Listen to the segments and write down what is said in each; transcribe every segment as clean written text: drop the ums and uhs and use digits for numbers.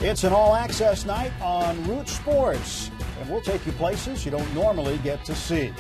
It's an all-access night on Root Sports, and we'll take you places you don't normally get to see.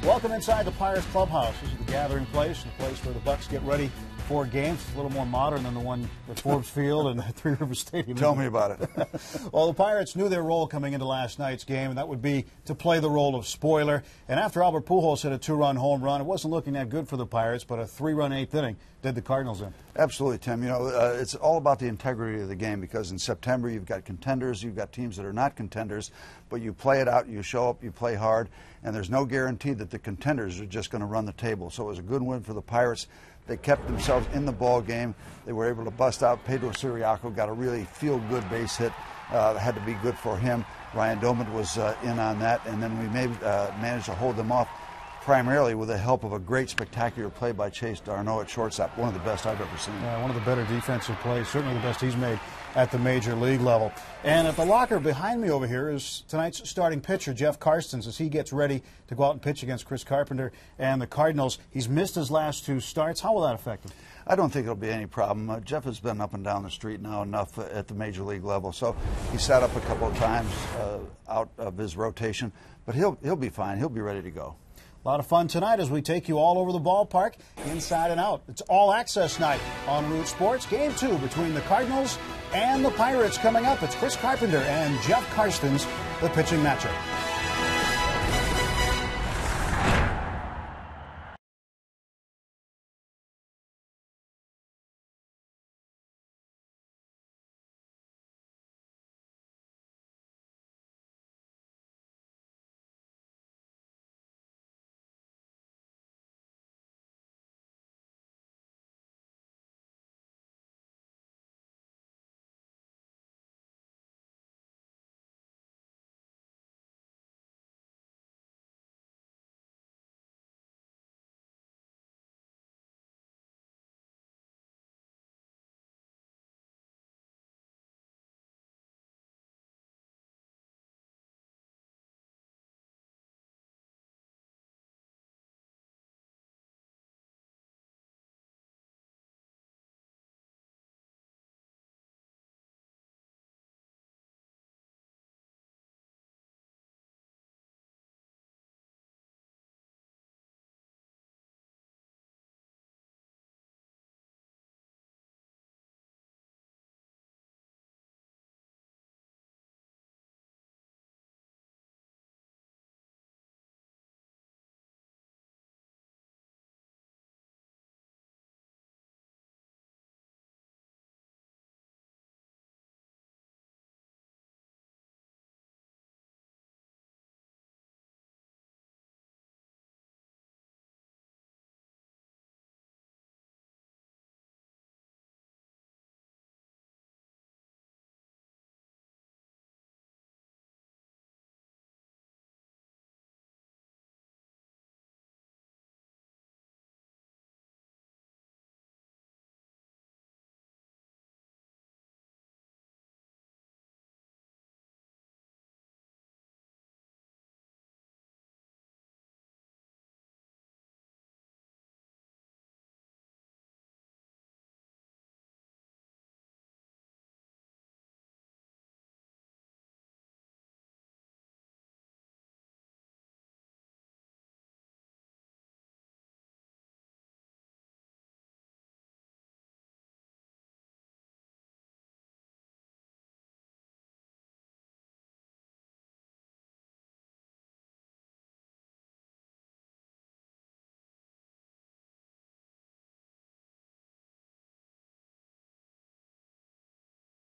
Welcome inside the Pirates clubhouse. This is the gathering place, the place where the Bucks get ready for games. It's a little more modern than the one at Forbes Field and Three Rivers Stadium. Tell me about it. Well, the Pirates knew their role coming into last night's game, and that would be to play the role of spoiler. And after Albert Pujols hit a two-run home run, it wasn't looking that good for the Pirates, but a three-run eighth inning did the Cardinals in. Absolutely, Tim. You know, it's all about the integrity of the game, because in September you've got contenders, you've got teams that are not contenders, but you play it out, you show up, you play hard, and there's no guarantee that the contenders are just going to run the table. So it was a good win for the Pirates. They kept themselves in the ball game. They were able to bust out. Pedro Ciriaco got a really feel-good base hit. Had to be good for him. Ryan Doman was in on that, and then we managed to hold them off primarily with the help of a great, spectacular play by Chase Darno at shortstop, one of the best I've ever seen. Yeah, one of the better defensive plays, certainly the best he's made at the major league level. And at the locker behind me over here is tonight's starting pitcher, Jeff Karstens, as he gets ready to go out and pitch against Chris Carpenter and the Cardinals. He's missed his last two starts. How will that affect him? I don't think it'll be any problem. Jeff has been up and down the street now enough at the major league level, so he sat up a couple of times out of his rotation, but he'll be fine. He'll be ready to go. A lot of fun tonight as we take you all over the ballpark, inside and out. It's all-access night on Root Sports. Game 2 between the Cardinals and the Pirates coming up. It's Chris Carpenter and Jeff Karstens, the pitching matchup.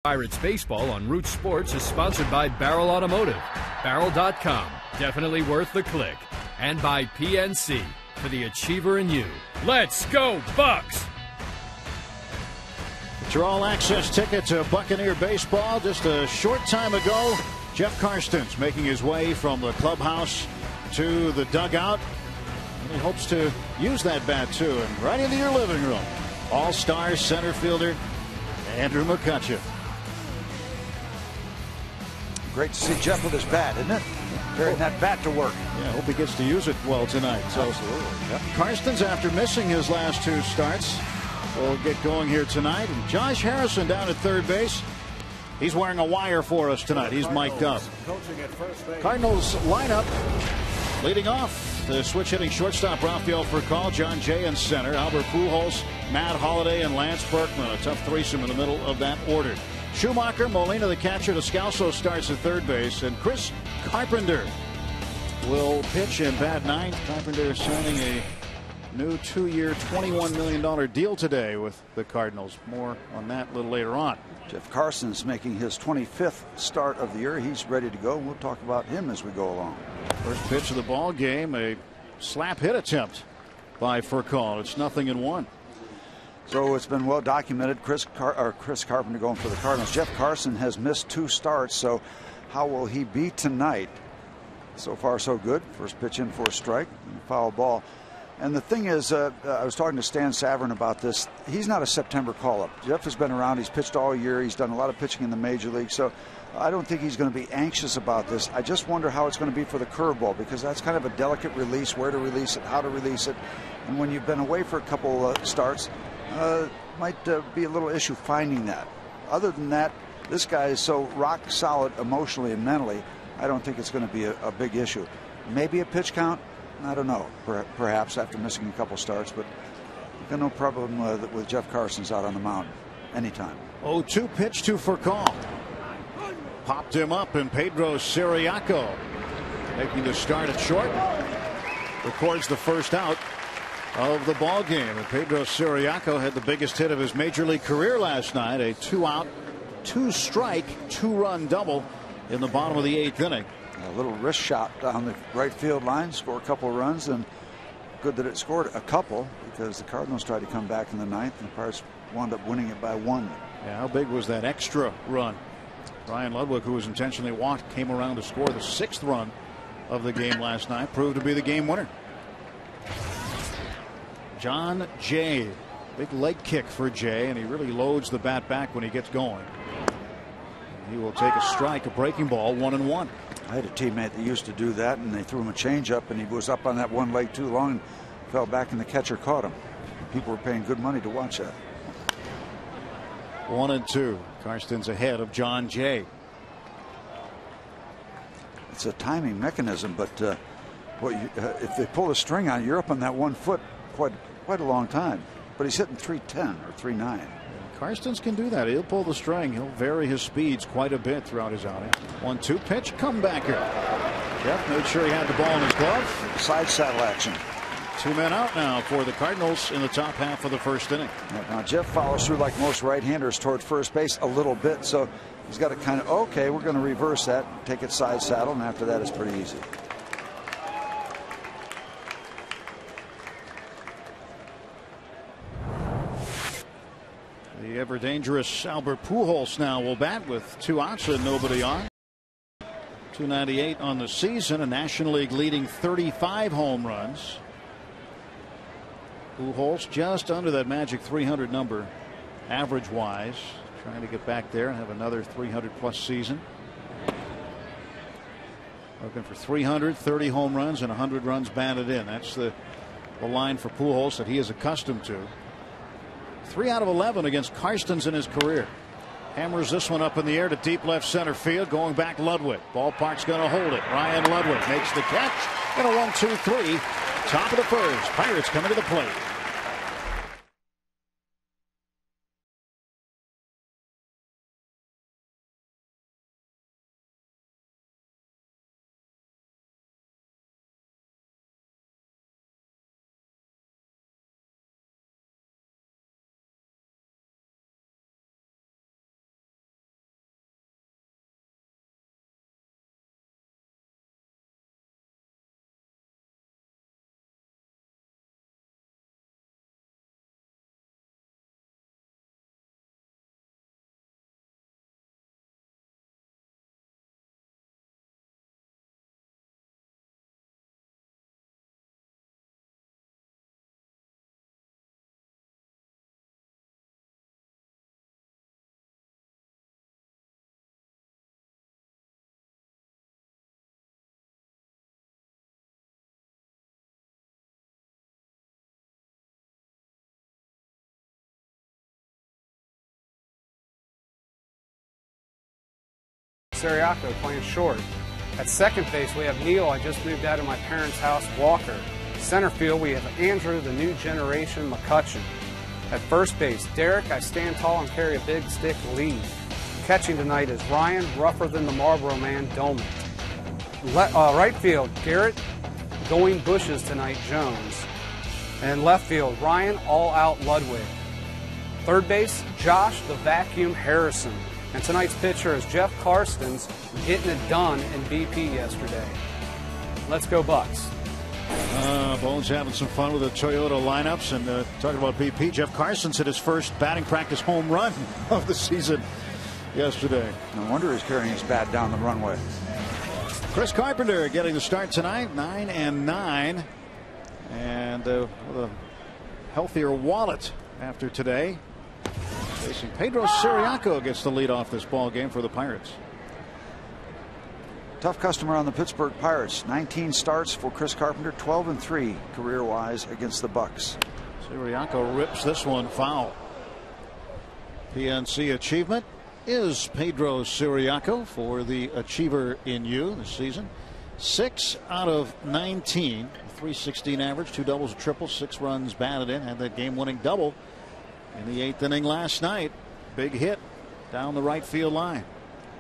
Pirates baseball on Root Sports is sponsored by Barrel Automotive, Barrel.com, definitely worth the click, and by PNC, for the achiever in you. Let's go, Bucks! It's your all-access ticket to Buccaneer baseball. Just a short time ago, Jeff Karstens making his way from the clubhouse to the dugout. And he hopes to use that bat, too. And right into your living room, all-star center fielder Andrew McCutcheon. Great to see Jeff with his bat, isn't it? Carrying that bat to work. Yeah, I hope he gets to use it well tonight. So, absolutely. Yep. Karstens, after missing his last two starts, will get going here tonight. And Josh Harrison down at third base. He's wearing a wire for us tonight. He's mic'd up. Cardinals lineup leading off. The switch hitting shortstop Rafael Furcal, John Jay in center, Albert Pujols, Matt Holliday, and Lance Berkman. A tough threesome in the middle of that order. Schumacher, Molina the catcher, Descalso starts at third base, and Chris Carpenter will pitch in bat ninth. Carpenter signing a new 2-year, $21 million deal today with the Cardinals. More on that a little later on. Jeff Carson's making his 25th start of the year. He's ready to go. We'll talk about him as we go along. First pitch of the ball game, a slap hit attempt by Furcal. It's 0-1. So it's been well documented. Chris Carpenter going for the Cardinals. Jeff Carson has missed 2 starts. So how will he be tonight? So far, so good. First pitch in for a strike, and a foul ball. And the thing is, I was talking to Stan Savran about this. He's not a September call-up. Jeff has been around. He's pitched all year. He's done a lot of pitching in the major league. So I don't think he's going to be anxious about this. I just wonder how it's going to be for the curveball, because that's kind of a delicate release, where to release it, how to release it. And when you've been away for a couple starts, might be a little issue finding that. Other than that, this guy is so rock solid emotionally and mentally, I don't think it's going to be a big issue. Maybe a pitch count. I don't know, perhaps after missing a couple starts, but you've got no problem with Jeff Carson's out on the mound anytime. 0-2 pitch to Furcal. Popped him up, and Pedro Siriaco making the start at short. Records the first out of the ball game. And Pedro Siriaco had the biggest hit of his major league career last night. A 2-out, 2-strike, 2-run double in the bottom of the 8th inning. A little wrist shot down the right field line, score a couple of runs, and good that it scored a couple, because the Cardinals tried to come back in the 9th, and the Pirates wound up winning it by 1. Yeah, how big was that extra run? Brian Ludwig, who was intentionally walked, came around to score the 6th run of the game last night, proved to be the game winner. John Jay, big leg kick for Jay, and he really loads the bat back when he gets going. He will take a strike, a breaking ball, 1-1. I had a teammate that used to do that, and they threw him a changeup, and he was up on that one leg too long and fell back, and the catcher caught him. People were paying good money to watch that. 1-2. Karsten's ahead of John Jay. It's a timing mechanism, but if they pull a string on it, you're up on that 1 foot quite a long time. But he's hitting 310 or 3.9. Karstens can do that. He'll pull the string. He'll vary his speeds quite a bit throughout his outing. 1-2 pitch, comebacker. Jeff made sure he had the ball in his glove. Side saddle action. 2 men out now for the Cardinals in the top half of the first inning. Now Jeff follows through like most right-handers toward first base a little bit, so he's got to kind of, okay, we're going to reverse that, take it side saddle, and after that it's pretty easy. The ever dangerous Albert Pujols now will bat with 2 outs and nobody on. 298 on the season, a National League leading 35 home runs. Pujols just under that magic 300 number average wise, trying to get back there and have another 300+ season. Looking for 330 home runs and 100 runs batted in. That's the line for Pujols that he is accustomed to. 3 out of 11 against Karstens in his career. Hammers this one up in the air to deep left center field. Going back, Ludwig. Ballpark's going to hold it. Ryan Ludwig makes the catch. And a 1-2-3. Top of the first. Pirates coming to the plate. Siriaco playing short. At second base, we have Neil, I just moved out of my parents' house, Walker. Center field, we have Andrew, the new generation, McCutcheon. At first base, Derek, I stand tall and carry a big stick, Lee. Catching tonight is Ryan, rougher than the Marlboro man, Dolman. Right field, Garrett, going bushes tonight, Jones. And left field, Ryan, all out, Ludwig. Third base, Josh, the vacuum, Harrison. And tonight's pitcher is Jeff Karstens, getting it done in BP yesterday. Let's go Bucks. Bones having some fun with the Toyota lineups. And talking about BP, Jeff Karstens hit his first batting practice home run of the season yesterday. No wonder he's carrying his bat down the runway. Chris Carpenter getting the start tonight, 9-9. And with a healthier wallet after today. Facing Pedro Siriaco gets the lead off this ball game for the Pirates. Tough customer on the Pittsburgh Pirates. 19 starts for Chris Carpenter, 12-3 career-wise against the Bucks. Siriaco rips this one foul. PNC achievement is Pedro Siriaco for the Achiever in You this season. 6 out of 19, 316 average, 2 doubles, a triple, 6 runs batted in, had that game-winning double in the 8th inning last night. Big hit down the right field line.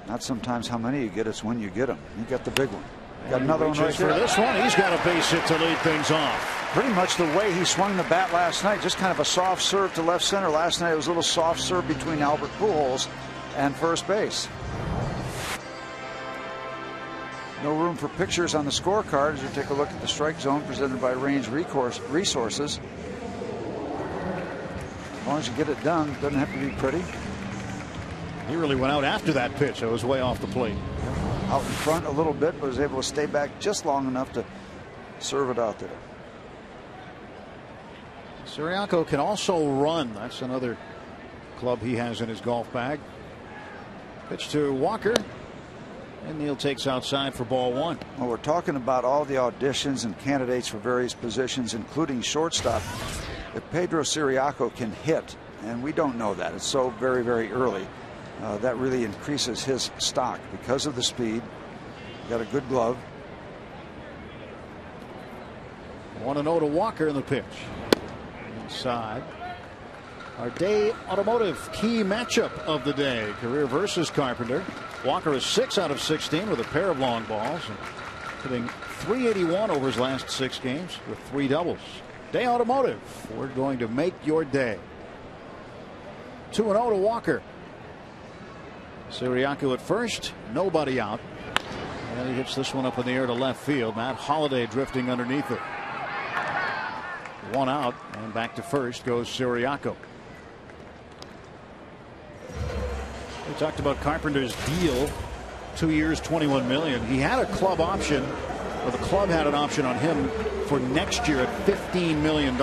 Not sometimes how many you get, it's when you get them. You got the big one. Got another one right for there. This one, he's got a base hit to lead things off. Pretty much the way he swung the bat last night, just kind of a soft serve to left center. Last night it was a little soft serve between Albert Pujols and first base. No room for pictures on the scorecard as you take a look at the strike zone presented by Range Resources. As long as you get it done, doesn't have to be pretty. He really went out after that pitch. It was way off the plate. Out in front a little bit, but was able to stay back just long enough to serve it out there. Siriaco can also run. That's another club he has in his golf bag. Pitch to Walker. And Neil takes outside for ball 1. Well, we're talking about all the auditions and candidates for various positions, including shortstop. If Pedro Siriaco can hit, and we don't know that, it's so very, very early, that really increases his stock because of the speed. Got a good glove. 1-0 to Walker in the pitch. Inside. Our day automotive key matchup of the day. Career versus Carpenter. Walker is 6 out of 16 with a pair of long balls and hitting .381 over his last 6 games with 3 doubles. Day automotive. We're going to make your day. 2-0 to Walker. Siriaco at first. Nobody out. And he hits this one up in the air to left field. Matt Holliday drifting underneath it. 1 out, and back to first goes Siriaco. We talked about Carpenter's deal, 2 years, $21 million. He had a club option, or the club had an option on him for next year at $15 million.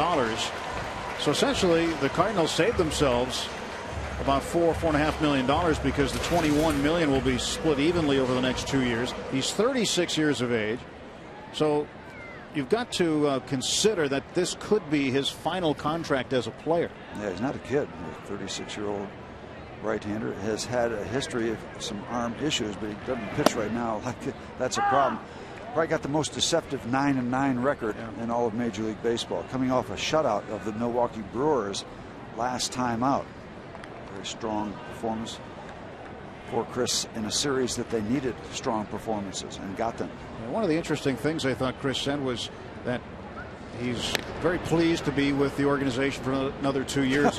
So essentially, the Cardinals saved themselves about $4.5 million because the $21 million will be split evenly over the next 2 years. He's 36 years of age, so you've got to consider that this could be his final contract as a player. Yeah, he's not a kid. A 36-year-old right-hander has had a history of some arm issues, but he doesn't pitch right now. That's a problem. Probably got the most deceptive 9-9 record in all of Major League Baseball, coming off a shutout of the Milwaukee Brewers last time out. Very strong performance for Chris in a series that they needed strong performances and got them. One of the interesting things I thought Chris said was that he's very pleased to be with the organization for another 2 years.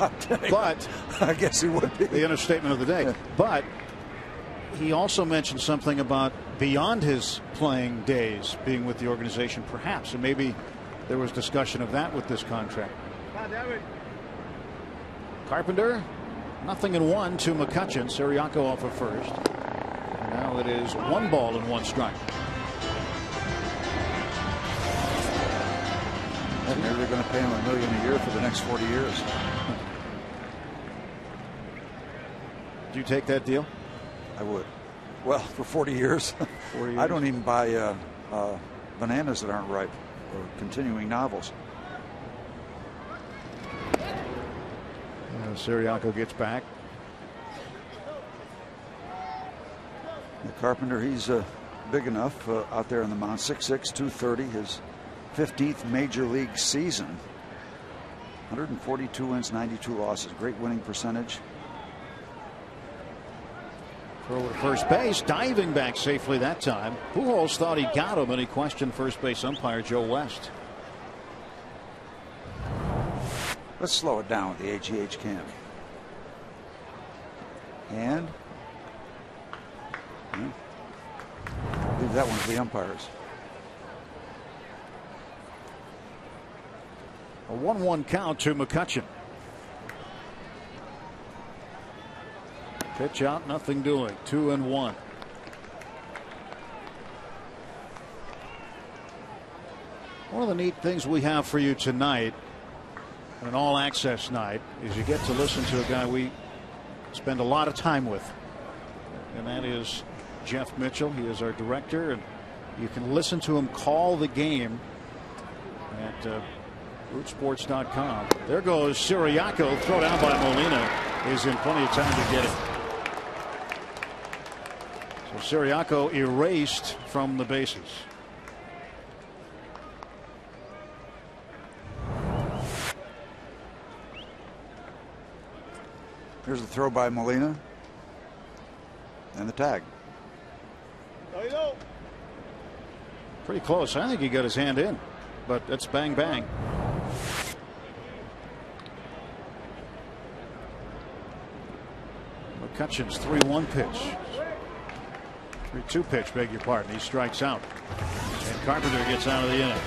But I guess he would be. The understatement of the day. But he also mentioned something about beyond his playing days being with the organization, perhaps, and maybe there was discussion of that with this contract. Carpenter, 0-1 to McCutcheon. Siriaco off of first. And now it is 1 ball and 1 strike. Maybe they're going to pay him $1 million a year for the next 40 years. Do you take that deal? I would. Well, for 40 years. 40 years. I don't even buy bananas that aren't ripe or continuing novels. Siriaco gets back. Carpenter, he's big enough out there on the mound. 6'6", 230, his 15th major league season. 142 wins, 92 losses. Great winning percentage. Throw to first base, diving back safely that time. Pujols thought he got him, and he questioned first base umpire Joe West. Let's slow it down with the AGH cam. And leave that one to the umpires. A 1-1 count to McCutchen. Pitch out, nothing doing. 2-1. One of the neat things we have for you tonight, an all-access night, is you get to listen to a guy we spend a lot of time with, and that is Jeff Mitchell. He is our director, and you can listen to him call the game at rootsports.com. There goes Siriaco. Throw down by Molina. Is in plenty of time to get it. So Siriaco erased from the bases. Here's the throw by Molina. And the tag. Pretty close. I think he got his hand in, but it's bang bang. McCutchen's 3-1 pitch. 3-2 pitch, beg your pardon. He strikes out. And Carpenter gets out of the inning.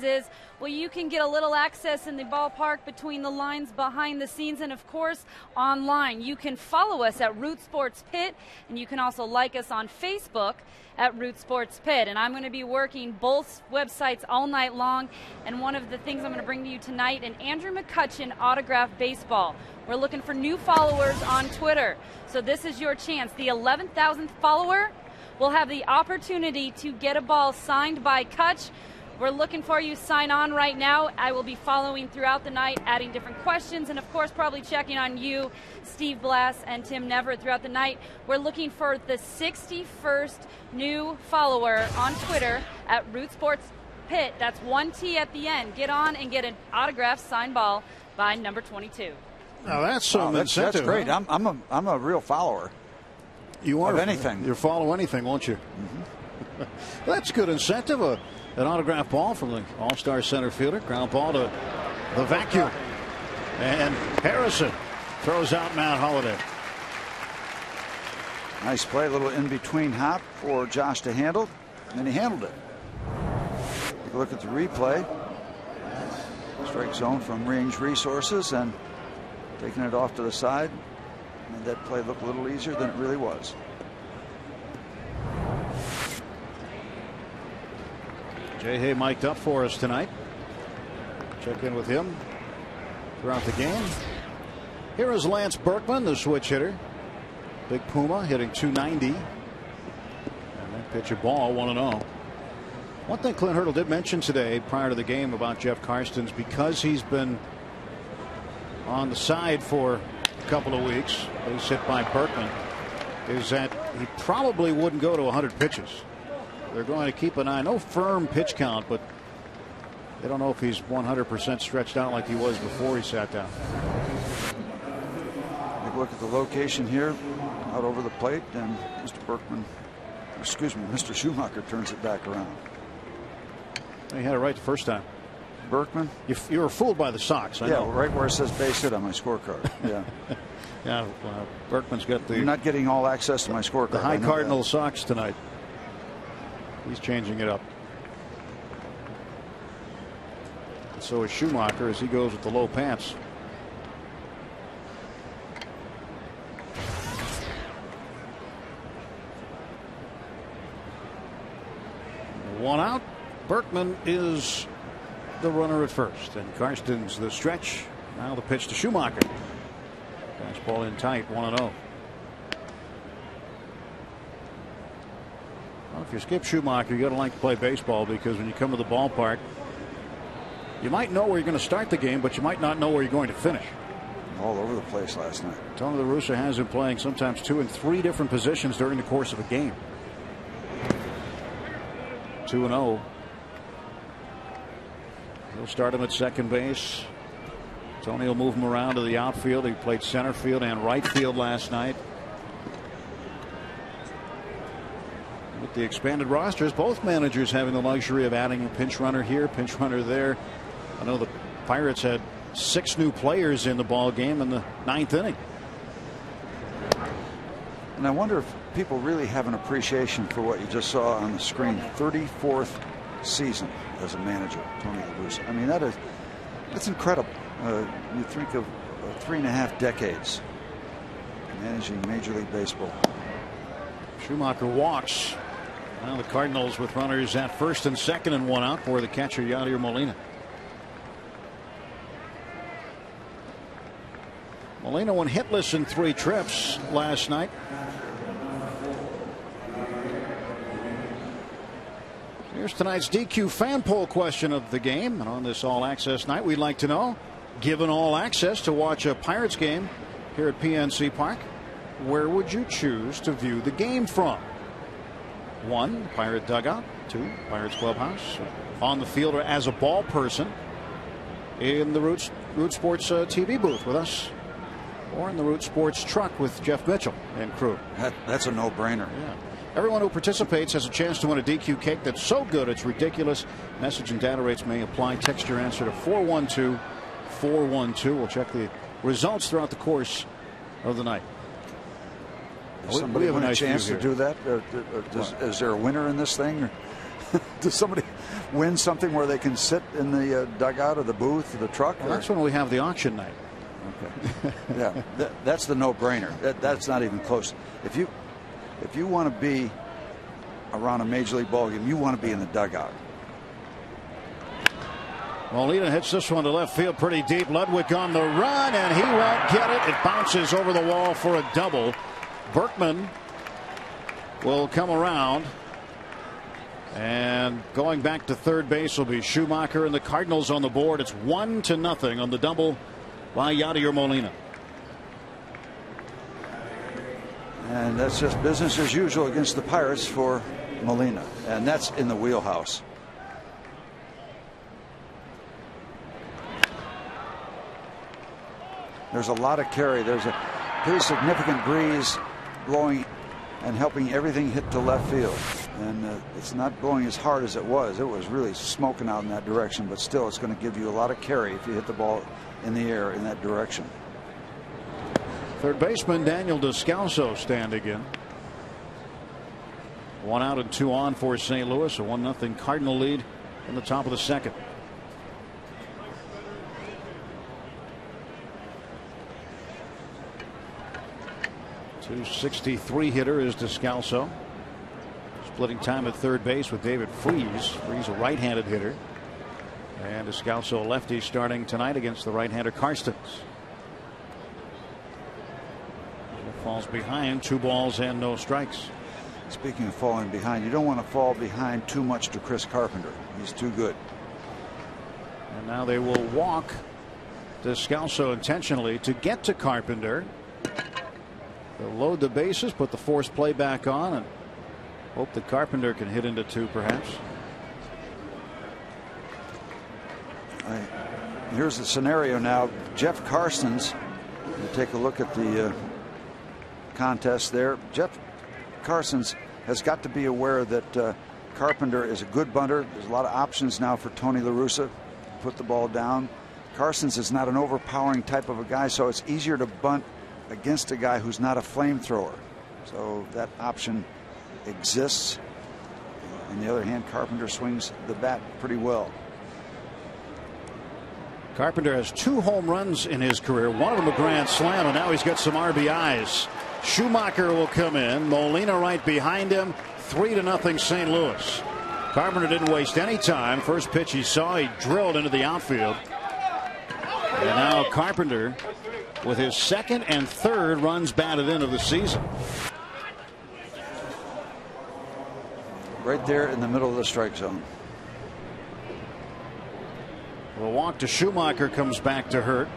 Is well, you can get a little access in the ballpark, between the lines, behind the scenes, and of course online. You can follow us at Root Sports Pit, and you can also like us on Facebook at Root Sports Pit. And I'm going to be working both websites all night long, and one of the things I'm going to bring to you tonight, an Andrew McCutchen autographed baseball. We're looking for new followers on Twitter, so this is your chance. The 11,000th follower will have the opportunity to get a ball signed by Kutch. We're looking for you. Sign on right now. I will be following throughout the night, adding different questions, and of course probably checking on you, Steve Blass and Tim Neverett, throughout the night. We're looking for the 61st new follower on Twitter at Root Sports Pit. That's one T at the end. Get on and get an autographed signed ball by number 22. Now that's some incentive. That's great. Huh? I'm a real follower. You are of anything. You follow anything, won't you? Mm-hmm. That's good incentive. An autographed ball from the all-star center fielder. Ground ball to the vacuum. And Harrison throws out Matt Holliday. Nice play, a little in-between hop for Josh to handle, and he handled it. Take a look at the replay. Strike zone from Range Resources, and taking it off to the side. Made that play look a little easier than it really was. Jay Hay mic'd up for us tonight. Check in with him throughout the game. Here is Lance Berkman, the switch hitter. Big Puma hitting .290. And that pitch a ball, 1-0. One thing Clint Hurdle did mention today prior to the game about Jeff Karstens, because he's been on the side for a couple of weeks, base hit by Berkman, is that he probably wouldn't go to 100 pitches. They're going to keep an eye, no firm pitch count, but they don't know if he's 100% stretched out like he was before he sat down. Take a look at the location here out over the plate, and Mr. Schumacher turns it back around. He had it right the first time. Berkman? You were fooled by the Sox. I know. Right where it says base hit on my scorecard. Yeah. Yeah, Berkman's got the. You're not getting all access to my scorecard. The high Cardinal Sox tonight. He's changing it up. And so is Schumacher as he goes with the low pants. One out. Berkman is the runner at first, and Karstens the stretch. Now the pitch to Schumacher. Fastball in tight, 1-0. Well, if you skip Schumacher, you got to like to play baseball, because when you come to the ballpark, you might know where you're going to start the game, but you might not know where you're going to finish. All over the place last night. Tony La Russa has him playing sometimes 2 and 3 different positions during the course of a game. 2-0. He'll start him at second base. Tony will move him around to the outfield. He played center field and right field last night. With the expanded rosters, both managers having the luxury of adding a pinch runner here, pinch runner there. I know the Pirates had 6 new players in the ball game in the 9th inning. And I wonder if people really have an appreciation for what you just saw on the screen. 34th season as a manager, Tony La Russa. I mean, that's incredible. You think of 3.5 decades managing Major League Baseball. Schumacher walks. Now the Cardinals with runners at first and second and 1 out for the catcher Yadier Molina. Molina went hitless in 3 trips last night. Here's tonight's DQ fan poll question of the game. And on this All Access night, we'd like to know, given all access to watch a Pirates game here at PNC Park, where would you choose to view the game from? 1, Pirate dugout. 2, Pirates clubhouse. On the field or as a ball person in the Root Sports TV booth with us, or in the Root Sports truck with Jeff Mitchell and crew. That's a no-brainer. Yeah. Everyone who participates has a chance to win a DQ cake that's so good it's ridiculous. Message and data rates may apply. Text your answer to 412-412. We'll check the results throughout the course of the night. Does somebody have a chance to do that? Is there a winner in this thing? Or does somebody win something where they can sit in the dugout or the booth or the truck? Well, that's when we have the auction night. Okay. Yeah, that's the no-brainer. That's not even close. If you want to be around a Major League ball game, you want to be in the dugout. Molina hits this one to left field pretty deep. Ludwig on the run, and he won't get it. It bounces over the wall for a double. Berkman will come around, and going back to third base will be Schumacher, and the Cardinals on the board. It's 1-0 on the double by Yadier Molina. And that's just business as usual against the Pirates for Molina, and that's in the wheelhouse. There's a lot of carry. There's a pretty significant breeze blowing and helping everything hit to left field. And it's not blowing as hard as it was. It was really smoking out in that direction, but still it's going to give you a lot of carry if you hit the ball in the air in that direction. Third baseman Daniel Descalso standing in. 1 out and 2 on for St. Louis. A 1-0 Cardinal lead in the top of the second. .263 hitter is Descalso. Splitting time at third base with David Freese. Freese a right-handed hitter. And Descalso a lefty starting tonight against the right-hander Karstens. Falls behind, 2 balls and no strikes. Speaking of falling behind, you don't want to fall behind too much to Chris Carpenter. He's too good. And now they will walk Descalso intentionally to get to Carpenter. They'll load the bases, put the forced play back on, and hope that Carpenter can hit into 2 perhaps. Here's the scenario now. Jeff Karstens, you take a look at the contest there. Jeff Karstens has got to be aware that Carpenter is a good bunter. There's a lot of options now for Tony La Russa to put the ball down. Karstens is not an overpowering type of a guy, so it's easier to bunt against a guy who's not a flamethrower. So that option exists. On the other hand, Carpenter swings the bat pretty well. Carpenter has 2 home runs in his career, one of them a grand slam, and now he's got some RBIs. Schumacher will come in, Molina right behind him, 3-0 St. Louis. Carpenter didn't waste any time. First pitch he saw, he drilled into the outfield. And now Carpenter with his 2nd and 3rd runs batted in of the season. Right there in the middle of the strike zone. The walk to Schumacher comes back to hurt.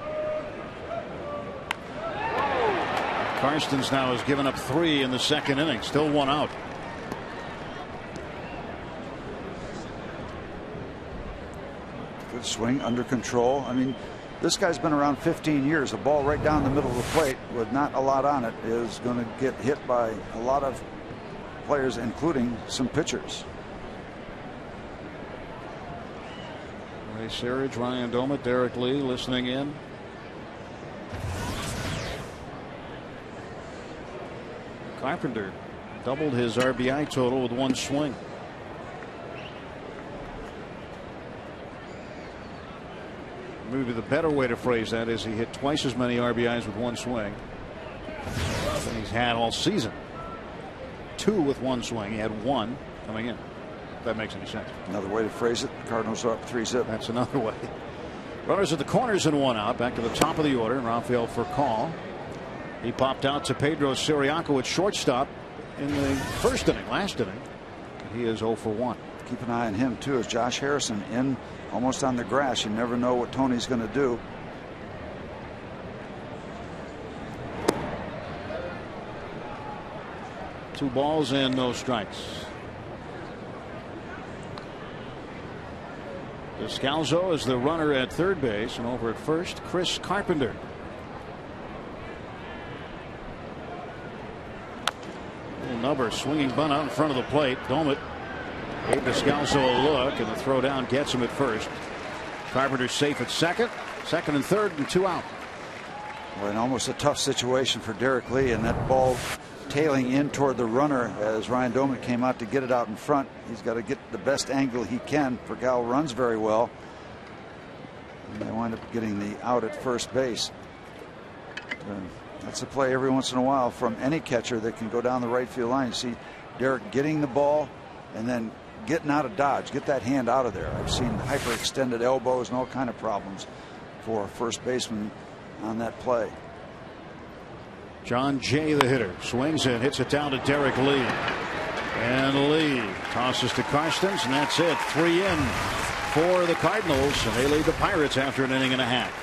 Karstens now has given up 3 in the 2nd inning. Still 1 out. Good swing, under control. I mean, this guy's been around 15 years. A ball right down the middle of the plate with not a lot on it is going to get hit by a lot of players, including some pitchers. Ray Searage, Ryan Domet, Derek Lee listening in. Carpenter doubled his RBI total with 1 swing. Maybe the better way to phrase that is he hit twice as many RBIs with 1 swing than he's had all season. 2 with 1 swing. He had 1 coming in. If that makes any sense. Another way to phrase it, Cardinals are up 3-0. That's another way. Runners at the corners and 1 out. Back to the top of the order. Rafael Furcal. He popped out to Pedro Siriaco at shortstop in the 1st inning, last inning. He is 0 for 1. Keep an eye on him too, as Josh Harrison in almost on the grass. You never know what Tony's going to do. Two balls and no strikes. Descalso is the runner at third base, and over at first, Chris Carpenter. Little number swinging bunt out in front of the plate. Domet gave Descalso a look, and the throw down gets him at first. Carpenter safe at second and third, and 2 out. Well, and almost a tough situation for Derek Lee, and that ball tailing in toward the runner as Ryan Domet came out to get it out in front. He's got to get the best angle he can. Furcal runs very well, and they wind up getting the out at first base. That's a play every once in a while from any catcher that can go down the right field line. You see Derek getting the ball and then getting out of dodge, get that hand out of there. I've seen hyperextended elbows and all kind of problems for a first baseman on that play. John Jay, the hitter, swings and hits it down to Derek Lee. And Lee tosses to Karstens, and that's it. 3 in for the Cardinals, and they lead the Pirates after an inning and a half.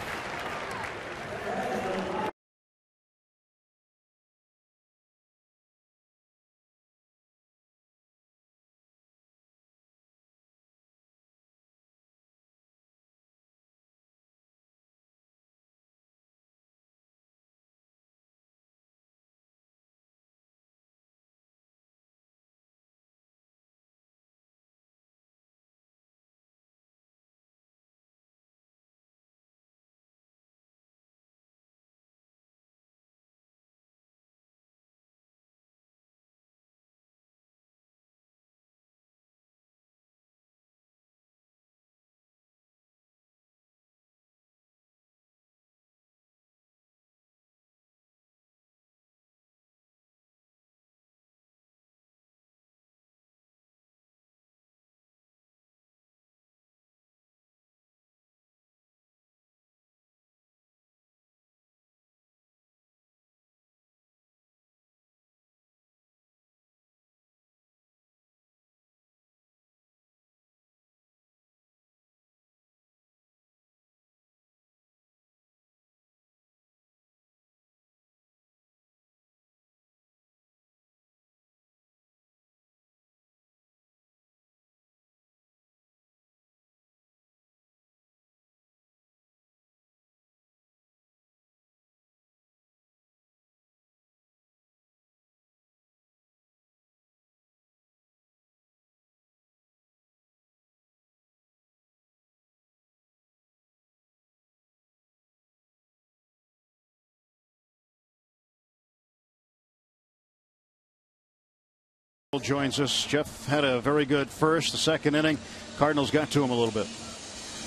Joins us. Jeff had a very good first. The second inning, Cardinals got to him a little bit.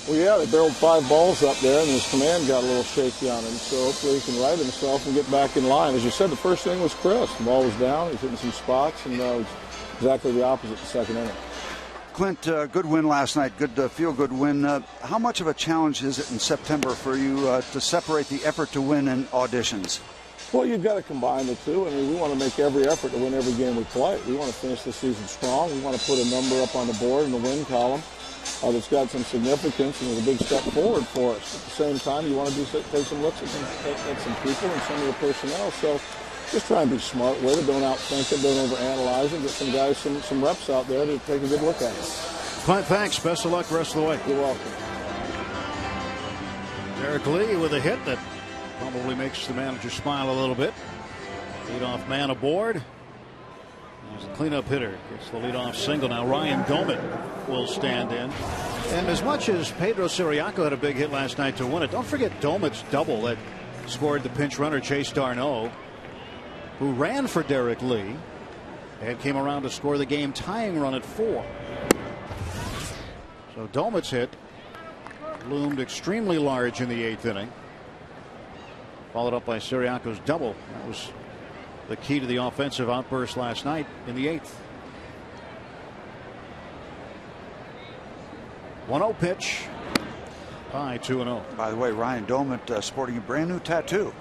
Well, yeah, they barreled 5 balls up there, and his command got a little shaky on him. So hopefully he can right himself and get back in line. As you said, the first inning was crisp. The ball was down. He's hitting some spots, and it was exactly the opposite the second inning. Clint, good win last night. Good feel-good win. How much of a challenge is it in September for you to separate the effort to win and auditions? Well, you've got to combine the two. I mean, we want to make every effort to win every game we play. We want to finish the season strong. We want to put a number up on the board in the win column that's got some significance and is a big step forward for us. At the same time, you want to take some looks at some people and some of the personnel. So just try and be smart with it. Don't outthink it. Don't overanalyze it. Get some guys some reps out there to take a good look at it. Clint, thanks. Best of luck the rest of the way. You're welcome. Derek Lee with a hit that probably makes the manager smile a little bit. Leadoff man aboard. There's a cleanup hitter. Gets the leadoff single. Now Ryan Doman will stand in. And as much as Pedro Siriaco had a big hit last night to win it, don't forget Doman's double that scored the pinch runner Chase Darno, who ran for Derek Lee and came around to score the game tying run at 4. So Doman's hit loomed extremely large in the 8th inning. Followed up by Siriaco's double. That was the key to the offensive outburst last night in the 8th. 1-0 pitch by 2-0. By the way, Ryan Doman sporting a brand new tattoo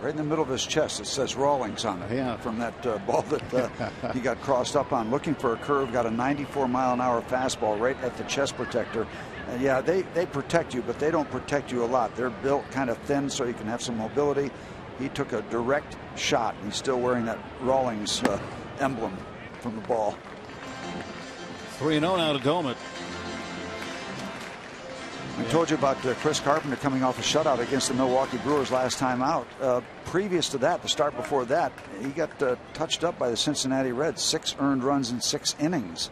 right in the middle of his chest. It says Rawlings on it. Yeah. From that ball that he got crossed up on. Looking for a curve. Got a 94-mile-an-hour fastball right at the chest protector. And yeah, they protect you, but they don't protect you a lot. They're built kind of thin so you can have some mobility. He took a direct shot. He's still wearing that Rawlings emblem from the ball. 3-0 now to Doman. I told you about Chris Carpenter coming off a shutout against the Milwaukee Brewers last time out. Previous to that, the start before that, he got touched up by the Cincinnati Reds. 6 earned runs in 6 innings.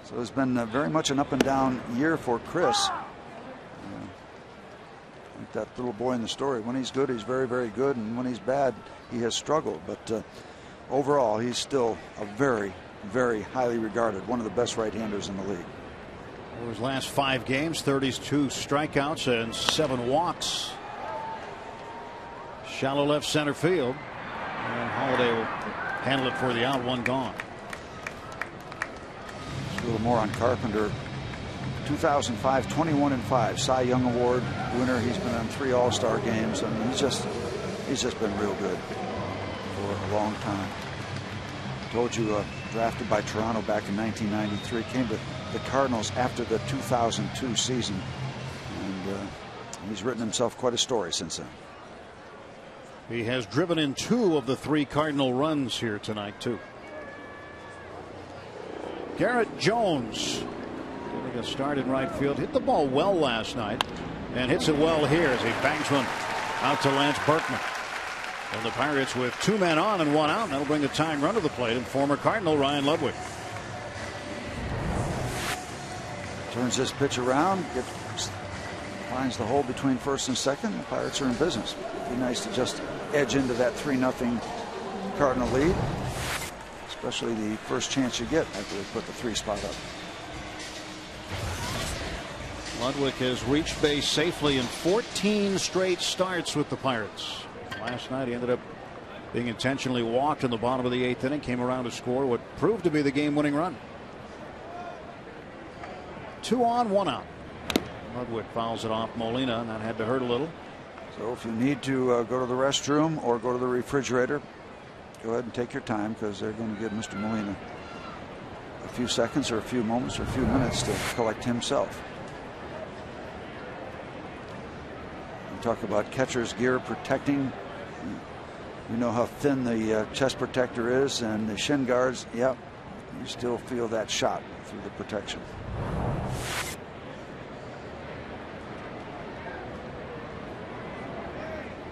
So it's been very much an up and down year for Chris. Like that little boy in the story. When he's good, he's very, very good. And when he's bad, he has struggled. But overall, he's still a very, very highly regarded, one of the best right-handers in the league. For his last 5 games, 32 strikeouts and 7 walks. Shallow left center field. And Holiday will handle it for the out. 1 gone. A little more on Carpenter. 2005, 21-5, Cy Young Award winner. He's been on 3 All-Star games. I mean, he's just been real good for a long time. Told you, drafted by Toronto back in 1993, came to the Cardinals after the 2002 season, and he's written himself quite a story since then. He has driven in 2 of the 3 Cardinal runs here tonight, too. Garrett Jones getting a start in right field. Hit the ball well last night and hits it well here as he bangs one out to Lance Berkman. And the Pirates with 2 men on and 1 out. That'll bring the tying run to the plate and former Cardinal Ryan Ludwig. Turns this pitch around, finds the hole between first and second. The Pirates are in business. It'd be nice to just edge into that 3-0 Cardinal lead, especially the first chance you get after they put the 3 spot up. Ludwig has reached base safely in 14 straight starts with the Pirates. Last night he ended up being intentionally walked in the bottom of the 8th inning. Came around to score what proved to be the game-winning run. 2 on, 1 out. Ludwig fouls it off Molina, and that had to hurt a little. So if you need to go to the restroom or go to the refrigerator, go ahead and take your time, because they're going to give Mr. Molina a few seconds or a few moments or a few minutes to collect himself. We talk about catcher's gear protecting. You know how thin the chest protector is and the shin guards. Yep, you still feel that shot through the protection.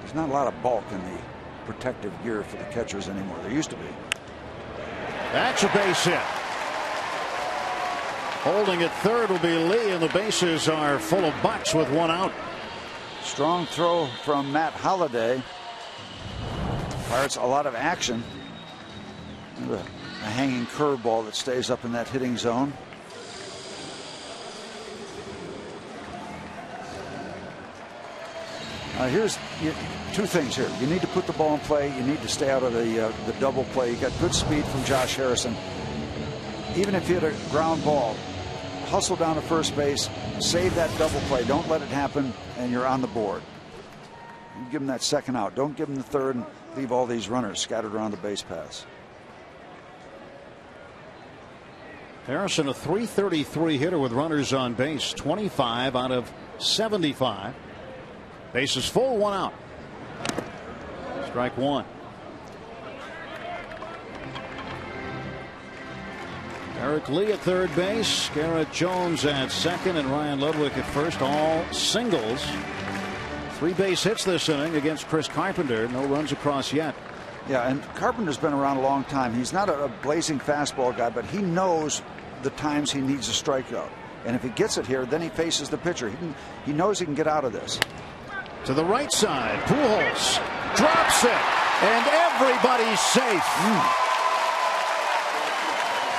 There's not a lot of bulk in the protective gear for the catchers anymore. There used to be. That's a base hit. Holding at third will be Lee, and the bases are full of Bucks with 1 out. Strong throw from Matt Holliday. Pirates a lot of action. a hanging curveball that stays up in that hitting zone. Here's two things here. You need to put the ball in play. You need to stay out of the double play. You got good speed from Josh Harrison. Even if you hit a ground ball, hustle down to first base, save that double play. Don't let it happen, and you're on the board. You give him that second out. Don't give him the third and leave all these runners scattered around the base paths. Harrison, a .333 hitter with runners on base, 25 out of 75. Bases full, 1 out. Strike 1. Eric Lee at third base, Garrett Jones at second, and Ryan Ludwig at first. All singles. 3 base hits this inning against Chris Carpenter. No runs across yet. Yeah, and Carpenter's been around a long time. He's not a blazing fastball guy, but he knows the times he needs a strikeout. And if he gets it here, then he faces the pitcher. He knows he can get out of this. To the right side, Pujols drops it, and everybody's safe.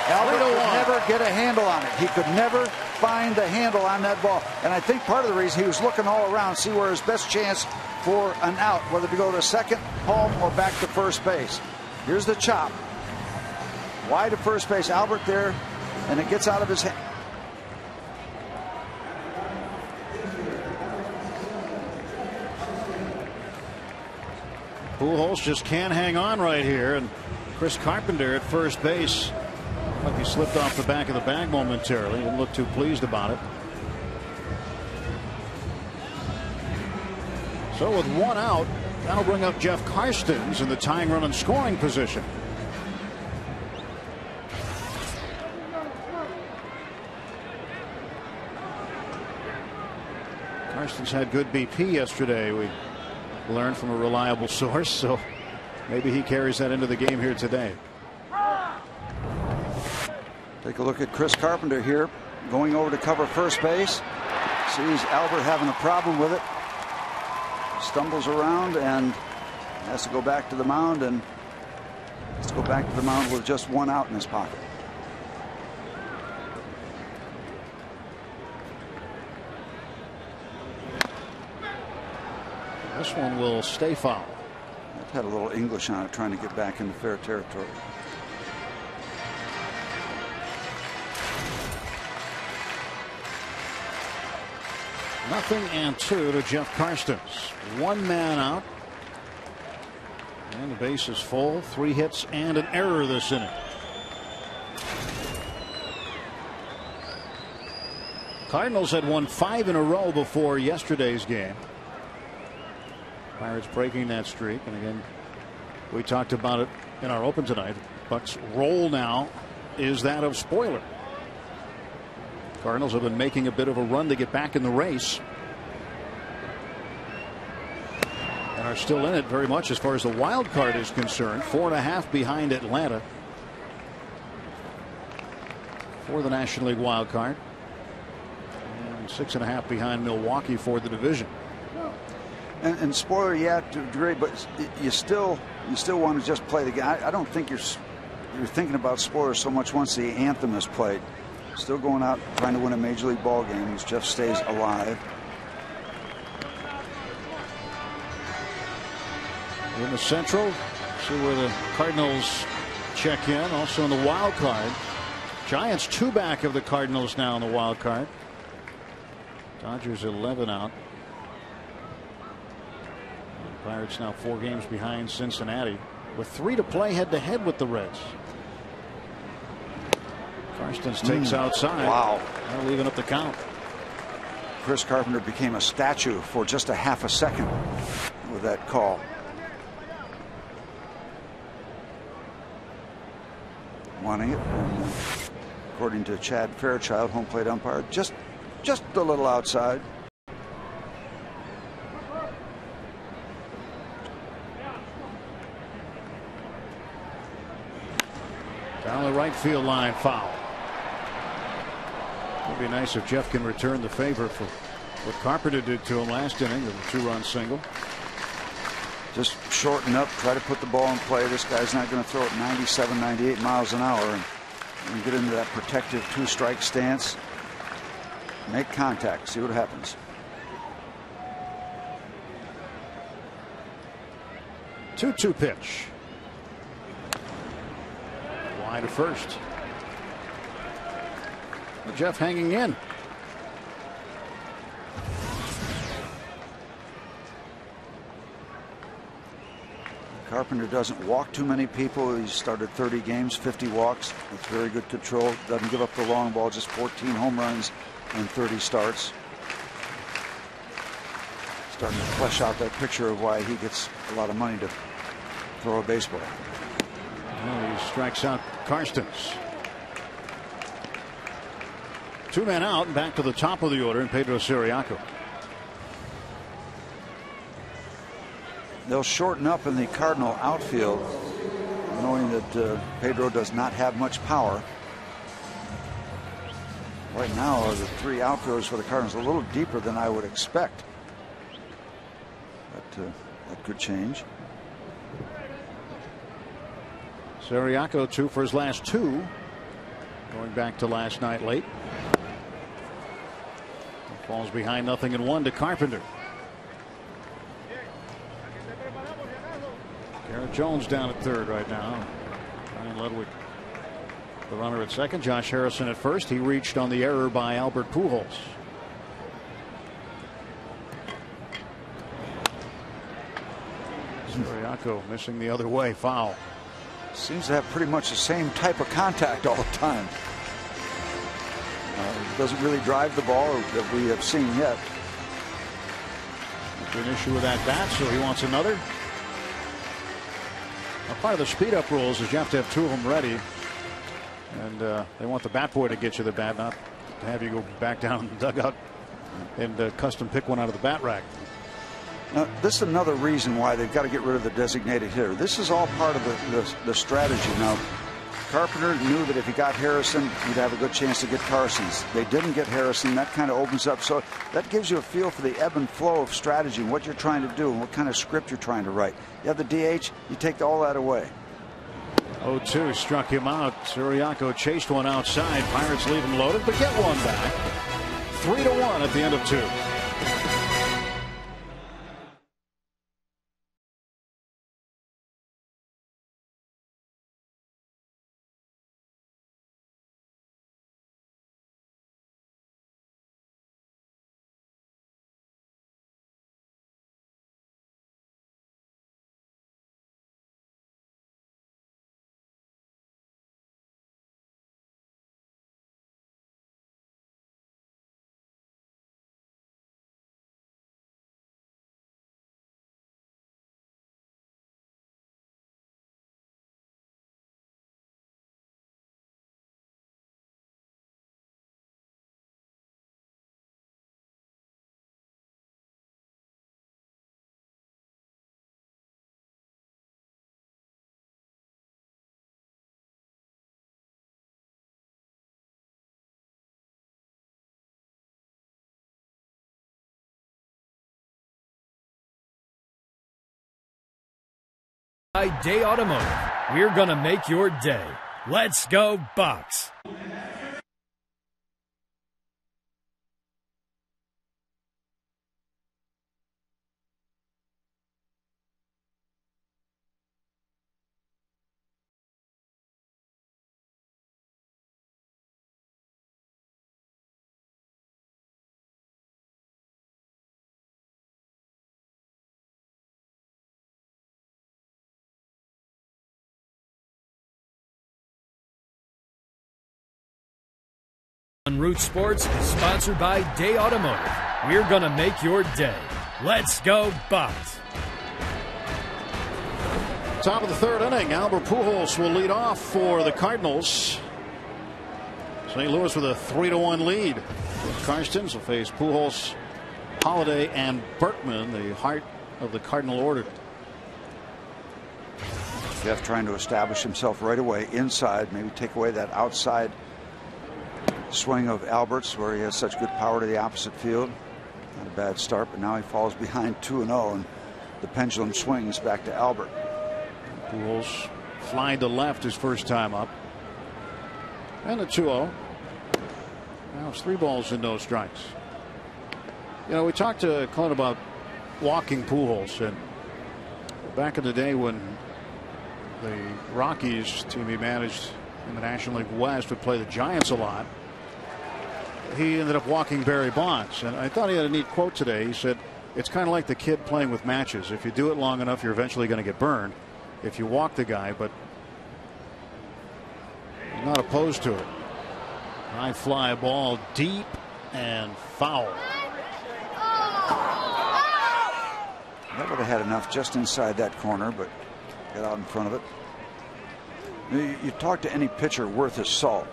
Albert could never get a handle on it. He could never find the handle on that ball. And I think part of the reason he was looking all around, see where his best chance for an out, whether to go to second, home, or back to first base. Here's the chop. Wide to first base, Albert there, and it gets out of his hand. Pujols just can't hang on right here, and Chris Carpenter at first base. Like he slipped off the back of the bag momentarily. Didn't look too pleased about it. So with 1 out, that'll bring up Jeff Karstens in the tying run and scoring position. Karstens had good BP yesterday. We learned from a reliable source, so maybe he carries that into the game here today. Take a look at Chris Carpenter here, going over to cover first base. Sees Albert having a problem with it. Stumbles around and has to go back to the mound, and has to go back to the mound with just 1 out in his pocket. This one will stay foul. It had a little English on it, trying to get back into fair territory. Nothing and 2 to Jeff Karstens. 1 man out. And the base is full. 3 hits and an error this inning. Cardinals had won 5 in a row before yesterday's game. Pirates breaking that streak. And again, we talked about it in our open tonight. Bucks' role now is that of spoiler. Cardinals have been making a bit of a run to get back in the race, and are still in it very much as far as the wild card is concerned. 4.5 behind Atlanta for the National League wild card, and 6.5 behind Milwaukee for the division. And spoiler, yeah, to a degree, but you still want to just play the game. I don't think you're thinking about spoiler so much once the anthem is played. Still going out trying to win a major league ball game as Jeff stays alive. In the Central, see where the Cardinals check in. Also in the wild card, Giants 2 back of the Cardinals now in the wild card. Dodgers 11 out. Pirates now 4 games behind Cincinnati with 3 to play head to head with the Reds. Karstens takes outside. Wow. Now leaving up the count. Chris Carpenter became a statue for just a half a second with that call. Wanting it. And, according to Chad Fairchild, home plate umpire, just a little outside. Down the right field line, foul. It'd be nice if Jeff can return the favor for what Carpenter did to him last inning with a 2-run single. just shorten up, try to put the ball in play. This guy's not going to throw it 97, 98 miles an hour, and get into that protective 2-strike stance. Make contact, see what happens. 2-2 pitch. Wide to first. Jeff hanging in. Carpenter doesn't walk too many people. He's started 30 games, 50 walks with very good control. Doesn't give up the long ball, just 14 home runs and 30 starts. Starting to flesh out that picture of why he gets a lot of money to throw a baseball. Well, he strikes out Karstens. 2 men out and back to the top of the order, and Pedro Siriaco. They'll shorten up in the Cardinal outfield, knowing that Pedro does not have much power. Right now, the 3 outfielders for the Cardinals a little deeper than I would expect. But that could change. Siriaco 2 for his last 2, going back to last night late. Falls behind 0-1 to Carpenter. Garrett Jones down at third right now. Ryan Ludwig, the runner at second. Josh Harrison at first. He reached on the error by Albert Pujols. Siriaco missing the other way. Foul. Seems to have pretty much the same type of contact all the time. Doesn't really drive the ball that we have seen yet. An issue with that bat, so he wants another. Now, part of the speed up rules is you have to have 2 of them ready, and they want the bat boy to get you the bat, not to have you go back down in the dugout and custom pick one out of the bat rack. Now, this is another reason why they've got to get rid of the designated hitter. This is all part of the strategy. Now, Carpenter knew that if he got Harrison, he'd have a good chance to get Karstens. They didn't get Harrison. That kind of opens up. So that gives you a feel for the ebb and flow of strategy and what you're trying to do and what kind of script you're trying to write. You have the DH, you take all that away. 0-2 struck him out. Siriaco chased one outside. Pirates leave him loaded, but get one back. 3-1 at the end of 2. By Day Automotive, we're gonna make your day. Let's go Bucks! On Root Sports is sponsored by Day Automotive. We're gonna make your day. Let's go Bucks! Top of the 3rd inning, Albert Pujols will lead off for the Cardinals. St. Louis with a 3-1 lead. Karstens will face Pujols, Holiday, and Berkman, the heart of the Cardinal order. Jeff trying to establish himself right away inside, maybe take away that outside swing of Albert's where he has such good power to the opposite field. Not a bad start, but now he falls behind 2-0 and the pendulum swings back to Albert. Pujols flying to left his first time up. And a 2-0. Now it's 3 balls and no strikes. You know, we talked to Clint about walking Pujols, and back in the day when the Rockies team he managed in the National League West would play the Giants a lot, he ended up walking Barry Bonds. And I thought he had a neat quote today. He said, it's kind of like the kid playing with matches. If you do it long enough, you're eventually going to get burned if you walk the guy, but he's not opposed to it. High fly ball deep and foul. That would have had enough just inside that corner, but got out in front of it. You talk to any pitcher worth his salt,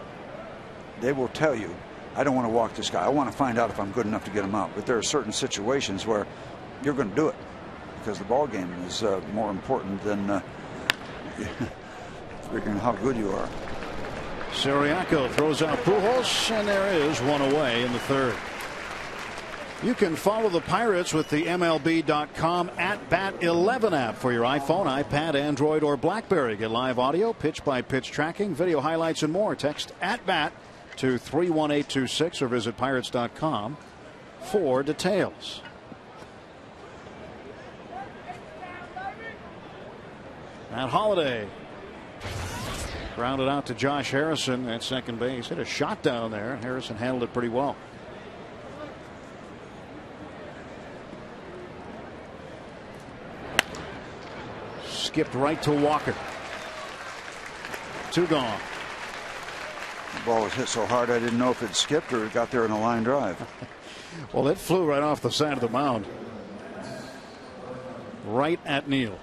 they will tell you, I don't want to walk this guy. I want to find out if I'm good enough to get him out. But there are certain situations where you're going to do it because the ball game is more important than figuring how good you are. Siriaco throws out Pujols, and there is one away in the third. You can follow the Pirates with the MLB.com @BAT11 app for your iPhone, iPad, Android, or BlackBerry. Get live audio, pitch-by-pitch tracking, video highlights, and more. Text @BAT to 31826 or visit Pirates.com for details. Matt Holliday grounded out to Josh Harrison at second base. Hit a shot down there, and Harrison handled it pretty well. Skipped right to Walker. 2 gone. The ball was hit so hard I didn't know if it skipped or it got there in a line drive. Well, it flew right off the side of the mound. Right at Neal.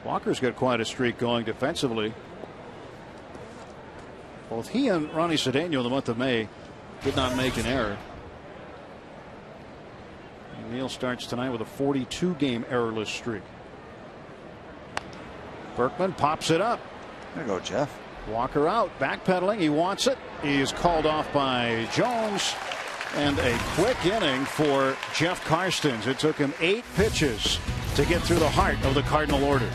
Walker's got quite a streak going defensively. Both he and Ronnie Cedeno in the month of May did not make an error. And Neal starts tonight with a 42-game errorless streak. Berkman pops it up. There you go, Jeff. Walker out, backpedaling. He wants it. He is called off by Jones. And a quick inning for Jeff Karstens. It took him 8 pitches to get through the heart of the Cardinal order.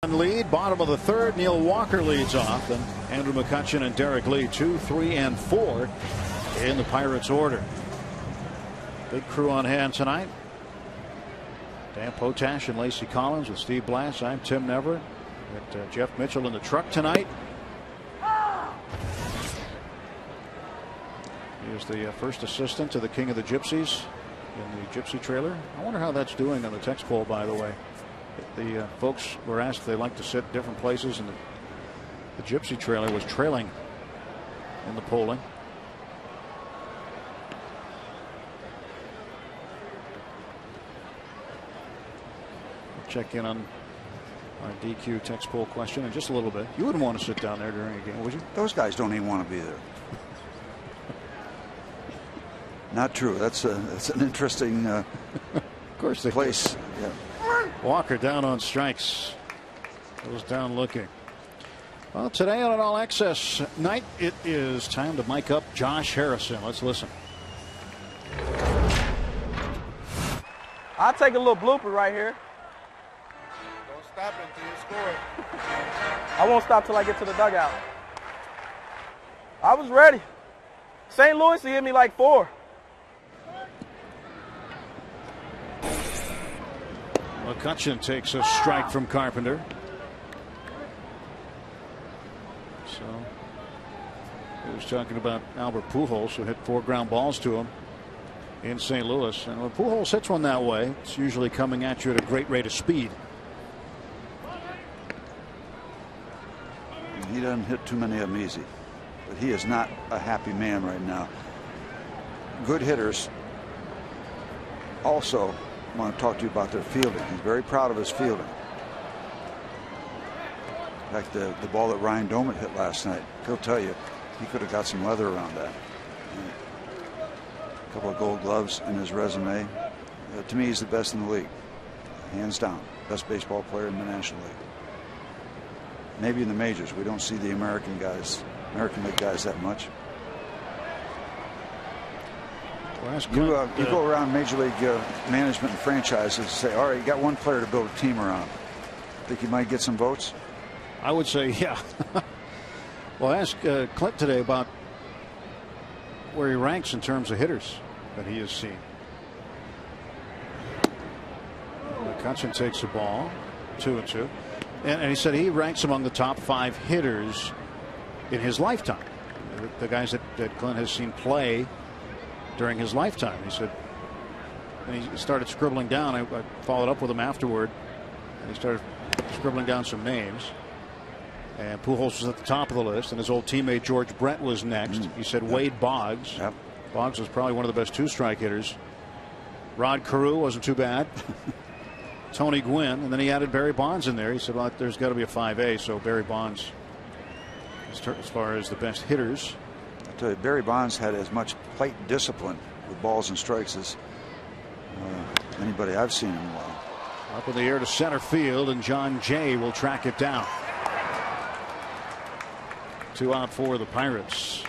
Lead, bottom of the third. Neil Walker leads off, and Andrew McCutchen and Derek Lee 2, 3, and 4 in the Pirates order. Big crew on hand tonight. Dan Potash and Lacey Collins with Steve Blass. I'm Tim Neverett. Got Jeff Mitchell in the truck tonight. He is the first assistant to the King of the Gypsies in the Gypsy trailer. I wonder how that's doing on the text poll, by the way. The folks were asked if they like to sit different places, and the Gypsy trailer was trailing in the polling. We'll check in on our DQ text poll question in just a little bit. You wouldn't want to sit down there during a game, would you? Those guys don't even want to be there. Not true. That's an interesting of course they place. Yeah. Walker down on strikes. Goes down looking. Well, today on an All Access night, it is time to mic up Josh Harrison. Let's listen. I'll take a little blooper right here. Don't stop until you score. I won't stop till I get to the dugout. I was ready. St. Louis, he hit me like 4. McCutcheon takes a strike from Carpenter. So he was talking about Albert Pujols, who hit 4 ground balls to him in St. Louis. And when Pujols hits one that way, it's usually coming at you at a great rate of speed. He doesn't hit too many of them easy, but he is not a happy man right now. Good hitters also want to talk to you about their fielding. He's very proud of his fielding. In fact, the ball that Ryan Doman hit last night, he'll tell you he could have got some leather around that. A couple of gold gloves in his resume. To me, he's the best in the league. Hands down. Best baseball player in the National League. Maybe in the majors. We don't see the American League guys that much. You go around Major League management and franchises and say, all right, you got one player to build a team around. Think you might get some votes? I would say, yeah. Well, ask Clint today about where he ranks in terms of hitters that he has seen. McCutcheon takes the ball, 2-2. And he said he ranks among the top 5 hitters in his lifetime. The guys that Clint has seen play during his lifetime. He said, and he started scribbling down. I followed up with him afterward, and he started scribbling down some names. And Pujols was at the top of the list, and his old teammate George Brett was next. He said Wade Boggs. Yep. Boggs was probably one of the best 2-strike hitters. Rod Carew wasn't too bad. Tony Gwynn, and then he added Barry Bonds in there. He said, well, there's got to be a 5A, so Barry Bonds, as far as the best hitters. I tell you, Barry Bonds had as much plate discipline with balls and strikes as anybody I've seen in a while. Up in the air to center field, and John Jay will track it down. 2 out for the Pirates.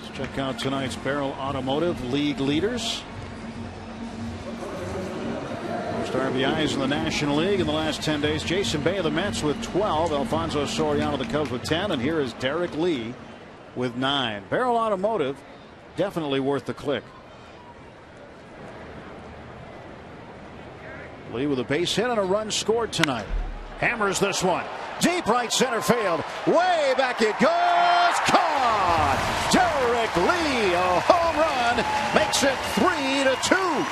Let's check out tonight's Barrel Automotive league leaders. Most RBIs in the National League in the last 10 days. Jason Bay of the Mets with 12. Alfonso Soriano of the Cubs with 10. And here is Derek Lee with 9. Barrel Automotive, definitely worth the click. Lee with a base hit and a run scored tonight. Hammers this one. Deep right center field. Way back it goes. Caught. Derek Lee, a home run, makes it 3-2.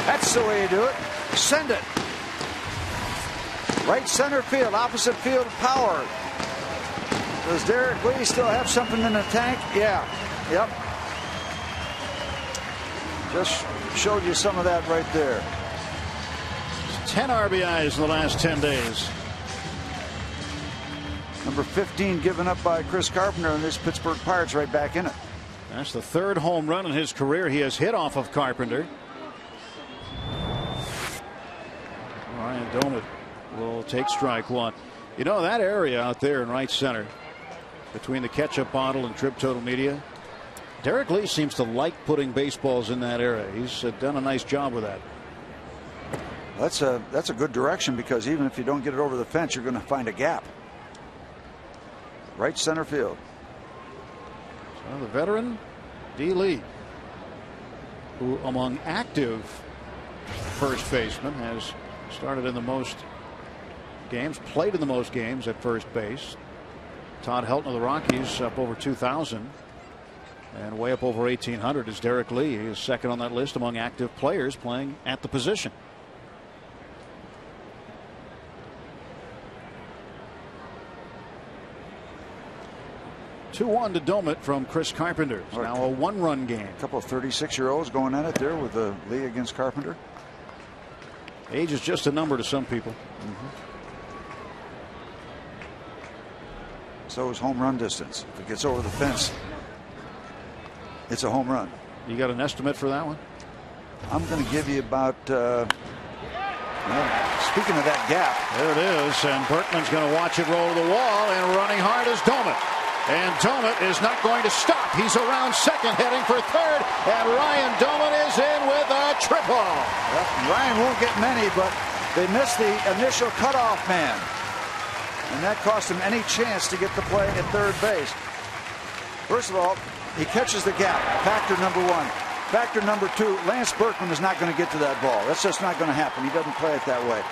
That's the way you do it. Send it. Right center field, opposite field power. Does Derek Lee still have something in the tank? Yeah. Yep. Just showed you some of that right there. 10 RBIs in the last 10 days. Number 15 given up by Chris Carpenter, and this Pittsburgh Pirates right back in it. That's the 3rd home run in his career he has hit off of Carpenter. Ryan Doman will take strike 1. You know, that area out there in right center between the ketchup bottle and Trib Total Media, Derek Lee seems to like putting baseballs in that area. He's done a nice job with that. That's a good direction, because even if you don't get it over the fence, you're going to find a gap. Right center field. So the veteran D. Lee, who among active first basemen has started in the most games, played in the most games at first base. Todd Helton of the Rockies up over 2,000, and way up over 1,800 is Derek Lee. He is second on that list among active players playing at the position. 2-1 to Domit from Chris Carpenter. It's now a 1-run game. A couple of 36-year-olds going at it there with Lee against Carpenter. Age is just a number to some people. So is home run distance. If it gets over the fence, it's a home run. You got an estimate for that one? I'm going to give you about. Speaking of that gap, there it is, and Berkman's going to watch it roll to the wall, and running hard is Domit. And Domit is not going to stop. He's around second, heading for third, and Ryan Domit is in with a triple. Well, Ryan won't get many, but they missed the initial cutoff man, and that cost him any chance to get the play at third base. First of all, he catches the gap, factor number one. Factor number two, Lance Berkman is not going to get to that ball. That's just not going to happen. He doesn't play it that way.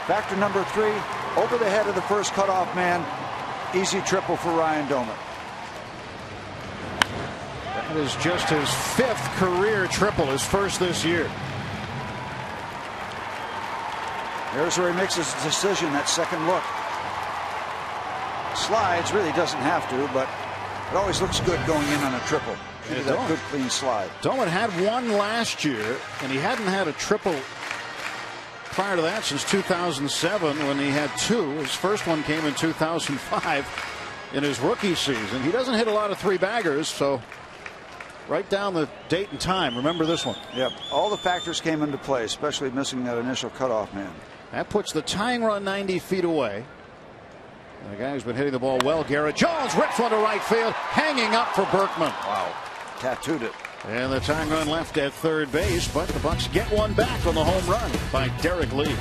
Factor number three, over the head of the first cutoff man, easy triple for Ryan Domit. That is just his 5th career triple, his first this year. There's where he makes his decision, that second look. Slides, really doesn't have to, but it always looks good going in on a triple. That good clean slide. Domit had one last year, and he hadn't had a triple prior to that since 2007 when he had 2. His first one came in 2005 in his rookie season. He doesn't hit a lot of 3-baggers, so write down the date and time. Remember this one. Yep. All the factors came into play, especially missing that initial cutoff man. That puts the tying run 90 feet away. And the guy who's been hitting the ball well, Garrett Jones, rips one to right field, hanging up for Berkman. Wow. Tattooed it. And the tying run left at third base, but the Bucks get one back on the home run by Derek Lee.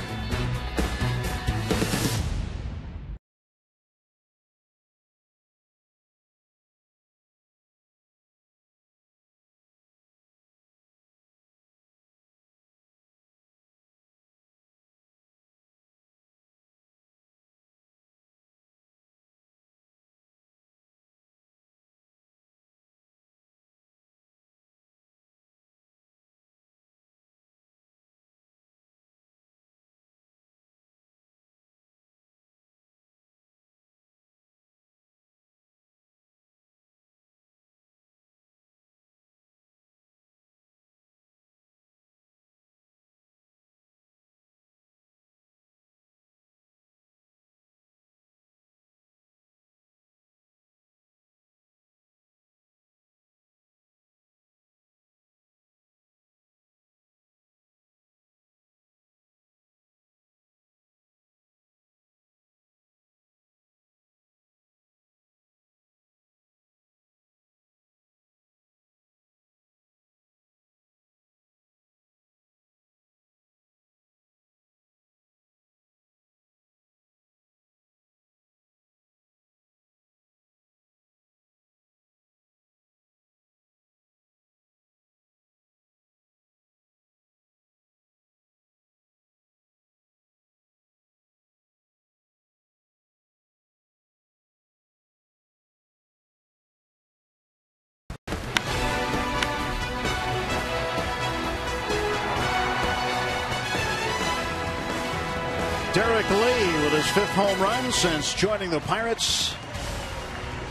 Derek Lee with his 5th home run since joining the Pirates.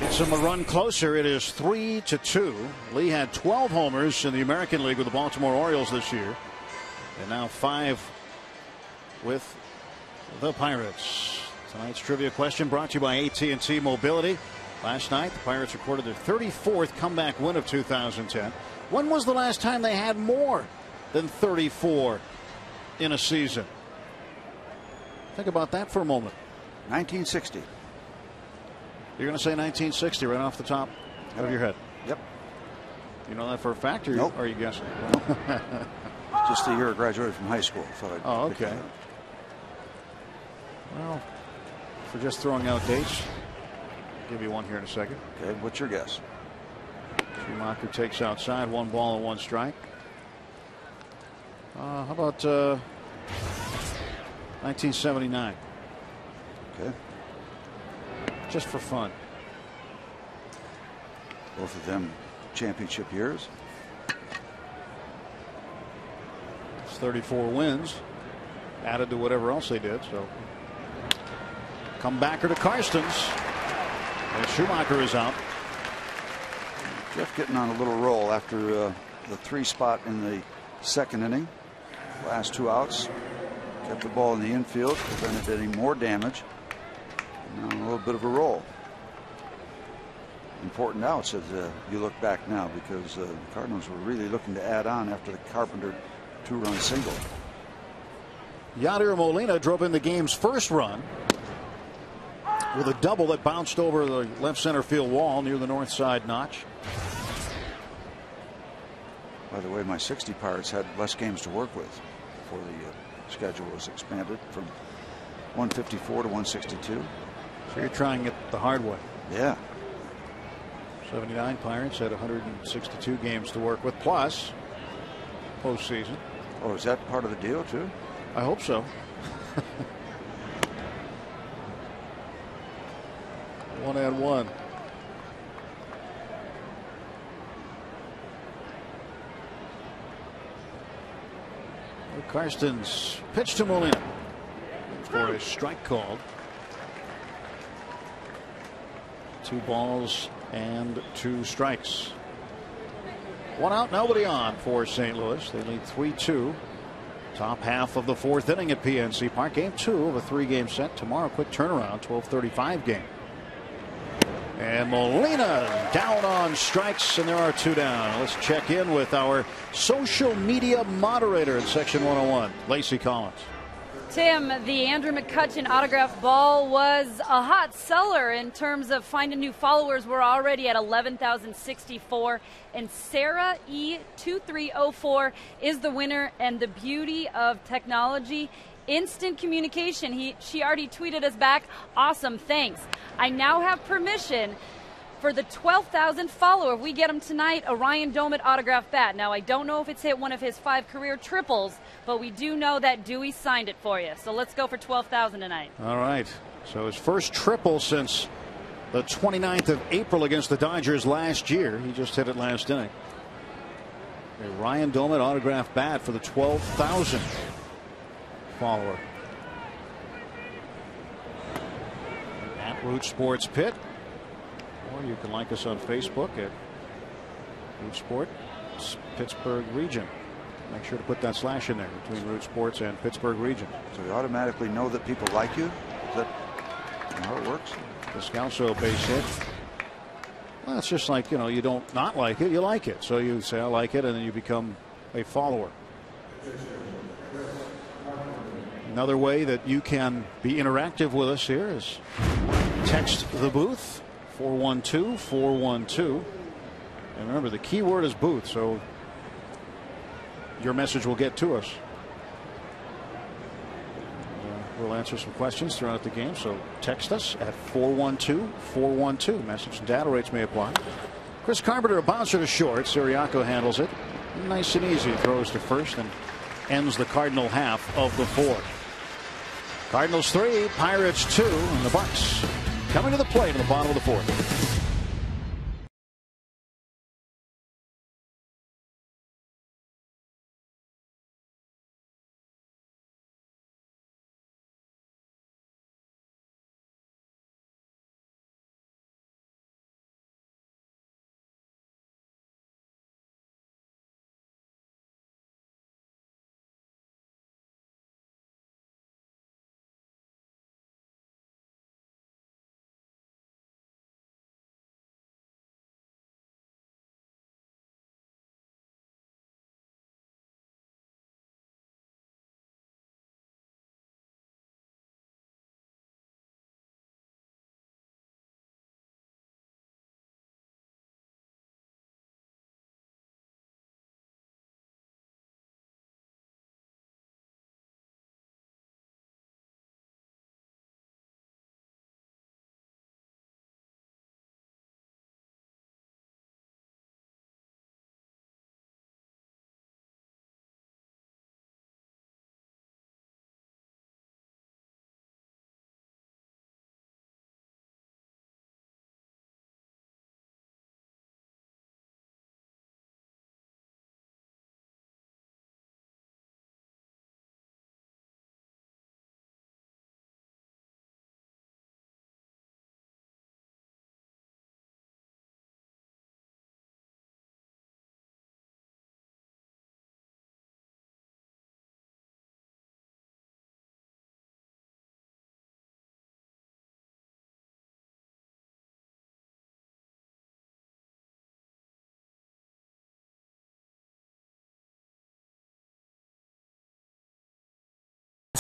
Gets him a run closer. It is 3-2. Lee had 12 homers in the American League with the Baltimore Orioles this year, and now 5 with the Pirates. Tonight's trivia question brought to you by AT&T Mobility. Last night, the Pirates recorded their 34th comeback win of 2010. When was the last time they had more than 34 in a season? Think about that for a moment. 1960. You're going to say 1960 right off the top of your head? Yep. You know that for a fact, or nope. Are you guessing? Just the year I graduated from high school. Oh, okay. Well, for just throwing out dates, I'll give you one here in a second. Okay, what's your guess? Schumacher takes outside, 1 ball and 1 strike. How about 1979? Okay. Just for fun. Both of them championship years. It's 34 wins added to whatever else they did. So comebacker to Karstens, and Schumacher is out. Jeff getting on a little roll after the 3 spot in the second inning. Last 2 outs. Kept the ball in the infield, prevented any more damage. Now a little bit of a roll. Important outs as you look back now, because the Cardinals were really looking to add on after the Carpenter 2-run single. Yadier Molina drove in the game's first run with a double that bounced over the left center field wall near the north side notch. By the way, my 60 Pirates had less games to work with before the schedule was expanded from 154 to 162. So you're trying it the hard way. Yeah. 79 Pirates had 162 games to work with, plus postseason. Oh, is that part of the deal too? I hope so. 1-1. Karstens pitch to Molina for a strike called. 2 balls and 2 strikes. 1 out, nobody on for St. Louis. They lead 3-2. Top half of the 4th inning at PNC Park. Game 2 of a 3-game set. Tomorrow, quick turnaround, 12:35 game. And Molina down on strikes, and there are 2 down. Let's check in with our social media moderator in Section 101, Lacey Collins. Tim, the Andrew McCutchen autograph ball was a hot seller in terms of finding new followers. We're already at 11,064, and Sarah E2304 is the winner. And the beauty of technology, instant communication. She already tweeted us back, awesome, thanks. I now have permission for the 12,000th follower. If we get him tonight, a Ryan Domit autograph bat. Now, I don't know if it's hit one of his 5 career triples, but we do know that Dewey signed it for you. So let's go for 12,000 tonight. All right. So his first triple since the 29th of April against the Dodgers last year. He just hit it last inning. A Ryan Domit autograph bat for the 12,000th follower. At Root Sports Pit. Or you can like us on Facebook at Root Sports Pittsburgh Region. Make sure to put that slash in there between Root Sports and Pittsburgh Region. So you automatically know that people like you? Is that how it works? Descalso base hit. Well, it's just like, you don't not like it, you like it. So you say I like it, and then you become a follower. Another way that you can be interactive with us here is text the booth 412-412. And remember, the key word is booth, so your message will get to us. We'll answer some questions throughout the game, so text us at 412-412. Message and data rates may apply. Chris Carpenter, a bouncer to short. Siriaco handles it. Nice and easy. Throws to first and ends the Cardinal half of the 4th. Cardinals 3, Pirates 2, and the Bucks coming to the plate in the bottom of the 4th.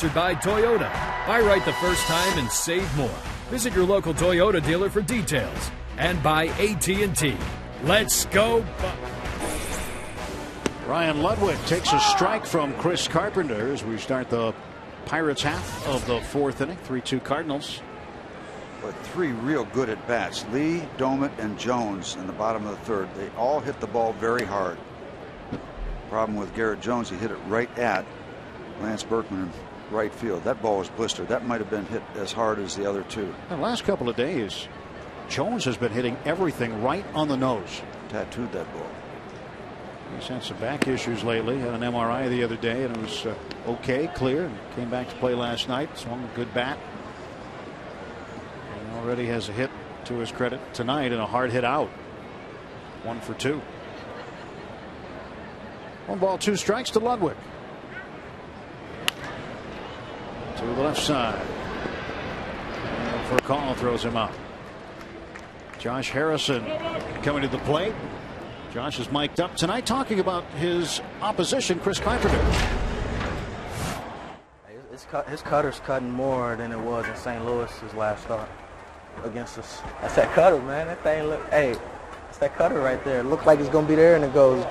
sponsored by Toyota. Buy right the first time and save more. Visit your local Toyota dealer for details. And by AT&T. Let's go. Ryan Ludwig takes a strike from Chris Carpenter as we start the Pirates half of the fourth inning. 3-2 Cardinals. But three real good at bats. Lee, Domit, and Jones in the bottom of the third. They all hit the ball very hard. Problem with Garrett Jones, he hit it right at Lance Berkman in right field. That ball was blistered. That might have been hit as hard as the other two. The last couple of days, Jones has been hitting everything right on the nose. Tattooed that ball. He's had some back issues lately. Had an MRI the other day, and it was okay, clear. And came back to play last night. Swung a good bat. And already has a hit to his credit tonight and a hard hit out. 1 for 2. 1 ball, 2 strikes to Ludwig. To the left side. And for a call, throws him out. Josh Harrison coming to the plate. Josh is mic'd up tonight talking about his opposition, Chris Carpenter. His cutter's cutting more than it was in St. Louis his last start against us. That's that cutter, man. That thing look, hey, it's that cutter right there. It looked like it's going to be there, and it goes.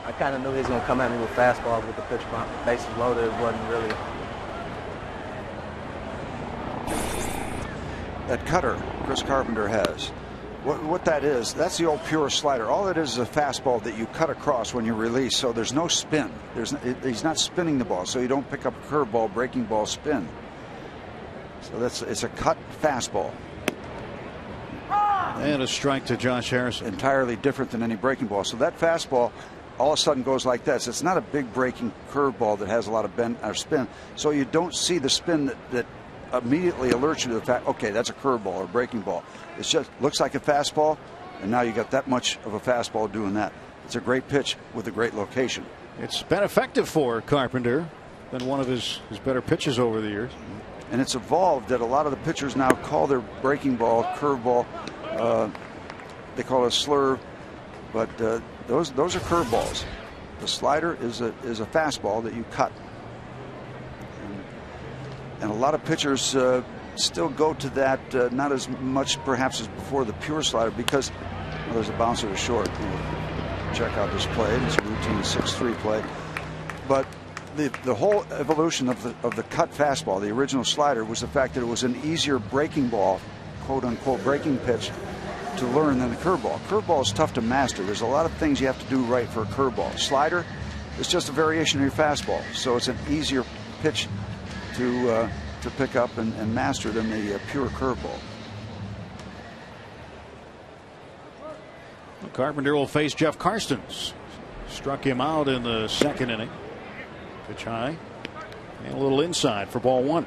I kind of knew he was going to come at me with fastballs with the pitch bases loaded. It wasn't really. That cutter Chris Carpenter has. What that is, that's the old pure slider. All it is a fastball that you cut across when you release, so there's no spin. He's not spinning the ball, so you don't pick up a curveball, breaking ball, spin. So it's a cut fastball. And a strike to Josh Harrison. Entirely different than any breaking ball. So that fastball all of a sudden goes like this. It's not a big breaking curveball that has a lot of bend or spin, so you don't see the spin that immediately alerts you to the fact, okay, that's a curveball or a breaking ball. It just looks like a fastball, and now you got that much of a fastball doing that. It's a great pitch with a great location. It's been effective for Carpenter. Been one of his better pitches over the years. And it's evolved that a lot of the pitchers now call their breaking ball curveball. They call it a slurve, but those are curveballs. The slider is a fastball that you cut. And a lot of pitchers still go to that, not as much perhaps as before the pure slider, because there's a bouncer to short. Check out this play. It's a routine 6-3 play. But the whole evolution of the cut fastball, the original slider, was the fact that it was an easier breaking ball, quote unquote breaking pitch, to learn than the curveball. Curveball is tough to master. There's a lot of things you have to do right for a curveball. Slider is just a variation of your fastball, so it's an easier pitch to pick up and master than the pure curveball. Carpenter will face Jeff Karstens. Struck him out in the second inning. Pitch high and a little inside for ball 1.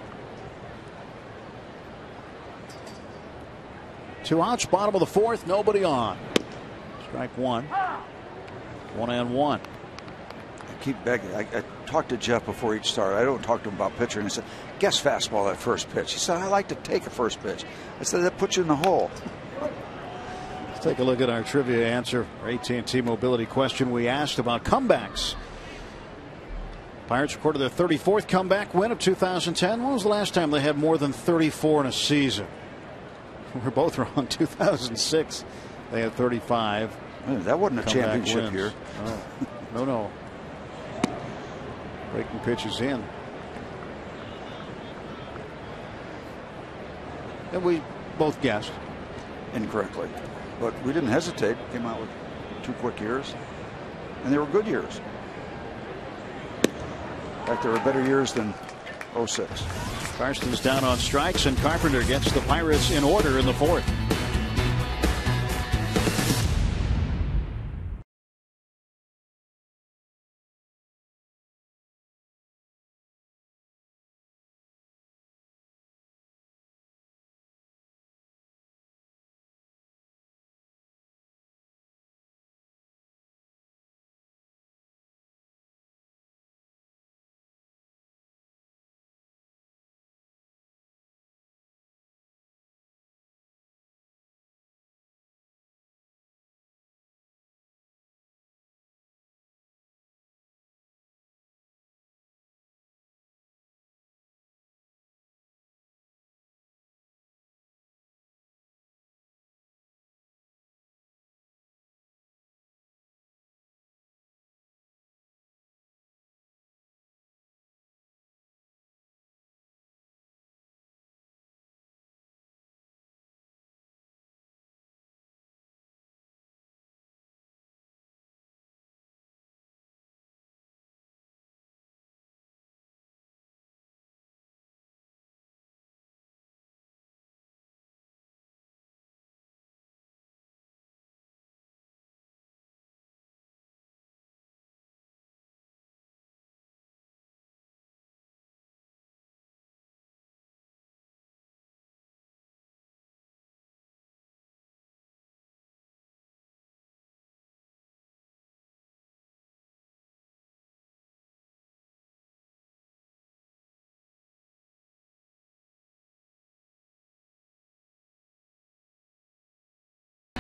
2 outs, bottom of the fourth, nobody on. Strike 1. 1-1. I keep begging. I talked to Jeff before each start. I don't talk to him about pitcher, and I said, guess fastball that first pitch. He said, I like to take a first pitch. I said, that puts you in the hole. Let's take a look at our trivia answer. Our AT&T mobility question we asked about comebacks. Pirates recorded their 34th comeback win of 2010. When was the last time they had more than 34 in a season? We're both wrong. 2006, they had 35. That wasn't a championship wins. year. No. Breaking pitches in. And we both guessed incorrectly. But we didn't hesitate. Came out with 2 quick years. And they were good years. In fact, they were better years than 06. Karstens down on strikes, and Carpenter gets the Pirates in order in the fourth.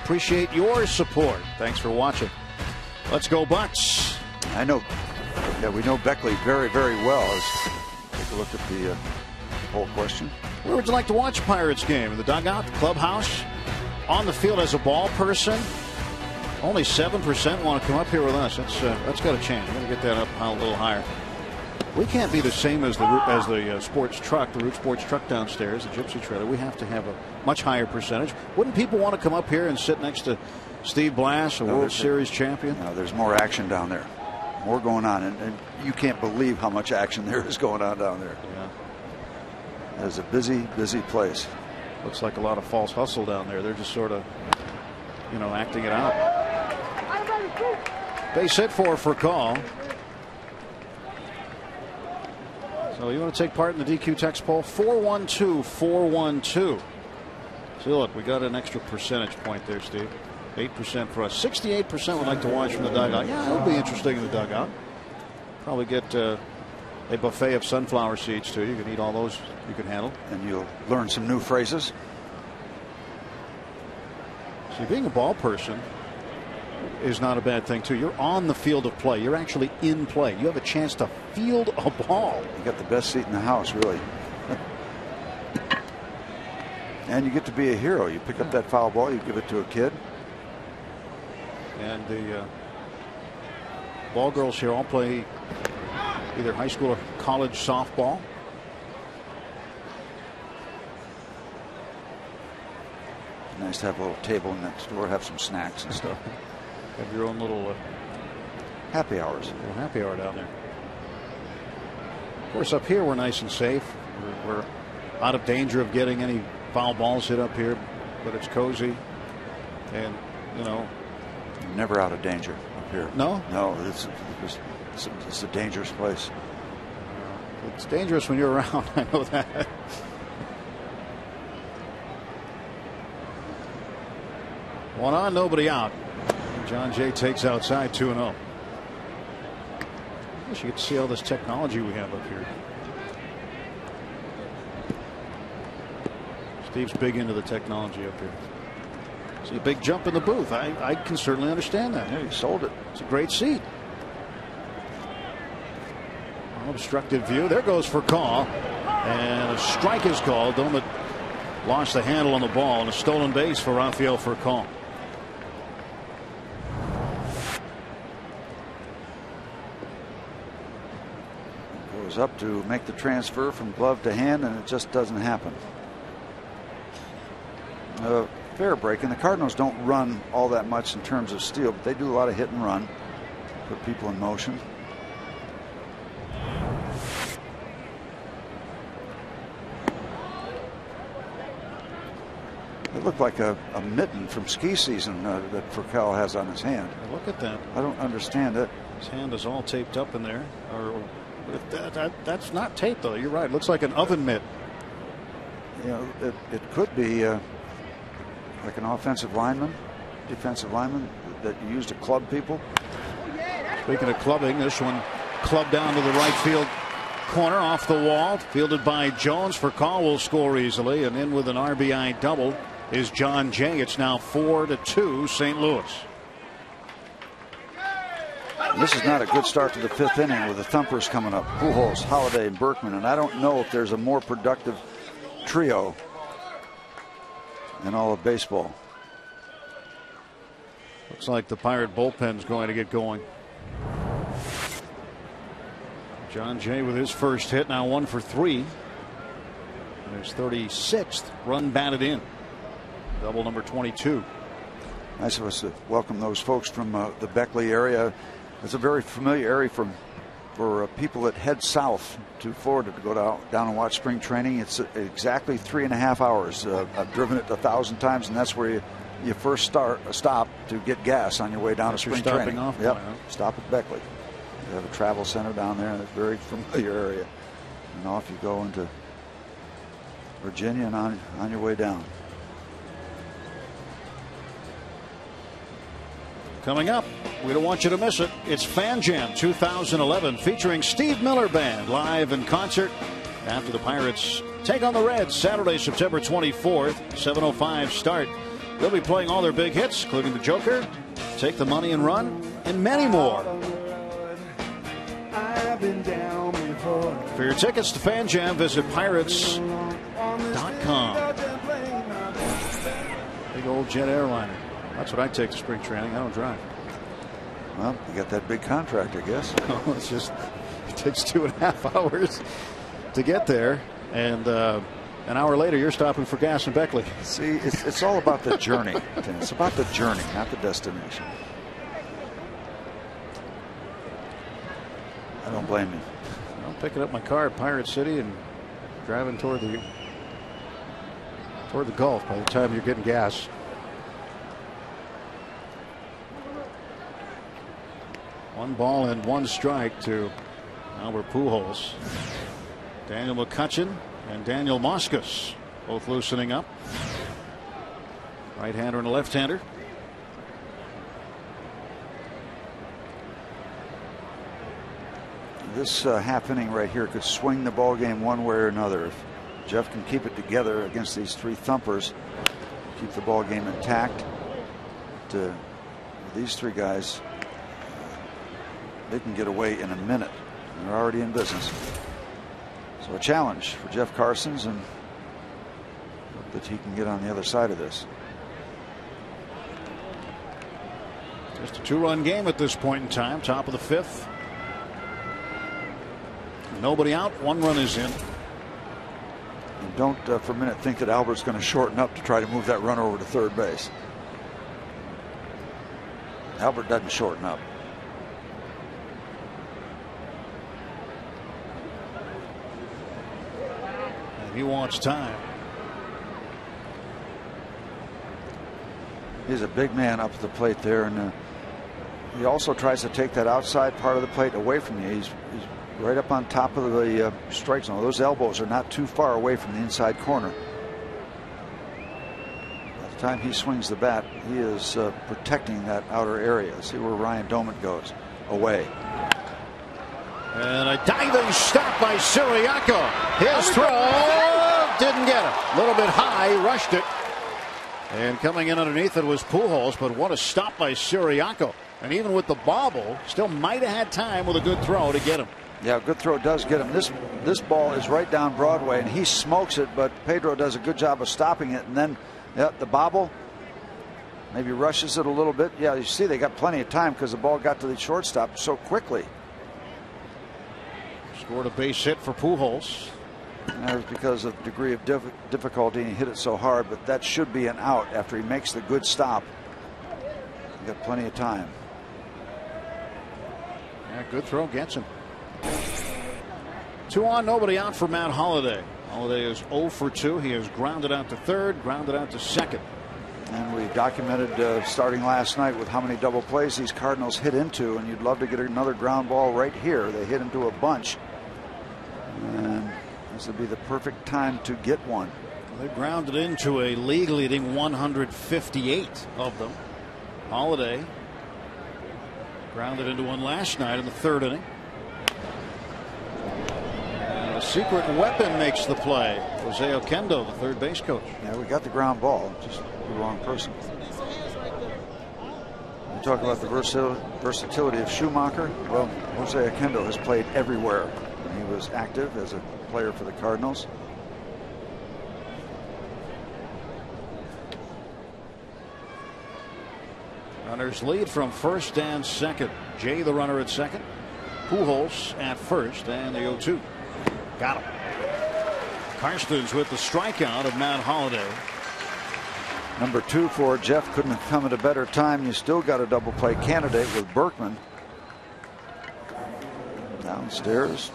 appreciate your support. Thanks for watching. Let's go Bucks. I know. Yeah, we know Beckley very, very well. Let's take a look at the poll question. Where would you like to watch a Pirates game? In the dugout, the clubhouse, on the field as a ball person? Only 7% want to come up here with us. That's got to change. We're going to get that up a little higher. We can't be the same as the sports truck, the Root Sports truck downstairs, the Gypsy trailer. We have to have a much higher percentage. Wouldn't people want to come up here and sit next to Steve Blass, a World Series champion? No, there's more action down there. More going on. And you can't believe how much action there is going on down there. Yeah. It's a busy, busy place. Looks like a lot of false hustle down there. They're just sort of, acting it out. Base hit for call. So you want to take part in the DQ text poll? 412-412. See, look, we got an extra percentage point there, Steve. 8% for us. 68% would like to watch from the dugout. Yeah, it'll be interesting in the dugout. Probably get a buffet of sunflower seeds, too. You can eat all those you can handle. And you'll learn some new phrases. See, being a ball person is not a bad thing, too. You're on the field of play. You're actually in play. You have a chance to field a ball. You got the best seat in the house, really. And you get to be a hero. You pick up that foul ball, you give it to a kid. And the ball girls here all play either high school or college softball. Nice to have a little table next door, have some snacks and stuff. Have your own little happy hours. Little happy hour down there. Of course, up here we're nice and safe. We're out of danger of getting any foul balls hit up here, but it's cozy, and never out of danger up here. No, it's a dangerous place. It's dangerous when you're around. I know that. One on, nobody out. John Jay takes outside 2-0. I guess you get to see all this technology we have up here. Steve's big into the technology up here. See a big jump in the booth. I can certainly understand that. Yeah, you sold it. It's a great seat. Unobstructed view. There goes for call. And a strike is called. Domet lost the handle on the ball, and a stolen base for Rafael Furcal. Goes up to make the transfer from glove to hand, and it just doesn't happen. Fair break, and the Cardinals don't run all that much in terms of steal, but they do a lot of hit and run, put people in motion. It looked like a mitten from ski season that Furcal has on his hand. Look at that. I don't understand it. His hand is all taped up in there. That's not taped, though. You're right. It looks like an oven mitt. It could be like an offensive lineman, defensive lineman that you use to club people. Speaking of clubbing, this one clubbed down to the right field corner off the wall, fielded by Jones. Furcal will score easily, and in with an RBI double is John Jay. It's now 4-2 St. Louis. This is not a good start to the fifth inning with the thumpers coming up. Pujols, Holiday, and Berkman, and I don't know if there's a more productive trio in all of baseball. Looks like the Pirate bullpen's going to get going. John Jay with his first hit, now 1 for 3. And his 36th run batted in. Double number 22. Nice of us to welcome those folks from the Beckley area. It's a very familiar area for people that head south to Florida to go down and watch spring training. It's exactly 3.5 hours. I've driven it 1,000 times, and that's where you first stop to get gas on your way down to spring training. Off yep. Point, huh? Stop at Beckley. You have a travel center down there, and it's a very familiar area. And off you go into Virginia and on your way down. Coming up, we don't want you to miss it. It's Fan Jam 2011 featuring Steve Miller Band live in concert after the Pirates take on the Reds Saturday, September 24th, 7:05 start They'll be playing all their big hits, including the Joker, Take the Money and Run, and many more. For your tickets to Fan Jam, visit Pirates.com. Big old jet airliner. That's what I take to spring training. I don't drive. Well, you got that big contract, I guess. No, it takes 2.5 hours to get there, and an hour later you're stopping for gas in Beckley. See, it's all about the journey. It's about the journey, not the destination. I don't blame you. I'm picking up my car at Pirate City and driving toward the Gulf by the time you're getting gas. One ball and one strike to Albert Pujols. Daniel McCutchen and Daniel Moscas both loosening up. Right-hander and a left-hander. This half inning right here could swing the ball game one way or another. If Jeff can keep it together against these three thumpers, keep the ball game intact. These three guys, they can get away in a minute. They're already in business. So a challenge for Jeff Carsons, and hope that he can get on the other side of this. Just a 2-run game at this point in time. Top of the 5th. Nobody out. 1 run is in. And don't for a minute think that Albert's going to shorten up to try to move that runner over to third base. Albert doesn't shorten up. And he wants time. He's a big man up at the plate there, and he also tries to take that outside part of the plate away from you. He's right up on top of the strike zone. Those elbows are not too far away from the inside corner. By the time he swings the bat, he is protecting that outer area. See where Ryan Doman goes. Away. And a diving stop by Siriaco. His throw didn't get it. A little bit high, rushed it. And coming in underneath it was Pujols, but what a stop by Siriaco. And even with the bobble, still might have had time with a good throw to get him. Yeah, good throw does get him. This ball is right down Broadway, and he smokes it, but Pedro does a good job of stopping it. And then the bobble maybe rushes it a little bit. Yeah, you see they got plenty of time because the ball got to the shortstop so quickly. Scored a base hit for Pujols. And that was because of the degree of difficulty, and he hit it so hard, but that should be an out after he makes the good stop. He got plenty of time. Yeah, good throw gets him. 2 on, nobody out for Matt Holliday. Holliday is 0 for 2. He has grounded out to third, grounded out to second. And we documented starting last night with how many double plays these Cardinals hit into, and you'd love to get another ground ball right here. They hit into a bunch, and this would be the perfect time to get one. They grounded into a league-leading 158 of them. Holliday grounded into one last night in the 3rd inning. And a secret weapon makes the play. Jose Oquendo, the third base coach. Yeah, we got the ground ball, just the wrong person. You talk about the versatility of Schumacher. Well, Jose Oquendo has played everywhere. He was active as a player for the Cardinals. Runners lead from first and second. Jay the runner at second. Pujols at first, and the 0-2. Got him. Karstens with the strikeout of Matt Holliday. Number 2 for Jeff couldn't have come at a better time. You still got a double play candidate with Berkman. Downstairs,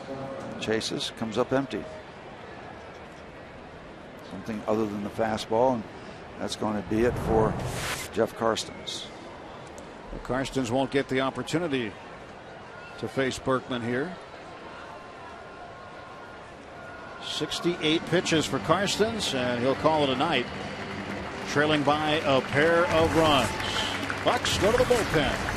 chases, comes up empty. Something other than the fastball, and that's going to be it for Jeff Karstens. Well, Karstens won't get the opportunity to face Berkman here. 68 pitches for Karstens, and he'll call it a night, trailing by a pair of runs. Bucks go to the bullpen.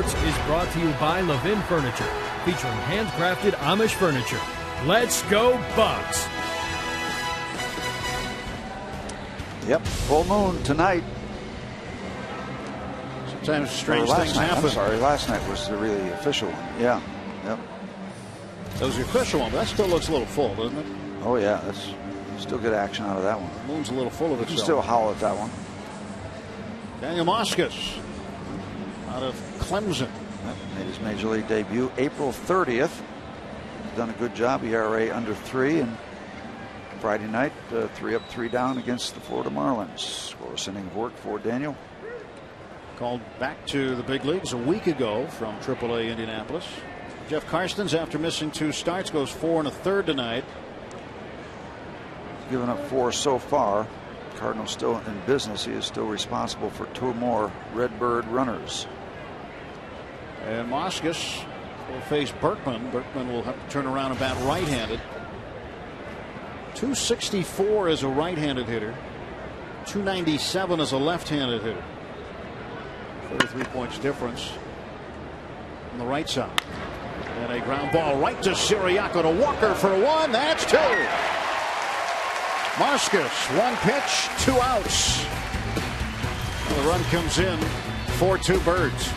Sports is brought to you by Levin Furniture, featuring handcrafted Amish furniture. Let's go Bucks! Yep, full moon tonight. Sometimes strange things happen. I'm sorry, last night was the really official one. Yeah, yep. That was the official one, but that still looks a little full, doesn't it? Oh yeah, that's still good action out of that one. The moon's a little full of itself. You can still howl at that one. Daniel Moscas out of Clemson. Made his major league debut April 30th. Done a good job. ERA under 3, and Friday night 3 up 3 down against the Florida Marlins. Scoreless inning of work for Daniel. Called back to the big leagues a week ago from AAA Indianapolis. Jeff Karstens, after missing 2 starts, goes 4 1/3 tonight. Given up 4 so far. Cardinals still in business. He is still responsible for 2 more Redbird runners. And Moscas will face Berkman. Berkman will have to turn around and bat right-handed. 264 as a right-handed hitter. 297 as a left-handed hitter. 33 points difference on the right side. And a ground ball right to Siriaco to Walker for 1. That's 2. Moscas, 1 pitch, 2 outs. The run comes in for 2 birds.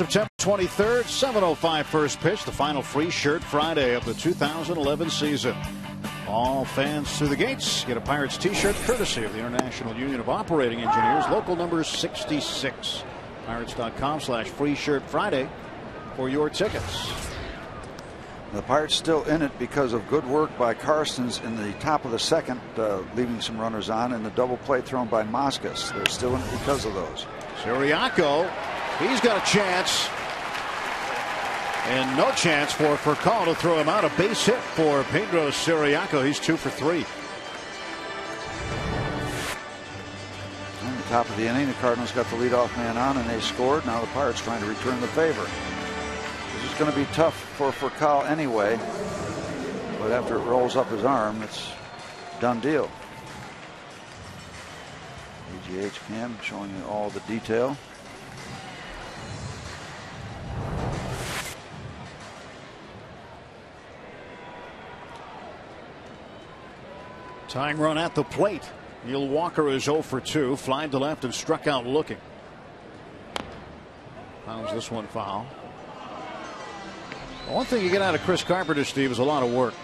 September 23rd, 7:05 first pitch, the final Free Shirt Friday of the 2011 season. All fans to the gates get a Pirates t-shirt courtesy of the International Union of Operating Engineers, local number 66. Pirates.com/Free Shirt Friday for your tickets. The Pirates still in it because of good work by Karstens in the top of the second, leaving some runners on, and the double play thrown by Moscas. They're still in it because of those. Siriaco, he's got a chance. And no chance for Furcal to throw him out. A base hit for Pedro Siriaco. He's 2 for 3. On the top of the inning, the Cardinals got the leadoff man on, and they scored. Now the Pirates trying to return the favor. This is going to be tough for Furcal anyway. But after it rolls up his arm, it's done deal. AGH cam showing you all the detail. Tying run at the plate. Neil Walker is 0 for 2. Fly to left and struck out looking. Pounds this one foul. One thing you get out of Chris Carpenter, Steve, is a lot of work.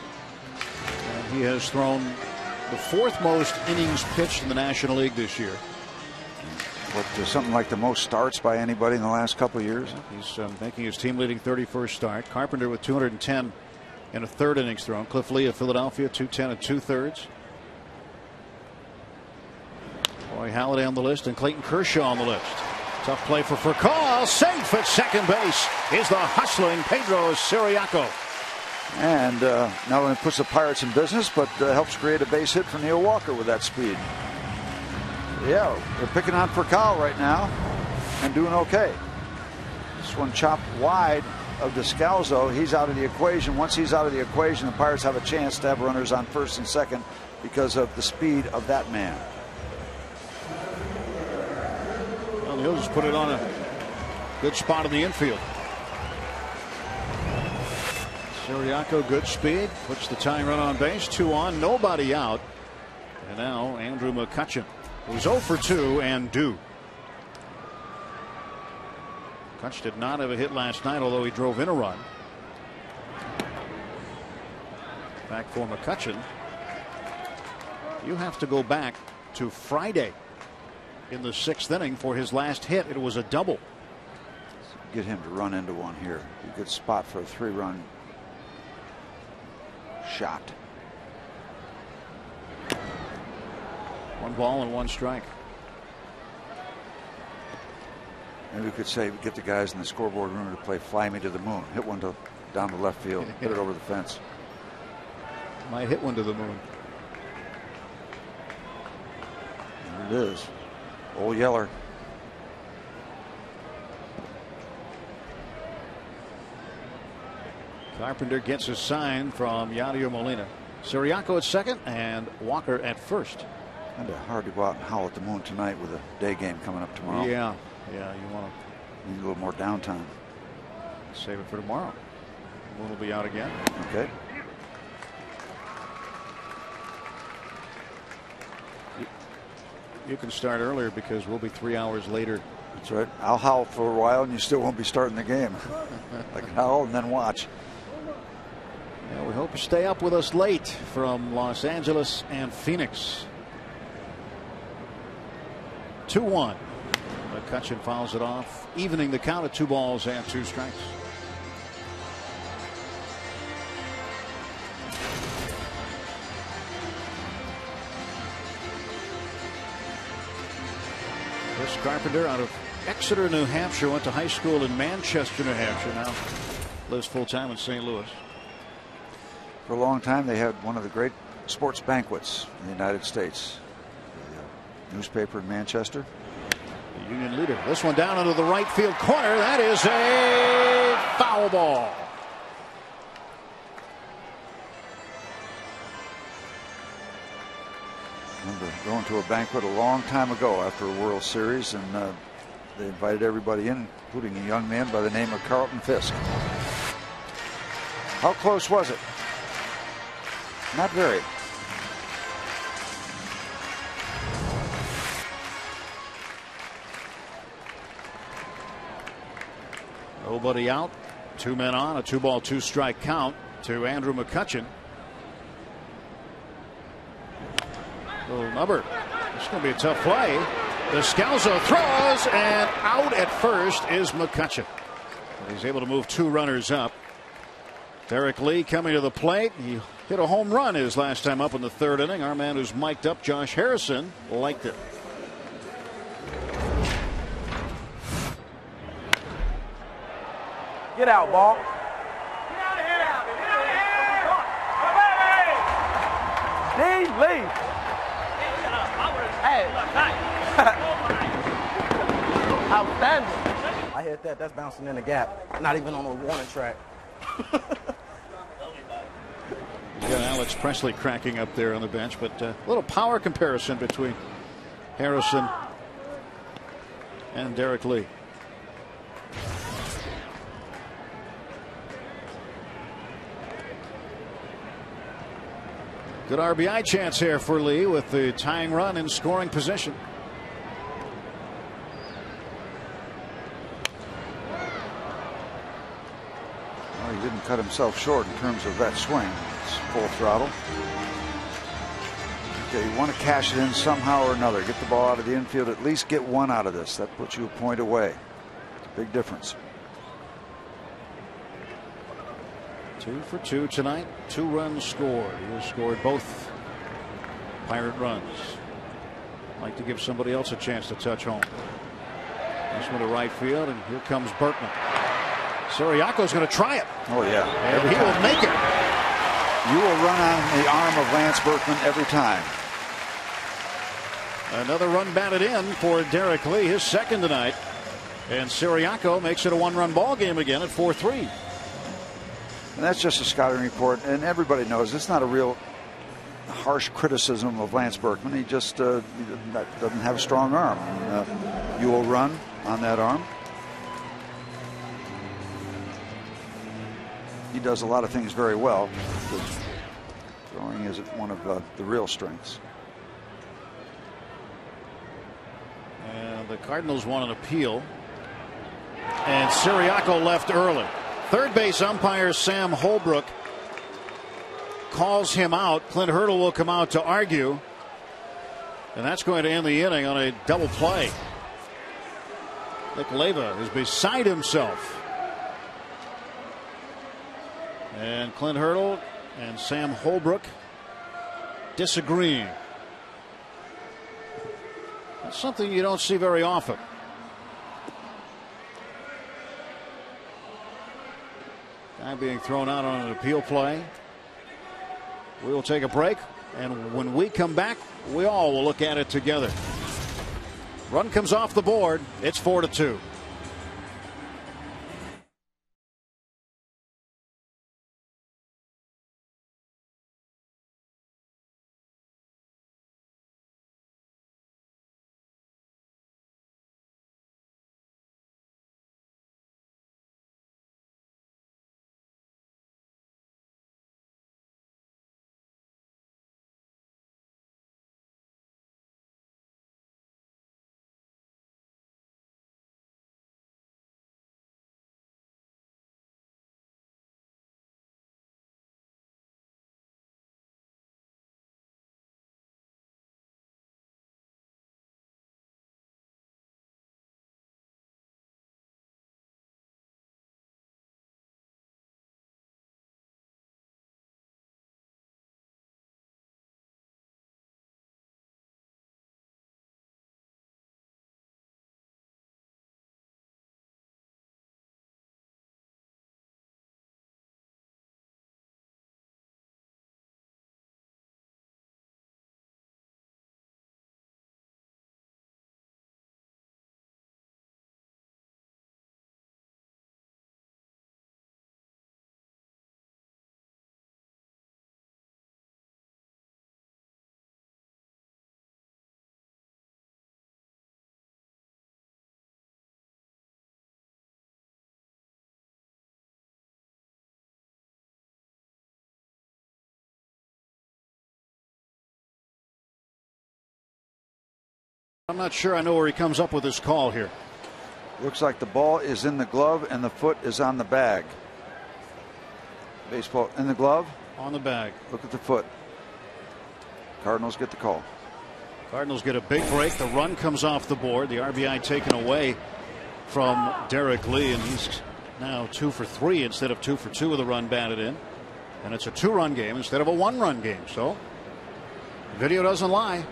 And he has thrown the 4th most innings pitched in the National League this year. What, something like the most starts by anybody in the last couple of years? He's making his team leading 31st start. Carpenter with 210 and a third innings thrown. Cliff Lee of Philadelphia, 210 and 2/3. Roy Halladay on the list and Clayton Kershaw on the list. Tough play for Furcal. Safe at second base is the hustling Pedro Siriaco. And not only puts the Pirates in business, but helps create a base hit for Neil Walker with that speed. Yeah, they're picking on Furcal right now and doing okay. This one chopped wide of Descalzo. He's out of the equation. Once he's out of the equation, the Pirates have a chance to have runners on first and second because of the speed of that man. Well, he'll just put it on a good spot in the infield. Siriaco, good speed, puts the tying run on base. 2 on, nobody out. And now Andrew McCutchen, who's 0 for 2 and due. Kutch did not have a hit last night, although he drove in a run. Back for McCutchen. You have to go back to Friday in the 6th inning for his last hit. It was a double. Get him to run into one here. A good spot for a 3-run shot. 1 ball and 1 strike. Maybe we could say, get the guys in the scoreboard room to play Fly Me to the Moon. Hit one down the left field. Hit it over the fence. Might hit one to the moon. There it is. Old Yeller. Carpenter gets a sign from Yadier Molina. Siriaco at second and Walker at first. Kind of hard to go out and howl at the moon tonight with a day game coming up tomorrow. Yeah, you want to need a little more downtime. Save it for tomorrow. The moon will be out again. Okay. You can start earlier because we'll be 3 hours later. That's right. I'll howl for a while and you still won't be starting the game. I can howl and then watch. Yeah, we hope you stay up with us late from Los Angeles and Phoenix. 2-1. McCutchen fouls it off, evening the count at 2 balls and 2 strikes. Chris Carpenter out of Exeter, New Hampshire, went to high school in Manchester, New Hampshire. Now lives full-time in St. Louis. For a long time, they had one of the great sports banquets in the United States. The newspaper in Manchester. The Union leader. This one down into the right field corner. That is a foul ball. Remember going to a banquet a long time ago after a World Series, and they invited everybody in, including a young man by the name of Carlton Fisk. How close was it? Not very. Nobody out. 2 men on. A 2-ball, 2-strike count to Andrew McCutchen. Little number. It's going to be a tough play. Descalzo throws, and out at first is McCutchen. He's able to move 2 runners up. Derek Lee coming to the plate. He hit a home run his last time up in the 3rd inning. Our man who's mic'd up, Josh Harrison, liked it. Get out, ball. Get out of here. Get out of here. Leave, leave. Hey. Outstanding. I hit that. That's bouncing in the gap. Not even on a warning track. You got Alex Presley cracking up there on the bench, but a little power comparison between Harrison and Derek Lee. Good RBI chance here for Lee with the tying run in scoring position. Well, he didn't cut himself short in terms of that swing. It's full throttle. Okay, you want to cash it in somehow or another. Get the ball out of the infield. At least get 1 out of this. That puts you a point away. It's a big difference. 2 for 2 tonight. 2 runs scored. He has scored both Pirate runs. Like to give somebody else a chance to touch home. This one to right field, and here comes Berkman. Siriaco's going to try it. Oh, yeah. And he will make it. You will run on the arm of Lance Berkman every time. Another run batted in for Derek Lee, his second tonight. And Siriaco makes it a one-run ball game again at 4-3. And that's just a scouting report, and everybody knows it's not a real harsh criticism of Lance Berkman. He just doesn't have a strong arm. You will run on that arm. He does a lot of things very well, because throwing isn't one of the real strengths. And the Cardinals want an appeal. And Siriaco left early. Third base umpire Sam Holbrook calls him out. Clint Hurdle will come out to argue. And that's going to end the inning on a double play. Nick Leva is beside himself. And Clint Hurdle and Sam Holbrook disagreeing. That's something you don't see very often. Guy being thrown out on an appeal play. We will take a break, and when we come back, we all will look at it together. Run comes off the board. It's 4-2. I'm not sure I know where he comes up with his call here. Looks like the ball is in the glove and the foot is on the bag. Baseball in the glove. On the bag. Look at the foot. Cardinals get the call. Cardinals get a big break. The run comes off the board. The RBI taken away from Derek Lee, and he's now 2 for 3 instead of 2 for 2 with a run batted in. And it's a 2-run game instead of a 1-run game. So video doesn't lie.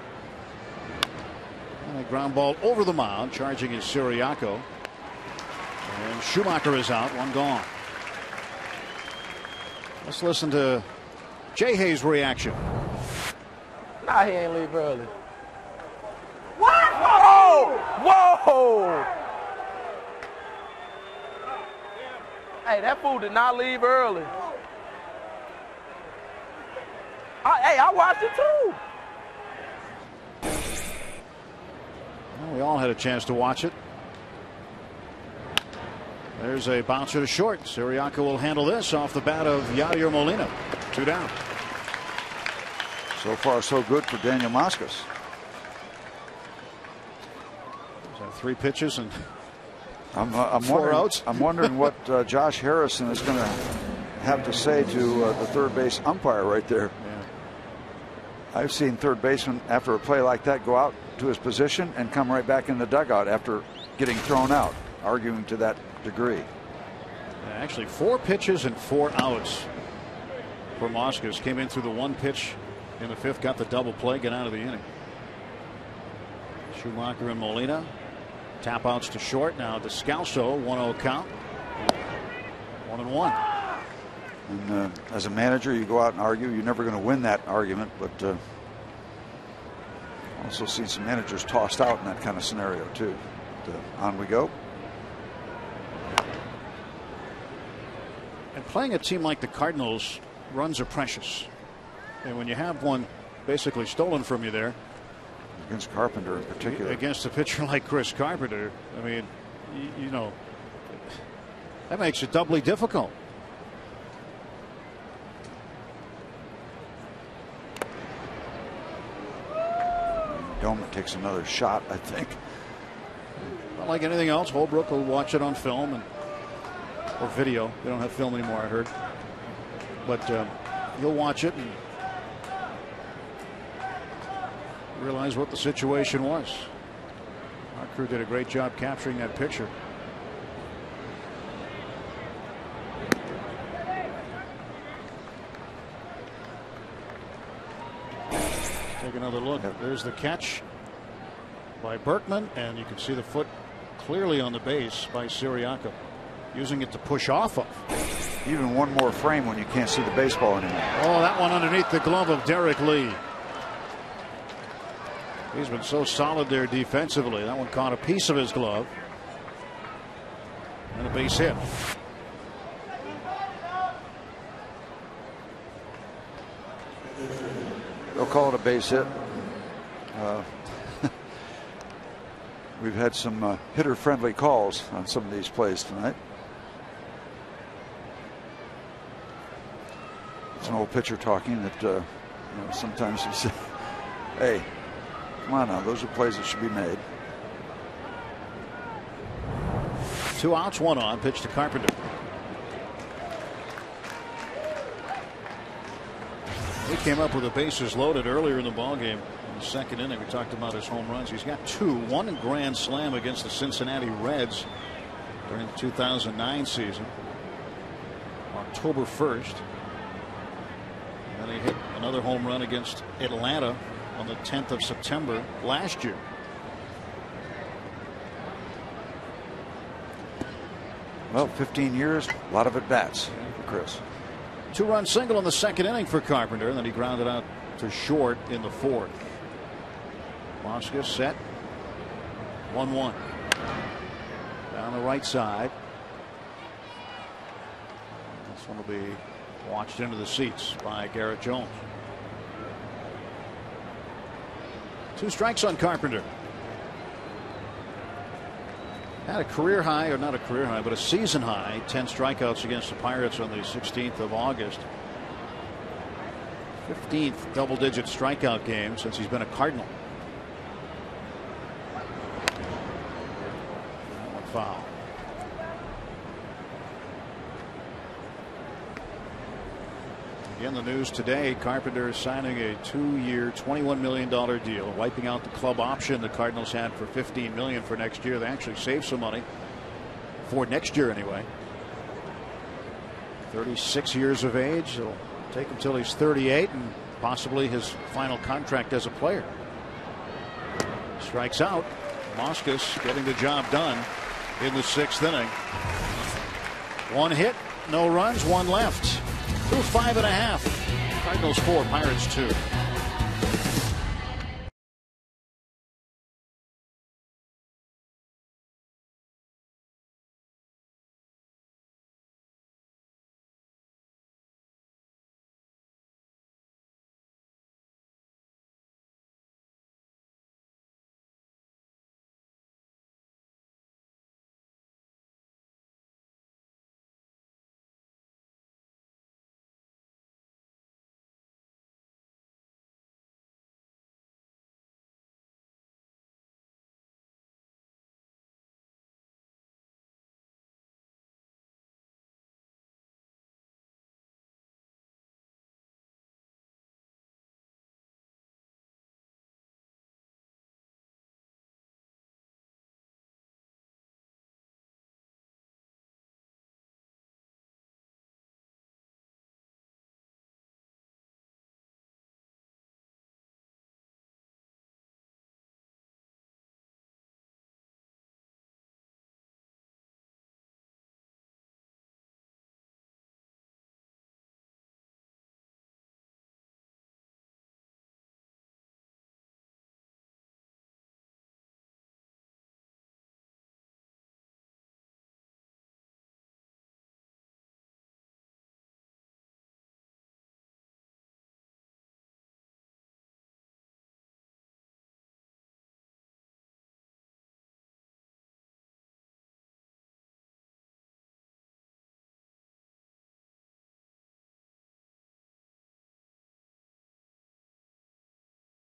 And a ground ball over the mound. Charging is Siriaco. And Schumacher is out. 1 gone. Let's listen to Jay Hayes' reaction. Nah, he ain't leave early. What? Whoa! Whoa! Hey, that fool did not leave early. I watched it too. Well, we all had a chance to watch it. There's a bouncer to short. Siriaco will handle this off the bat of Yadier Molina. 2 down. So far, so good for Daniel Moscas. 3 pitches and I'm 4 outs. I'm wondering what Josh Harrison is going to have to say to the third base umpire right there. Yeah. I've seen third baseman after a play like that go out to his position and come right back in the dugout after getting thrown out, arguing to that degree. Actually, 4 pitches and 4 outs for Moscas. Came in through the 1 pitch in the 5th, got the double play, get out of the inning. Schumacher and Molina. Tap outs to short. Now Descalso, 1-0 count. 1-1. And as a manager, you go out and argue. You're never going to win that argument, but also seen some managers tossed out in that kind of scenario too. But, on we go. And playing a team like the Cardinals, runs are precious. And when you have one basically stolen from you there, against Carpenter in particular, against a pitcher like Chris Carpenter, I mean, you know, that makes it doubly difficult. Doma takes another shot, I think. Not like anything else, Holbrook will watch it on film or video. They don't have film anymore, I heard. But he'll watch it and realize what the situation was. Our crew did a great job capturing that picture. Take another look. There's the catch by Berkman, and you can see the foot clearly on the base by Siriaco, using it to push off of. Even one more frame when you can't see the baseball anymore. Oh, that one underneath the glove of Derek Lee. He's been so solid there defensively. That one caught a piece of his glove. And a base hit. They'll call it a base hit. We've had some hitter-friendly calls on some of these plays tonight. It's an old pitcher talking that you know, sometimes you say, hey, come on now, those are plays that should be made. 2 outs, 1 on. Pitch to Carpenter. He came up with the bases loaded earlier in the ballgame. In the second inning, we talked about his home runs. He's got 2, 1 in grand slam against the Cincinnati Reds during the 2009 season, October 1st. And then he hit another home run against Atlanta on the 10th of September last year. Well, 15 years, a lot of at-bats for Chris. 2-run single in the second inning for Carpenter, and then he grounded out to short in the 4th. Mosca set. 1-1. Down the right side. This one will be watched into the seats by Garrett Jones. 2 strikes on Carpenter. Had a career high, or not a career high, but a season high, 10 strikeouts against the Pirates on the 16th of August. 15th double-digit strikeout game since he's been a Cardinal. That one foul. Again, the news today, Carpenter is signing a 2-year, $21 million deal, wiping out the club option the Cardinals had for $15 million for next year. They actually saved some money for next year anyway. 36 years of age. It'll take him till he's 38 and possibly his final contract as a player. Strikes out. Moscas getting the job done in the 6th inning. 1 hit, no runs, 1 left. Through 5.5. Cardinals 4, Pirates 2.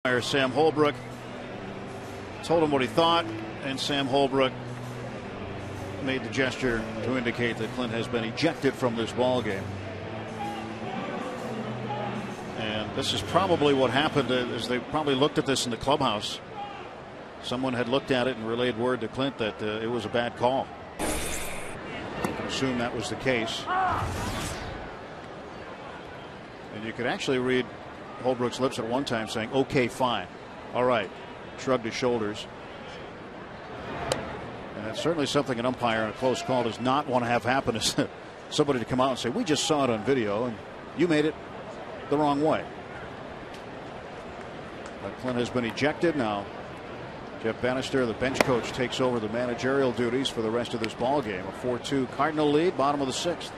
Sam Holbrook told him what he thought, and Sam Holbrook made the gesture to indicate that Clint has been ejected from this ball game. And this is probably what happened as they probably looked at this in the clubhouse. Someone had looked at it and relayed word to Clint that it was a bad call. You can assume that was the case. And you could actually read Holbrook's lips at one time saying, "Okay, fine. All right." Shrugged his shoulders. And that's certainly something an umpire in a close call does not want to have happen, is somebody to come out and say, "We just saw it on video and you made it the wrong way." But Clint has been ejected now. Jeff Bannister, the bench coach, takes over the managerial duties for the rest of this ball game. A 4-2 Cardinal lead, bottom of the 6th.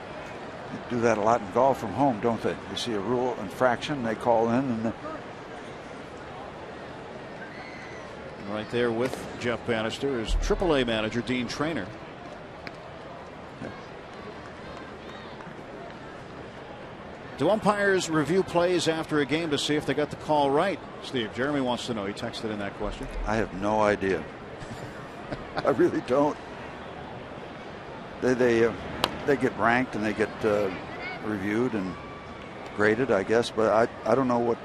They do that a lot in golf from home, don't they? You see a rule infraction, they call in, and right there with Jeff Bannister is AAA manager Dean Traynor. Do umpires review plays after a game to see if they got the call right? Steve, Jeremy wants to know. He texted in that question. I have no idea. I really don't. They get ranked and they get reviewed and graded, I guess. But I don't know what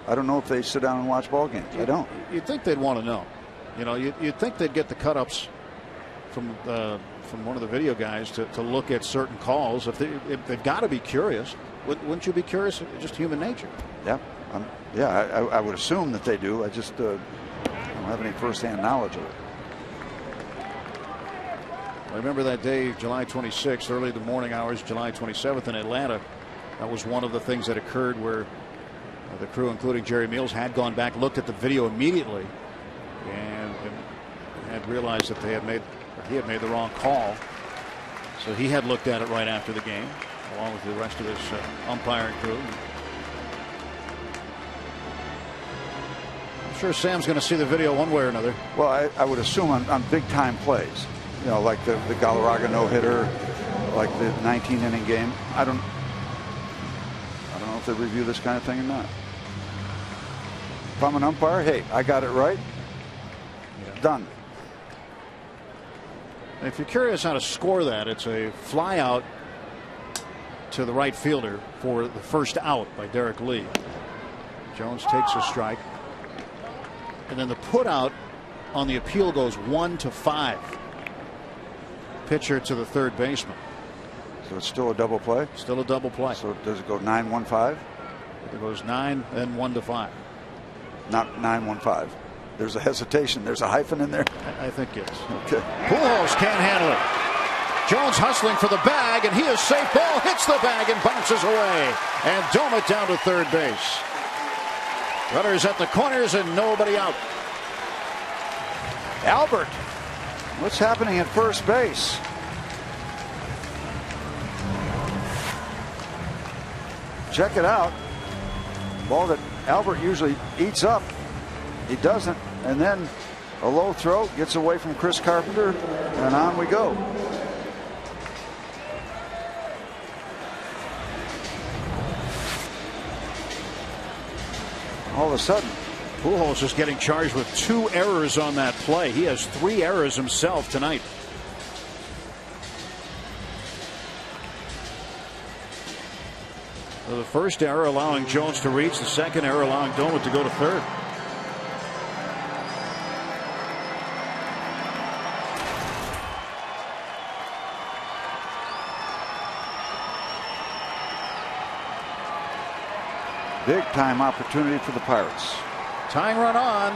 I don't know if they sit down and watch ball games. I don't. You'd think they'd want to know. You know, you'd think they'd get the cut-ups from one of the video guys to look at certain calls. If they've got to be curious. Wouldn't you be curious? Just human nature. Yeah, I would assume that they do. I just don't have any firsthand knowledge of it. I remember that day, July 26th, early in the morning hours, July 27th in Atlanta. That was one of the things that occurred where the crew, including Jerry Meals, had gone back, looked at the video immediately, and had realized that he had made the wrong call. So he had looked at it right after the game, along with the rest of his umpiring crew. I'm sure Sam's going to see the video one way or another. Well, I would assume on big time plays, you know, like the Galarraga no-hitter, like the 19-inning game. I don't know if they review this kind of thing or not. If I'm an umpire, hey, I got it right. Yeah. Done. And if you're curious how to score that, it's a fly out to the right fielder for the first out by Derek Lee. Jones takes a strike, and then the put out on the appeal goes 1-5. Pitcher to the third baseman. So it's still a double play? Still a double play. So does it go 9-1-5? It goes 9 then 1-5. Not 9-1-5. There's a hesitation. There's a hyphen in there. I think yes. Okay. Pujols can't handle it. Jones hustling for the bag, and he is safe. Ball hits the bag and bounces away. And dome it down to third base. Runners at the corners and nobody out. Albert. What's happening at first base? Check it out. Ball that Albert usually eats up. He doesn't. And then a low throw gets away from Chris Carpenter, and on we go. All of a sudden, Pujols is getting charged with 2 errors on that play. He has 3 errors himself tonight. So the first error allowing Jones to reach, the second error allowing Domet to go to third. Big time opportunity for the Pirates. Tying run on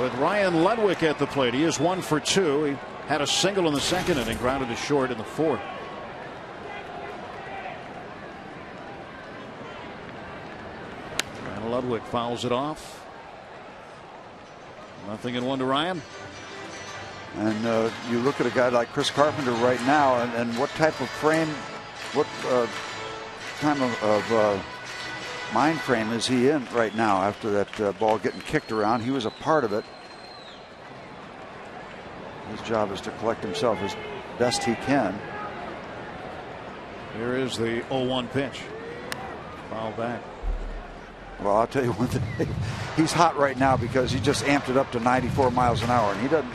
with Ryan Ludwig at the plate. He is 1 for 2. He had a single in the second inning, grounded to short in the fourth. And Ludwig fouls it off. 0-1 to Ryan. And you look at a guy like Chris Carpenter right now, and what type of frame, what kind of mind frame is he in right now after that ball getting kicked around? He was a part of it. His job is to collect himself as best he can. Here is the 0-1 pitch. Foul back. Well, I'll tell you one thing. He's hot right now because he just amped it up to 94 miles an hour, and he doesn't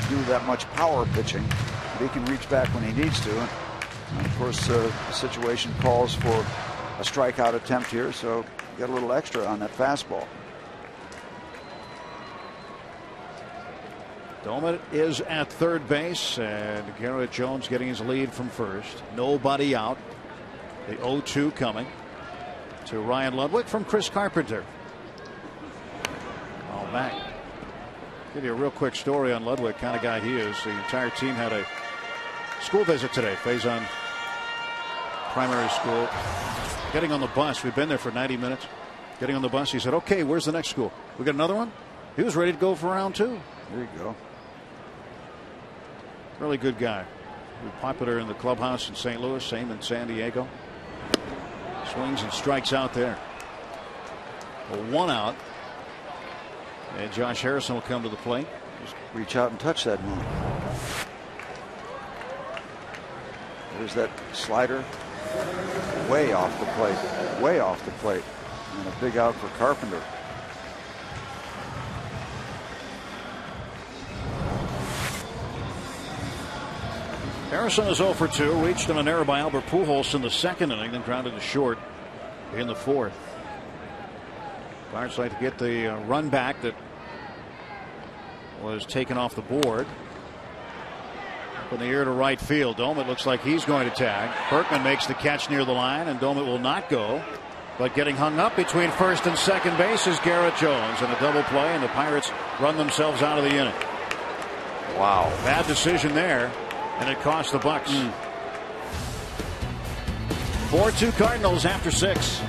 do that much power pitching. But he can reach back when he needs to. And of course, the situation calls for a strikeout attempt here, so get a little extra on that fastball. Doman is at third base, and Garrett Jones getting his lead from first. Nobody out. The 0-2 coming to Ryan Ludwig from Chris Carpenter. All back. Give you a real quick story on Ludwig, kind of guy he is. The entire team had a school visit today. Faison Primary School. Getting on the bus, we've been there for 90 minutes. Getting on the bus, he said, "Okay, where's the next school? We got another one?" He was ready to go for round 2. There you go. Really good guy. Popular in the clubhouse in St. Louis, same in San Diego. Swings and strikes out there. A 1 out. And Josh Harrison will come to the plate. Just reach out and touch that moon. There's that slider. Way off the plate. Way off the plate. And a big out for Carpenter. Harrison is 0 for 2. Reached on an error by Albert Pujols in the second inning, then grounded to short in the fourth. Pirates like to get the run back that was taken off the board. Up in the air to right field. Doman looks like he's going to tag. Berkman makes the catch near the line, and Doman will not go. But getting hung up between first and second base is Garrett Jones, and a double play, and the Pirates run themselves out of the inning. Wow. Bad decision there. And it cost the Bucks. 4-2 Cardinals after 6.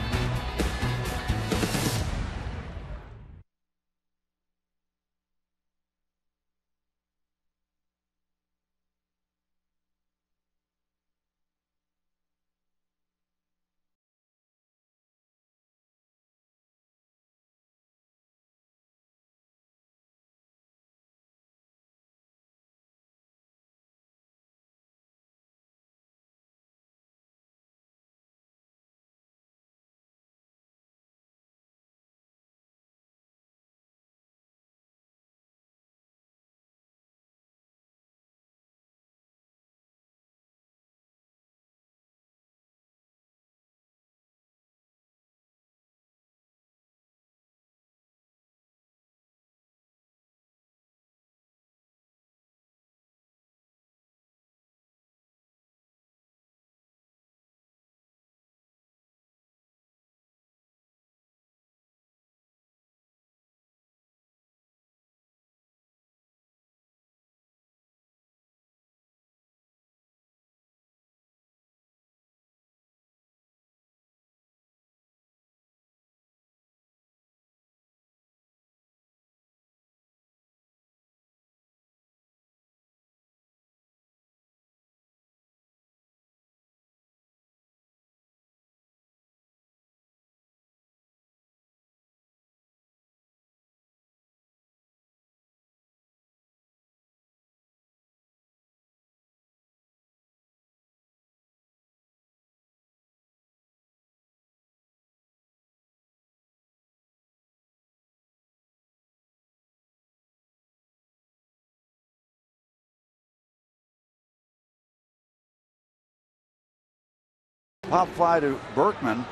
Pop fly to Berkman.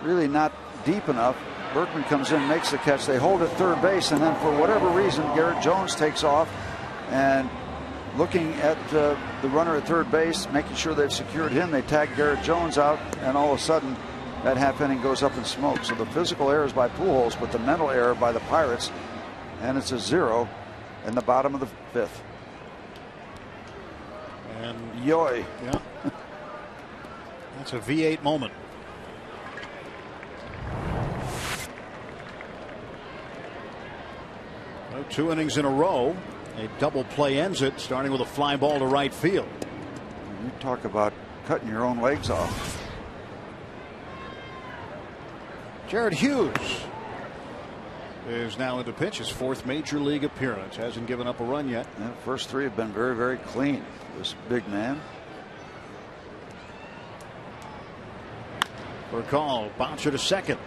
Really not deep enough. Berkman comes in, makes the catch. They hold at third base, and then for whatever reason, Garrett Jones takes off. And looking at the runner at third base, making sure they've secured him, they tag Garrett Jones out, and all of a sudden, that half inning goes up in smoke. So the physical error is by Pujols, but the mental error by the Pirates, and it's a 0 in the bottom of the 5th. And yoy. Yeah. That's a V8 moment. Well, 2 innings in a row. A double play ends it, starting with a fly ball to right field. You talk about cutting your own legs off. Jared Hughes is now into pitch, his 4th major league appearance. Hasn't given up a run yet. Yeah, first 3 have been very, very clean. This big man. For a call, bouncer to second.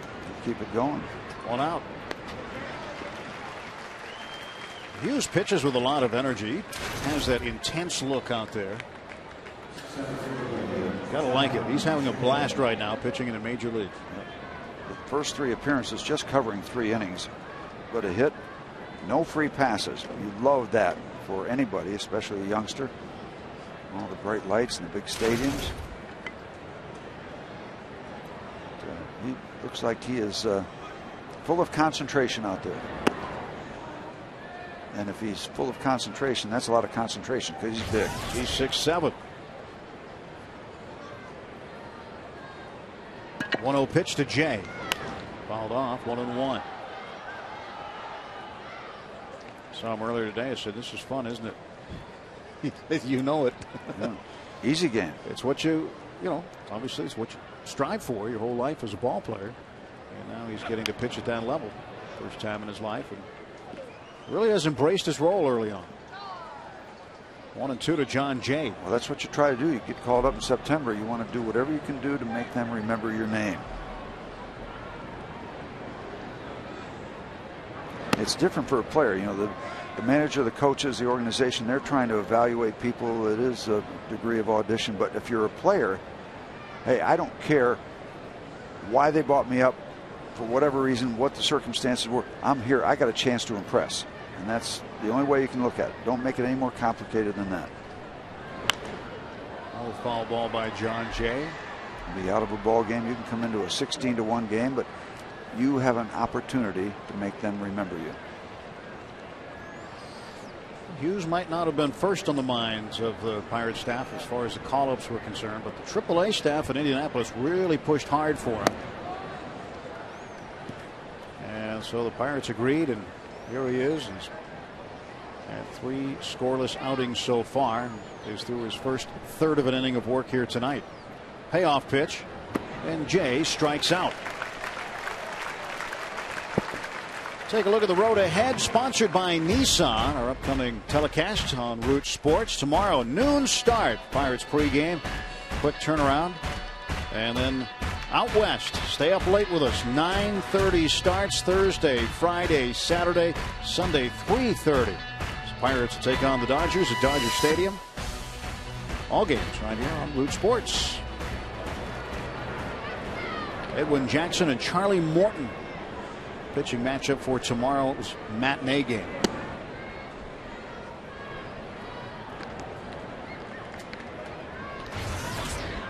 keep it going. 1 out. Hughes pitches with a lot of energy. Has that intense look out there. Gotta like it. He's having a blast right now pitching in the major league. The first 3 appearances just covering 3 innings. But a hit, no free passes. You love that for anybody, especially a youngster. All the bright lights and the big stadiums. He looks like he is full of concentration out there. And if he's full of concentration, that's a lot of concentration because he's big. He's 6'7". 1-0 pitch to Jay. Fouled off, 1-1. Saw him earlier today. I said, "This is fun, isn't it?" You know it. Yeah. Easy game. It's what you know, obviously it's what you strive for your whole life as a ball player. And now he's getting to pitch at that level. First time in his life. And really has embraced his role early on. 1-2 to John Jay. Well, that's what you try to do. You get called up in September. You want to do whatever you can do to make them remember your name. It's different for a player. You know, the manager, the coaches, the organization, they're trying to evaluate people. It is a degree of audition. But if you're a player, hey, I don't care why they bought me up, for whatever reason, what the circumstances were. I'm here. I got a chance to impress. And that's the only way you can look at it. Don't make it any more complicated than that. Oh, foul ball by John Jay. Be out of a ball game. You can come into a 16-1 game, but you have an opportunity to make them remember you. Hughes might not have been first on the minds of the Pirate staff as far as the call-ups were concerned, but the AAA staff in Indianapolis really pushed hard for him. And so the Pirates agreed, and here he is. He's had 3 scoreless outings so far. He's through his first third of an inning of work here tonight. Payoff pitch, and Jay strikes out. Take a look at the road ahead, sponsored by Nissan. Our upcoming telecast on Root Sports tomorrow, noon start. Pirates pregame, quick turnaround, and then out west. Stay up late with us. 9:30 starts Thursday, Friday, Saturday, Sunday 3:30. Pirates take on the Dodgers at Dodger Stadium. All games right here on Root Sports. Edwin Jackson and Charlie Morton. Pitching matchup for tomorrow's matinee game.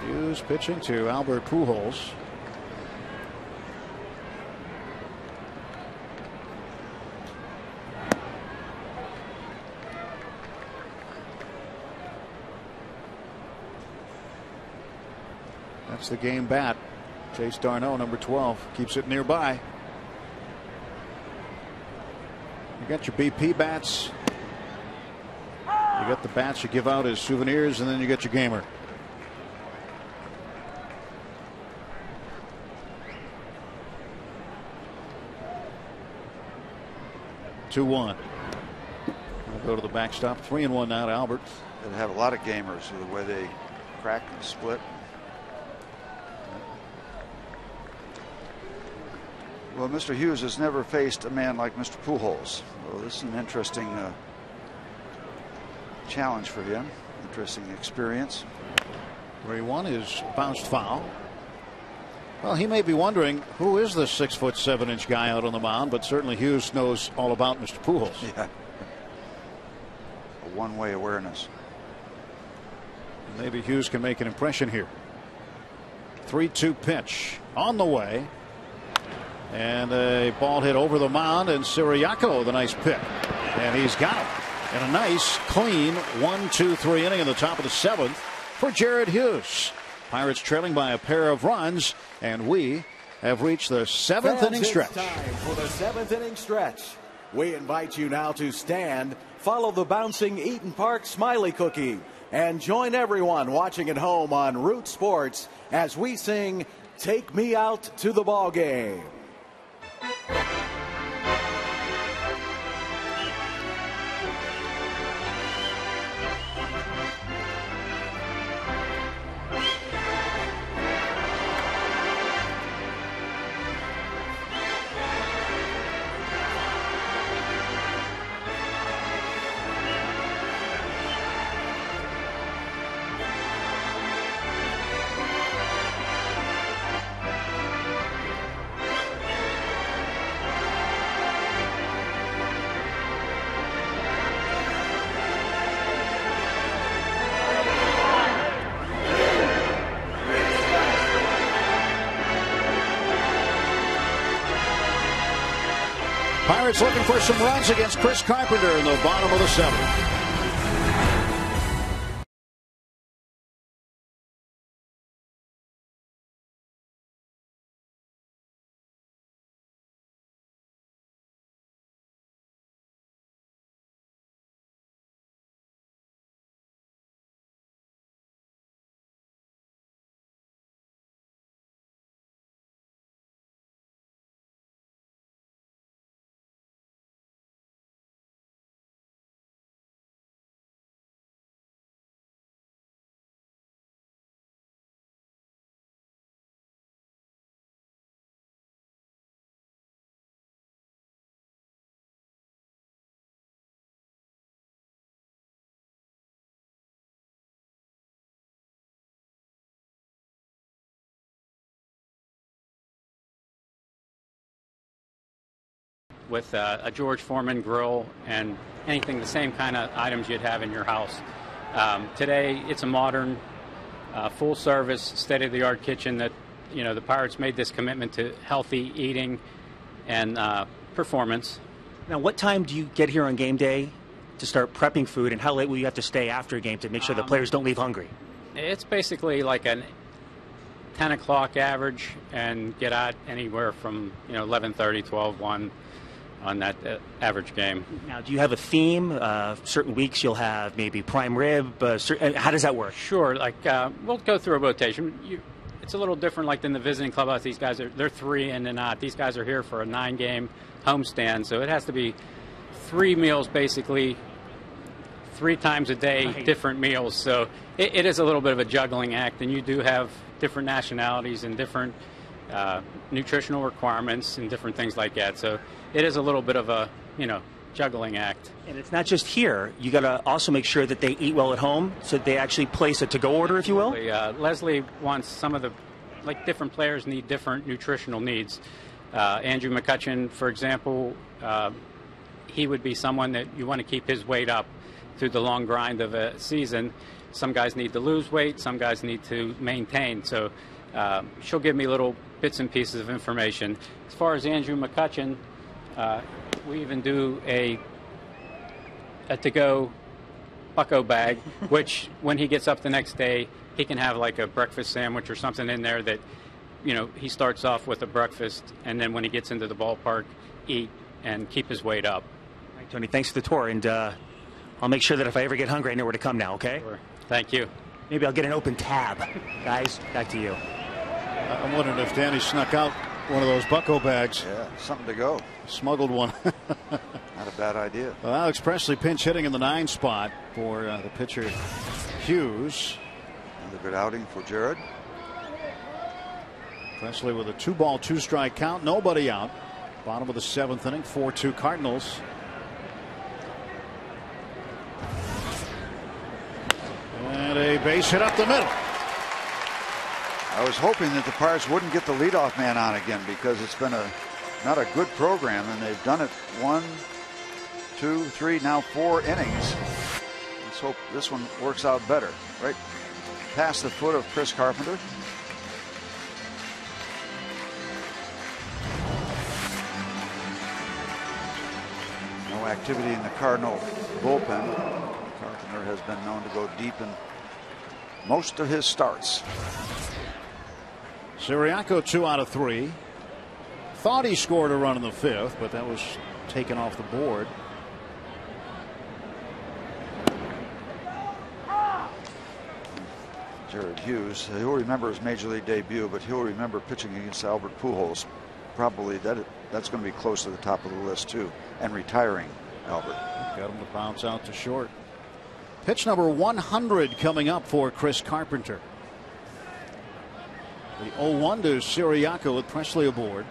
Hughes pitching to Albert Pujols. That's the game bat. Chase Darno, number 12, keeps it nearby. You got your BP bats. You got the bats you give out as souvenirs, and then you got your gamer. Two-one. We'll go to the backstop. 3-1 now to Albert. They have a lot of gamers with the way they crack and split. Well, Mr. Hughes has never faced a man like Mr. Pujols. Well, this is an interesting challenge for him. Interesting experience. 3-1 is bounced foul. Well, he may be wondering who is this 6'7" guy out on the mound, but certainly Hughes knows all about Mr. Pujols. Yeah. A one-way awareness. Maybe Hughes can make an impression here. 3-2 pitch on the way. And a ball hit over the mound, and Siriaco, the nice pick. And he's got it. And a nice, clean 1-2-3 inning in the top of the 7th for Jared Hughes. Pirates trailing by a pair of runs, and we have reached the 7th inning stretch. It's time for the 7th inning stretch. We invite you now to stand, follow the bouncing Eaton Park Smiley Cookie, and join everyone watching at home on Root Sports as we sing "Take Me Out to the Ball Game." Pirates looking for some runs against Chris Carpenter in the bottom of the 7th. With a George Foreman grill and anything, the same kind of items you'd have in your house. Today, it's a modern, full-service, state-of-the-art kitchen that, the Pirates made this commitment to healthy eating and performance. Now, what time do you get here on game day to start prepping food, and how late will you have to stay after a game to make sure the players don't leave hungry? It's basically like an 10 o'clock average and get out anywhere from, 11:30, 12, 1 on that average game. Now, do you have a theme? Certain weeks you'll have maybe prime rib. How does that work? Sure. Like we'll go through a rotation. It's a little different like than the visiting clubhouse. These guys they're 3 in and out. These guys are here for a 9-game homestand, so it has to be 3 meals basically, 3 times a day, right. Different meals. So it is a little bit of a juggling act, and you do have different nationalities and different nutritional requirements and different things like that. So it is a little bit of a, juggling act. And it's not just here. You got to also make sure that they eat well at home, so that they actually place a to-go order, if you will. Leslie wants some of the, different players need different nutritional needs. Andrew McCutchen, for example, he would be someone that you want to keep his weight up through the long grind of a season. Some guys need to lose weight, some guys need to maintain. So she'll give me little bits and pieces of information. As far as Andrew McCutchen, we even do a to-go bucko bag, which when he gets up the next day, he can have like a breakfast sandwich or something in there that, he starts off with a breakfast, and then when he gets into the ballpark, eat and keep his weight up. All right, Tony, thanks for the tour, and I'll make sure that if I ever get hungry, I know where to come now, okay? Sure. Thank you. Maybe I'll get an open tab. Guys, back to you. I'm wondering if Danny snuck out one of those bucko bags. Yeah, something to go. Smuggled one. Not a bad idea. Well, Alex Presley pinch hitting in the 9 spot for the pitcher Hughes. Another good outing for Jared. Presley with a 2-ball, 2-strike count. Nobody out. Bottom of the 7th inning. 4-2 Cardinals. And a base hit up the middle. I was hoping that the Pirates wouldn't get the leadoff man on again, because it's been not a good program, and they've done it 1, 2, 3, now 4 innings. Let's hope this one works out better. Right past the foot of Chris Carpenter. No activity in the Cardinal bullpen. Carpenter has been known to go deep in most of his starts. Siriaco 2 out of 3. Thought he scored a run in the 5th, but that was taken off the board. Jared Hughes, he'll remember his major league debut, but he'll remember pitching against Albert Pujols. Probably that's going to be close to the top of the list too, and retiring Albert. Got him to bounce out to short. Pitch number 100 coming up for Chris Carpenter. The 0-1 to Siriaco with Presley aboard.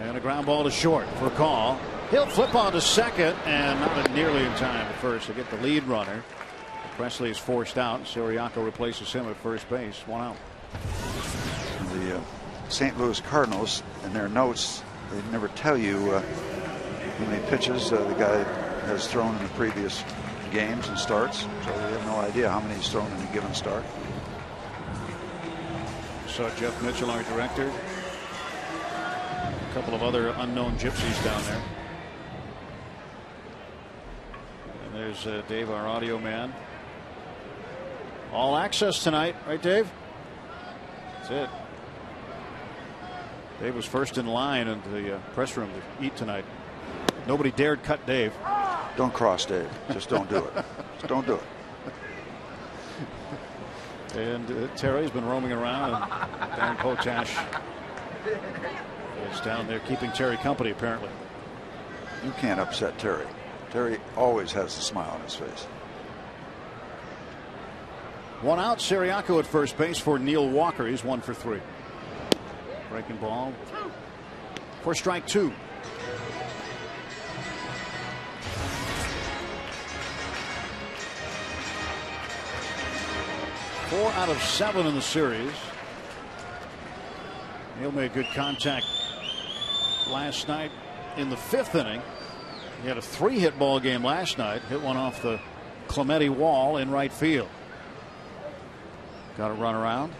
And a ground ball to short for a call. He'll flip on to second, and not nearly in time at first to get the lead runner. Presley is forced out. Siriaco replaces him at first base. 1 out. The St. Louis Cardinals, in their notes, they never tell you how many pitches the guy has thrown in the previous games and starts, so we have no idea how many he's thrown in a given start. So Jeff Mitchell, our director, couple of other unknown gypsies down there. And there's Dave, our audio man. All access tonight, right, Dave? That's it. Dave was first in line into the press room to eat tonight. Nobody dared cut Dave. Don't cross Dave. Just don't do it. Just don't do it. And Terry's been roaming around, and Dan Potash is down there keeping Terry company, apparently. You can't upset Terry. Terry always has a smile on his face. One out, Siriaco at first base for Neil Walker. He's 1 for 3. Breaking ball for strike 2. Four out of 7 in the series. Neil made good contact last night in the 5th inning. He had a 3-hit ball game last night. Hit one off the Clemente wall in right field. Got a run around.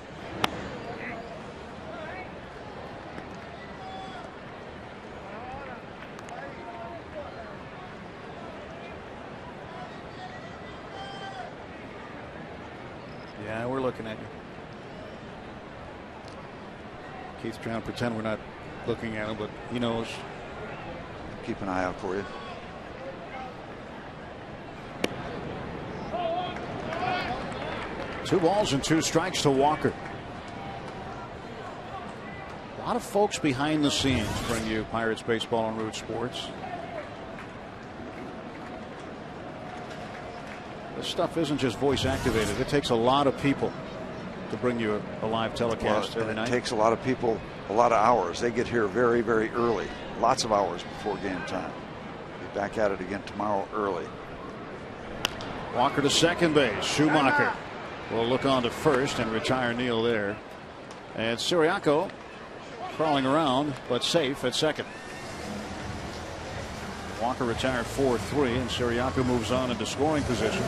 Yeah, we're looking at you. Keith's trying to pretend we're not looking at him, but he knows. Keep an eye out for you. Two balls and 2 strikes to Walker. A lot of folks behind the scenes bring you Pirates baseball on Root Sports. This stuff isn't just voice activated. It takes a lot of people to bring you a live telecast every night. It takes a lot of people a lot of hours. They get here very, very early. Lots of hours before game time. Be back at it again tomorrow early. Walker to second base. Schumacher will look on to first and retire Neil there. And Siriaco crawling around but safe at second. Walker retired 4-3 and Siriaco moves on into scoring position.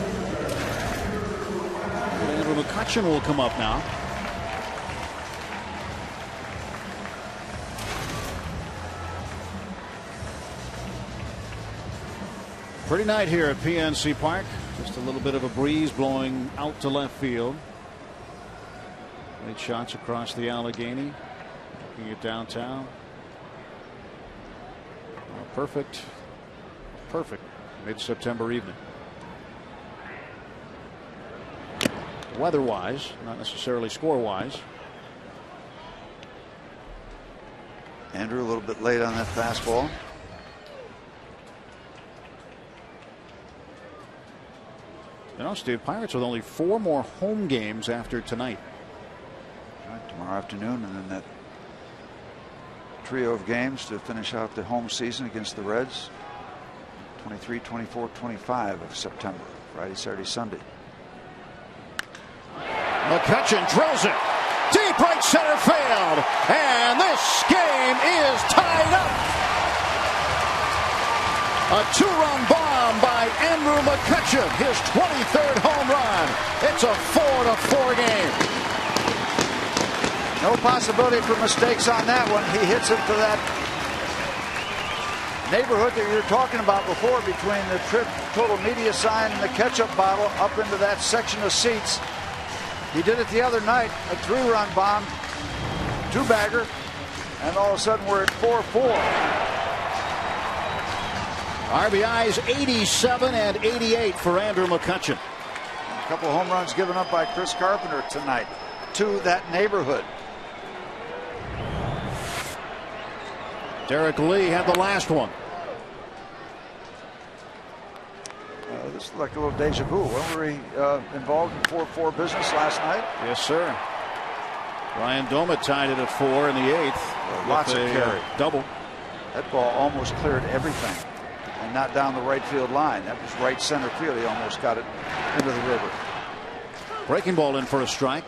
Andrew McCutchen will come up now. Pretty night here at PNC Park. Just a little bit of a breeze blowing out to left field. 8 shots across the Allegheny. Looking at downtown. Perfect mid-September evening. Weather-wise, not necessarily score-wise. Andrew a little bit late on that fastball. You know, Steve, Pirates with only 4 more home games after tonight. Right, tomorrow afternoon, and then that trio of games to finish out the home season against the Reds. 23, 24, 25 of September. Friday, Saturday, Sunday. McCutchen drills it deep right center field, and this game is tied up. A 2-run bomb by Andrew McCutchen, his 23rd home run. It's a 4-4 game. No possibility for mistakes on that one. He hits it to that neighborhood that you were talking about before, between the Trip Total Media sign and the ketchup bottle, up into that section of seats. He did it the other night, a 3-run bomb, 2-bagger, and all of a sudden we're at 4-4. RBIs 87 and 88 for Andrew McCutchen. A couple of home runs given up by Chris Carpenter tonight to that neighborhood. Derek Lee had the last one. This is like a little deja vu. Weren't we involved in 4-4 business last night? Yes, sir. Ryan Doma tied it at 4 in the 8th. Lots of carry. Double. That ball almost cleared everything and not down the right field line. That was right center field. He almost got it into the river. Breaking ball in for a strike.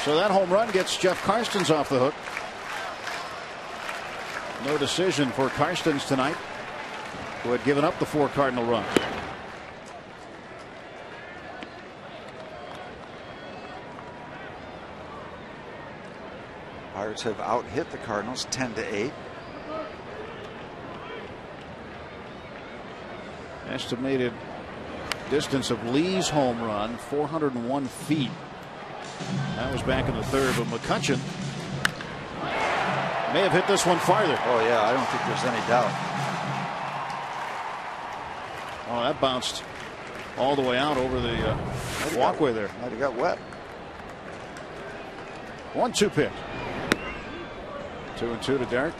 So that home run gets Jeff Karstens off the hook. No decision for Karstens tonight, who had given up the 4 Cardinal runs. Pirates have out-hit the Cardinals 10-8. Estimated distance of Lee's home run, 401 feet. That was back in the third, but McCutchen may have hit this one farther. Oh, yeah, I don't think there's any doubt. Oh, that bounced all the way out over the walkway there. Might have got wet. 1-2 pitch. 2-2 to Derek.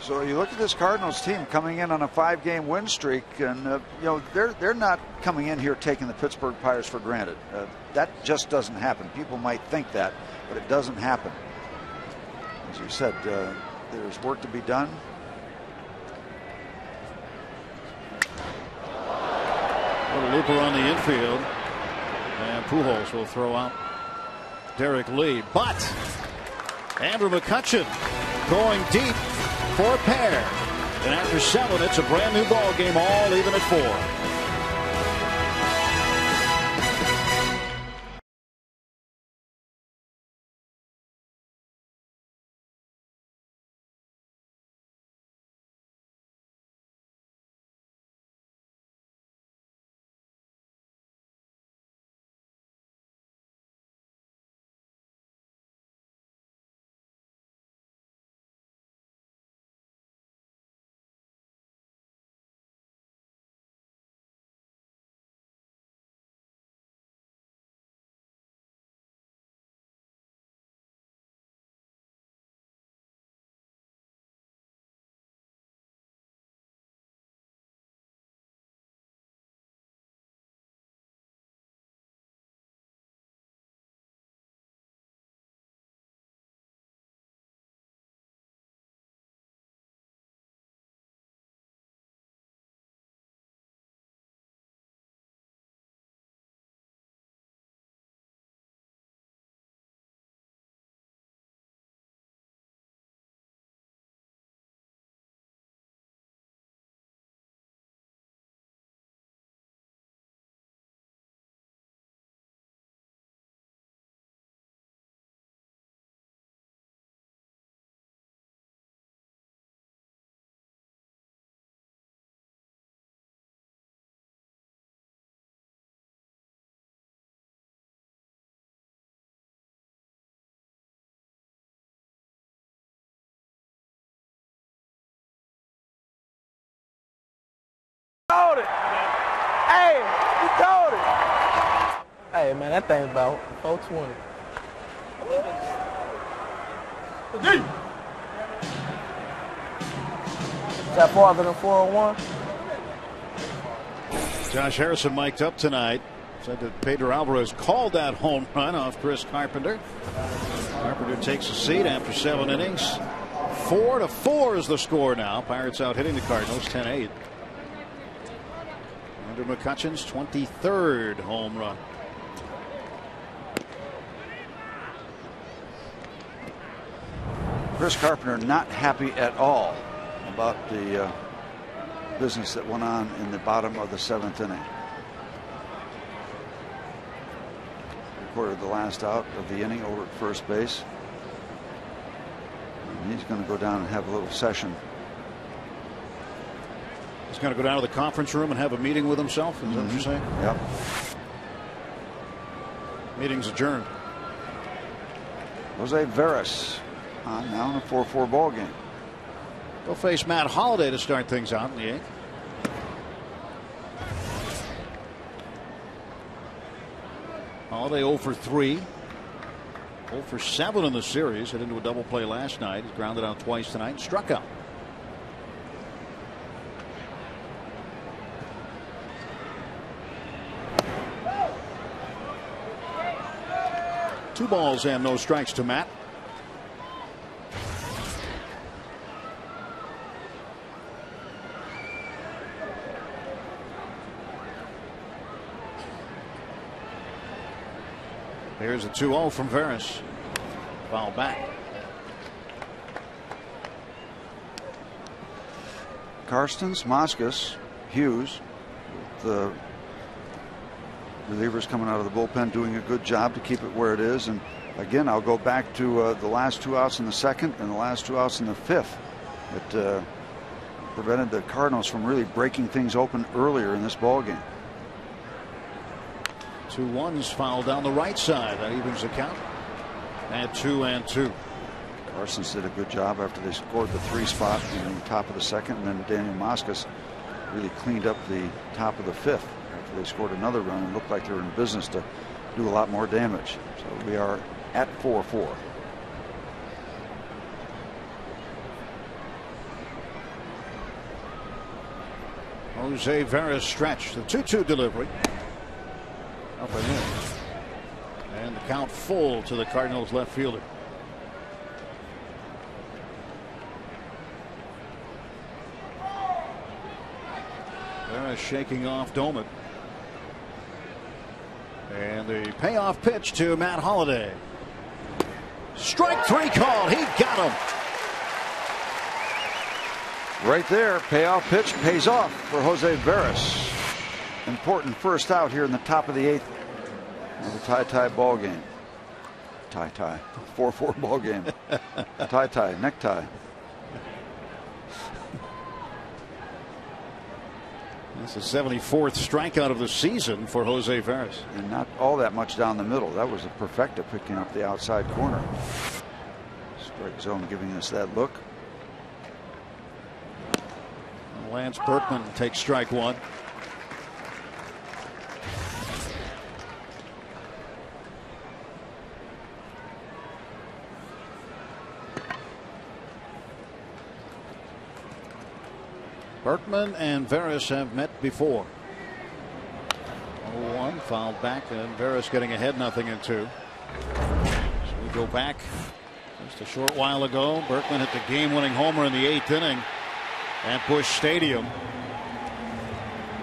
So you look at this Cardinals team coming in on a 5-game win streak, and you know, they're not coming in here taking the Pittsburgh Pirates for granted. That just doesn't happen. People might think that, but it doesn't happen. As you said, there's work to be done. Little looper on the infield, and Pujols will throw out Derek Lee. But Andrew McCutchen going deep for a pair. And after 7, it's a brand new ball game, all even at 4. Told it. Hey, you told it. Hey, man, that thing's about 420. Is that farther than 401? Josh Harrison mic'd up tonight. Said that Pedro Alvarez called that home run off Chris Carpenter. Carpenter takes a seat after 7 innings. 4-4 is the score now. Pirates out hitting the Cardinals 10-8. Andrew McCutchen's 23rd home run. Chris Carpenter not happy at all about the business that went on in the bottom of the 7th inning. Recorded the last out of the inning over at first base. And he's going to go down and have a little session. He's going to go down to the conference room and have a meeting with himself. Is that what you're saying? Yep. Meeting's adjourned. Jose Veras on now in a 4-4 ball game. They'll face Matt Holliday to start things out in the 8th. Holliday 0 for 3. 0 for 7 in the series. Hit into a double play last night. He's grounded out twice tonight and struck out. Two balls and no strikes to Matt. Here's a 2-0 from Veras. Foul back. Karstens, Moscas, Hughes, the relievers coming out of the bullpen doing a good job to keep it where it is, and Again, I'll go back to the last 2 outs in the second and the last 2 outs in the fifth. It prevented the Cardinals from really breaking things open earlier in this ball game. 2 1s fouled down the right side. That evens the count. And 2-2. Parsons did a good job after they scored the 3 spot in the top of the second, and then Daniel Moscas really cleaned up the top of the fifth after they scored another run and looked like they were in business to do a lot more damage. So we are at 4-4. Jose Veras stretch. The 2-2 delivery. Up and in. And the count full to the Cardinals left fielder. Veras shaking off Doman. And the payoff pitch to Matt Holliday. Strike 3 called. He got him. Right there, payoff pitch pays off for Jose Veras. Important first out here in the top of the 8th of the tie ball game. Tie 4-4 ball game. tie necktie. That's the 74th strikeout of the season for Jose Veras. And not all that much down the middle. That was a perfecta picking up the outside corner. Strike zone giving us that look. Lance Berkman takes strike 1. Berkman and Veras have met before. 0-1 fouled back, and Veras getting ahead 0-2. So we go back just a short while ago. Berkman hit the game-winning homer in the 8th inning at Busch Stadium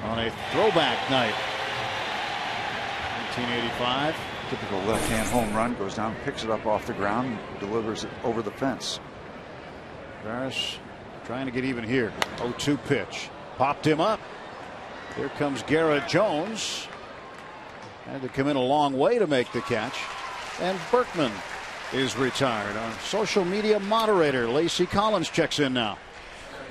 on a throwback night. 1985. Typical left-hand home run, goes down, picks it up off the ground, delivers it over the fence. Veras trying to get even here. 0-2 pitch. Popped him up. Here comes Garrett Jones. Had to come in a long way to make the catch. And Berkman is retired. Our social media moderator, Lacey Collins, checks in now.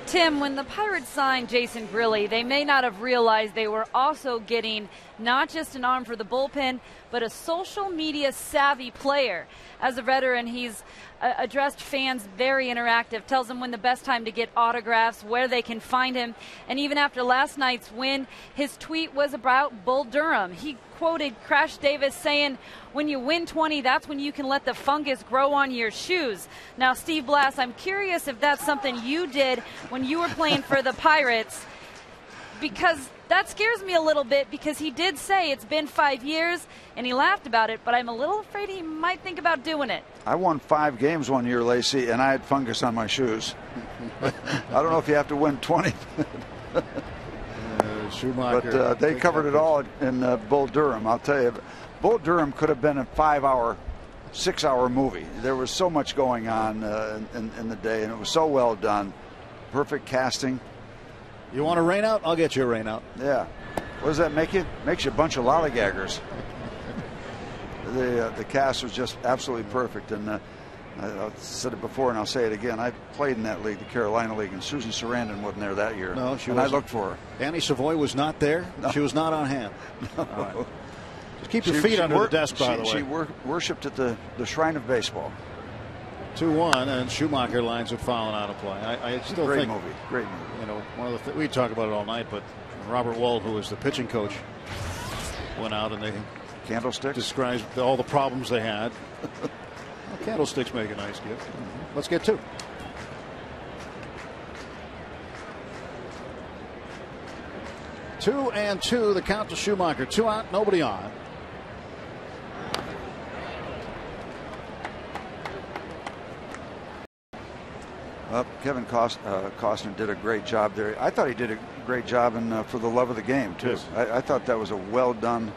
Tim, when the Pirates signed Jason Grilli, they may not have realized they were also getting not just an arm for the bullpen, but a social media savvy player. As a veteran, he's addressed fans very interactive, tells them when the best time to get autographs, where they can find him. And even after last night's win, his tweet was about Bull Durham. He quoted Crash Davis saying, "When you win 20, that's when you can let the fungus grow on your shoes." Now, Steve Blass, I'm curious if that's something you did when you were playing for the Pirates, because that scares me a little bit, because he did say it's been 5 years and he laughed about it, but I'm a little afraid he might think about doing it. I won 5 games one year, Lacey, and I had fungus on my shoes. I don't know if you have to win 20. Schumacher. But they covered it all in Bull Durham. I'll tell you, Bull Durham could have been a 5-hour, 6-hour movie. There was so much going on in the day, and it was so well done. Perfect casting. You want a rain out? I'll get you a rain out. Yeah. What does that make you? Makes you a bunch of lollygaggers. The cast was just absolutely perfect, and I've said it before and I'll say it again. I played in that league, the Carolina League, and Susan Sarandon wasn't there that year. No, she wasn't. I looked for her. Annie Savoy was not there. No. She was not on hand. No. All right. Just keep your feet under the desk, by the way. She worshipped at the shrine of baseball. 2-1, and Schumacher lines it fouling out of play. I still Great think, movie. Great movie. You know, one of the we talk about it all night, but Robert Wald, who was the pitching coach, went out and they candlesticks described all the problems they had. Well, candlesticks make a nice gift. Let's get 2. Two and 2, the count to Schumacher. 2 out, nobody on. Kevin Costner did a great job there. I thought he did a great job in For the Love of the Game, too. Yes. I thought that was a well-done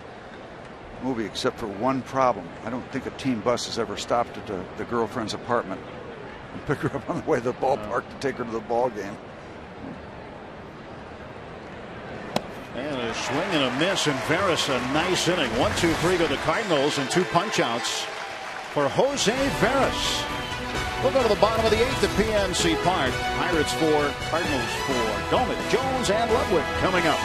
movie, except for one problem. I don't think a team bus has ever stopped at the girlfriend's apartment and picked her up on the way to the ballpark to take her to the ball game. And a swing and a miss, and Veras a nice inning. 1-2-3 to the Cardinals, and 2 punch outs for Jose Veras. We'll go to the bottom of the 8th at PNC Park. Pirates 4, Cardinals 4. Domit, Jones, and Ludwig coming up.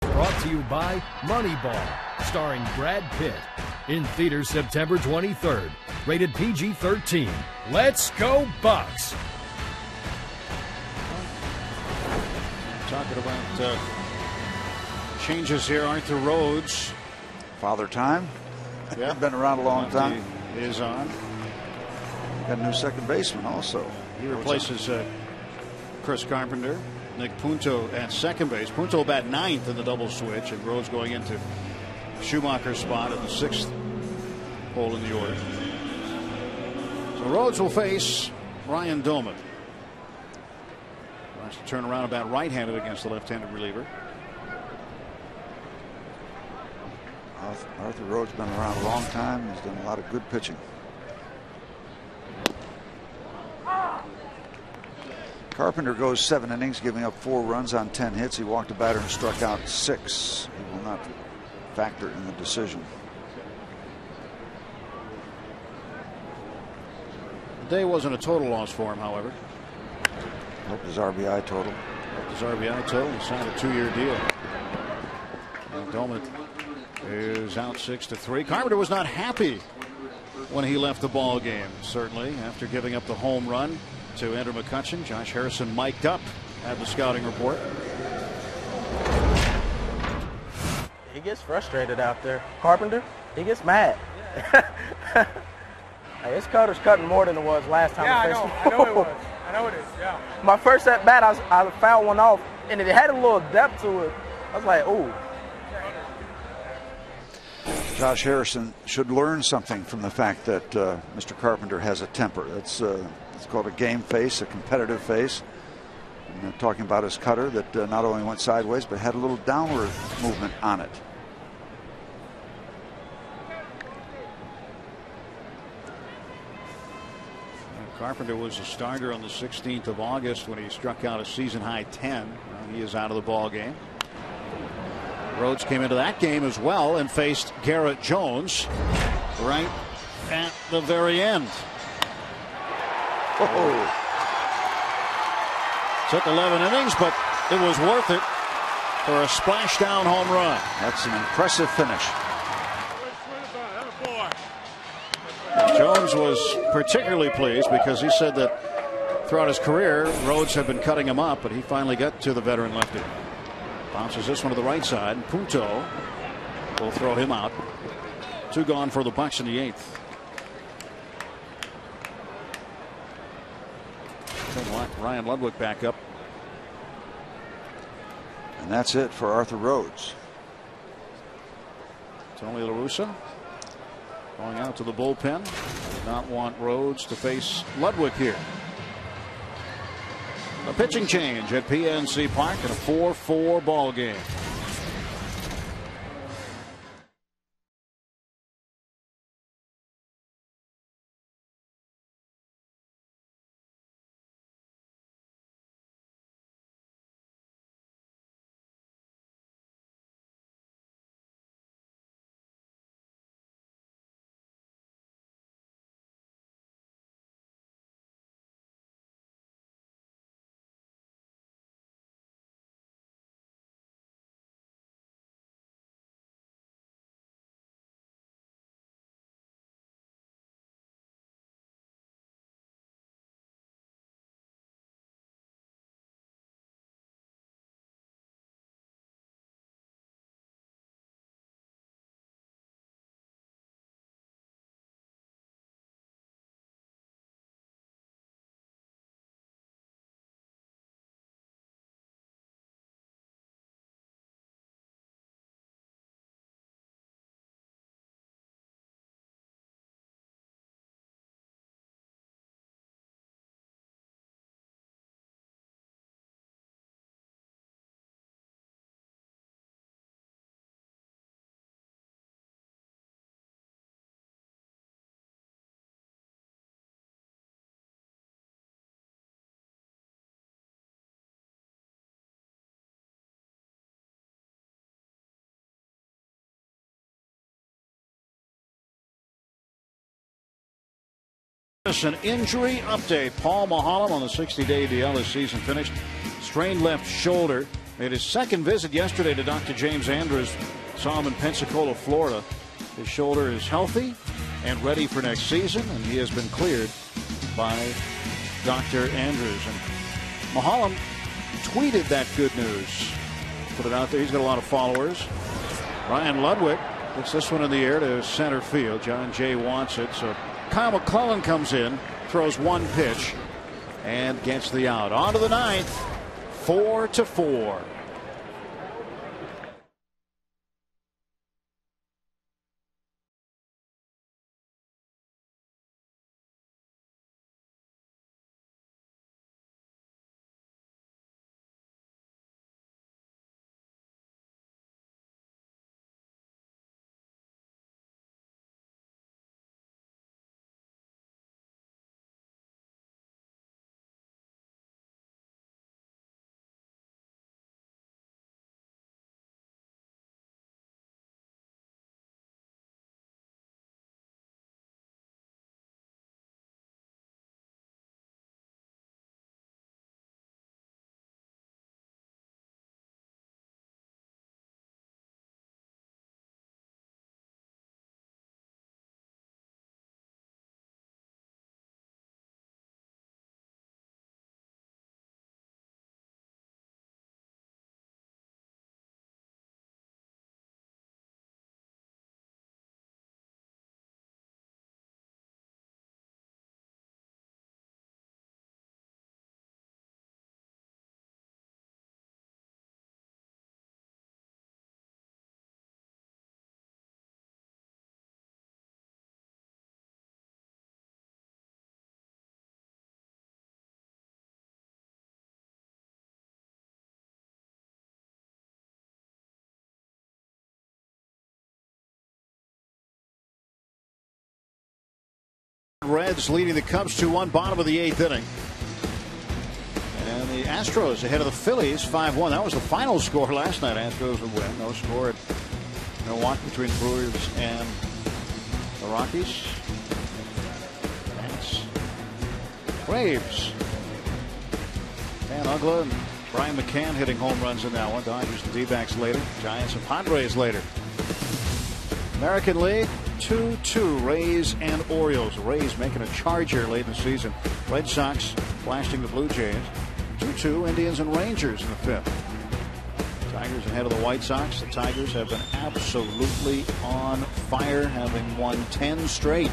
Brought to you by Moneyball, starring Brad Pitt. In theaters September 23rd. Rated PG-13. Let's go Bucks! Talking about changes here. Arthur Rhodes. Father Time. Yeah. Been around a long time. Is on. Got a new second baseman also. He replaces Chris Carpenter. Nick Punto at second base. Punto will bat 9th in the double switch, and Rhodes going into Schumacher's spot at the 6th hole in the order. So Rhodes will face Ryan Domit. Wants to turn around about right-handed against the left-handed reliever. Arthur Rhodes been around a long time. He's done a lot of good pitching. Carpenter goes 7 innings, giving up 4 runs on 10 hits. He walked a batter and struck out 6. He will not factor in the decision. The day wasn't a total loss for him, however. Helped his RBI total. Helped his RBI total. He signed a 2-year deal. And Domit is out 6-3. Carpenter was not happy when he left the ball game, certainly, after giving up the home run to Andrew McCutchen. Josh Harrison mic'd up at the scouting report. He gets frustrated out there. Carpenter, he gets mad. Hey, his cutter's cutting more than it was last time. Yeah, I know it was. I know it is, yeah. My first at bat, I fouled one off, and it had a little depth to it. I was like, ooh. Josh Harrison should learn something from the fact that Mr. Carpenter has a temper. It's called a game face, a competitive face. And talking about his cutter that not only went sideways but had a little downward movement on it. Carpenter was a starter on the 16th of August when he struck out a season-high 10. Now he is out of the ball game. Rhodes came into that game as well and faced Garrett Jones right at the very end. Oh. Took 11 innings, but it was worth it for a splashdown home run. That's an impressive finish. Jones was particularly pleased because he said that throughout his career, Rhodes had been cutting him up, but he finally got to the veteran lefty. Bounces this one to the right side. Punto will throw him out. 2 gone for the Bucks in the 8th. Ryan Ludwig back up And that's it for Arthur Rhodes. Tony La Russa going out to the bullpen. Did not want Rhodes to face Ludwig here. A pitching change at PNC Park in a 4-4 ball game. An injury update. Paul Maholm on the 60-day DL. His season finished. Strained left shoulder. Made his second visit yesterday to Dr. James Andrews. Saw him in Pensacola, Florida. His shoulder is healthy and ready for next season, and he has been cleared by Dr. Andrews. And Maholm tweeted that good news. Put it out there. He's got a lot of followers. Ryan Ludwig puts this one in the air to center field. John Jay wants it, so Kyle McClellan comes in, throws one pitch, and gets the out. On to the ninth, 4-4. Reds leading the Cubs 2-1, bottom of the eighth inning. And the Astros ahead of the Phillies 5-1. That was the final score last night. Astros would win. No score at Milwaukee between Brewers and the Rockies. That's Braves. Van Ugla and Brian McCann hitting home runs in that one. Dodgers and D-backs later. Giants and Padres later. American League 2-2, Rays and Orioles. Rays making a charge here late in the season. Red Sox blasting the Blue Jays. 2-2, Indians and Rangers in the fifth. Tigers ahead of the White Sox. The Tigers have been absolutely on fire, having won 10 straight.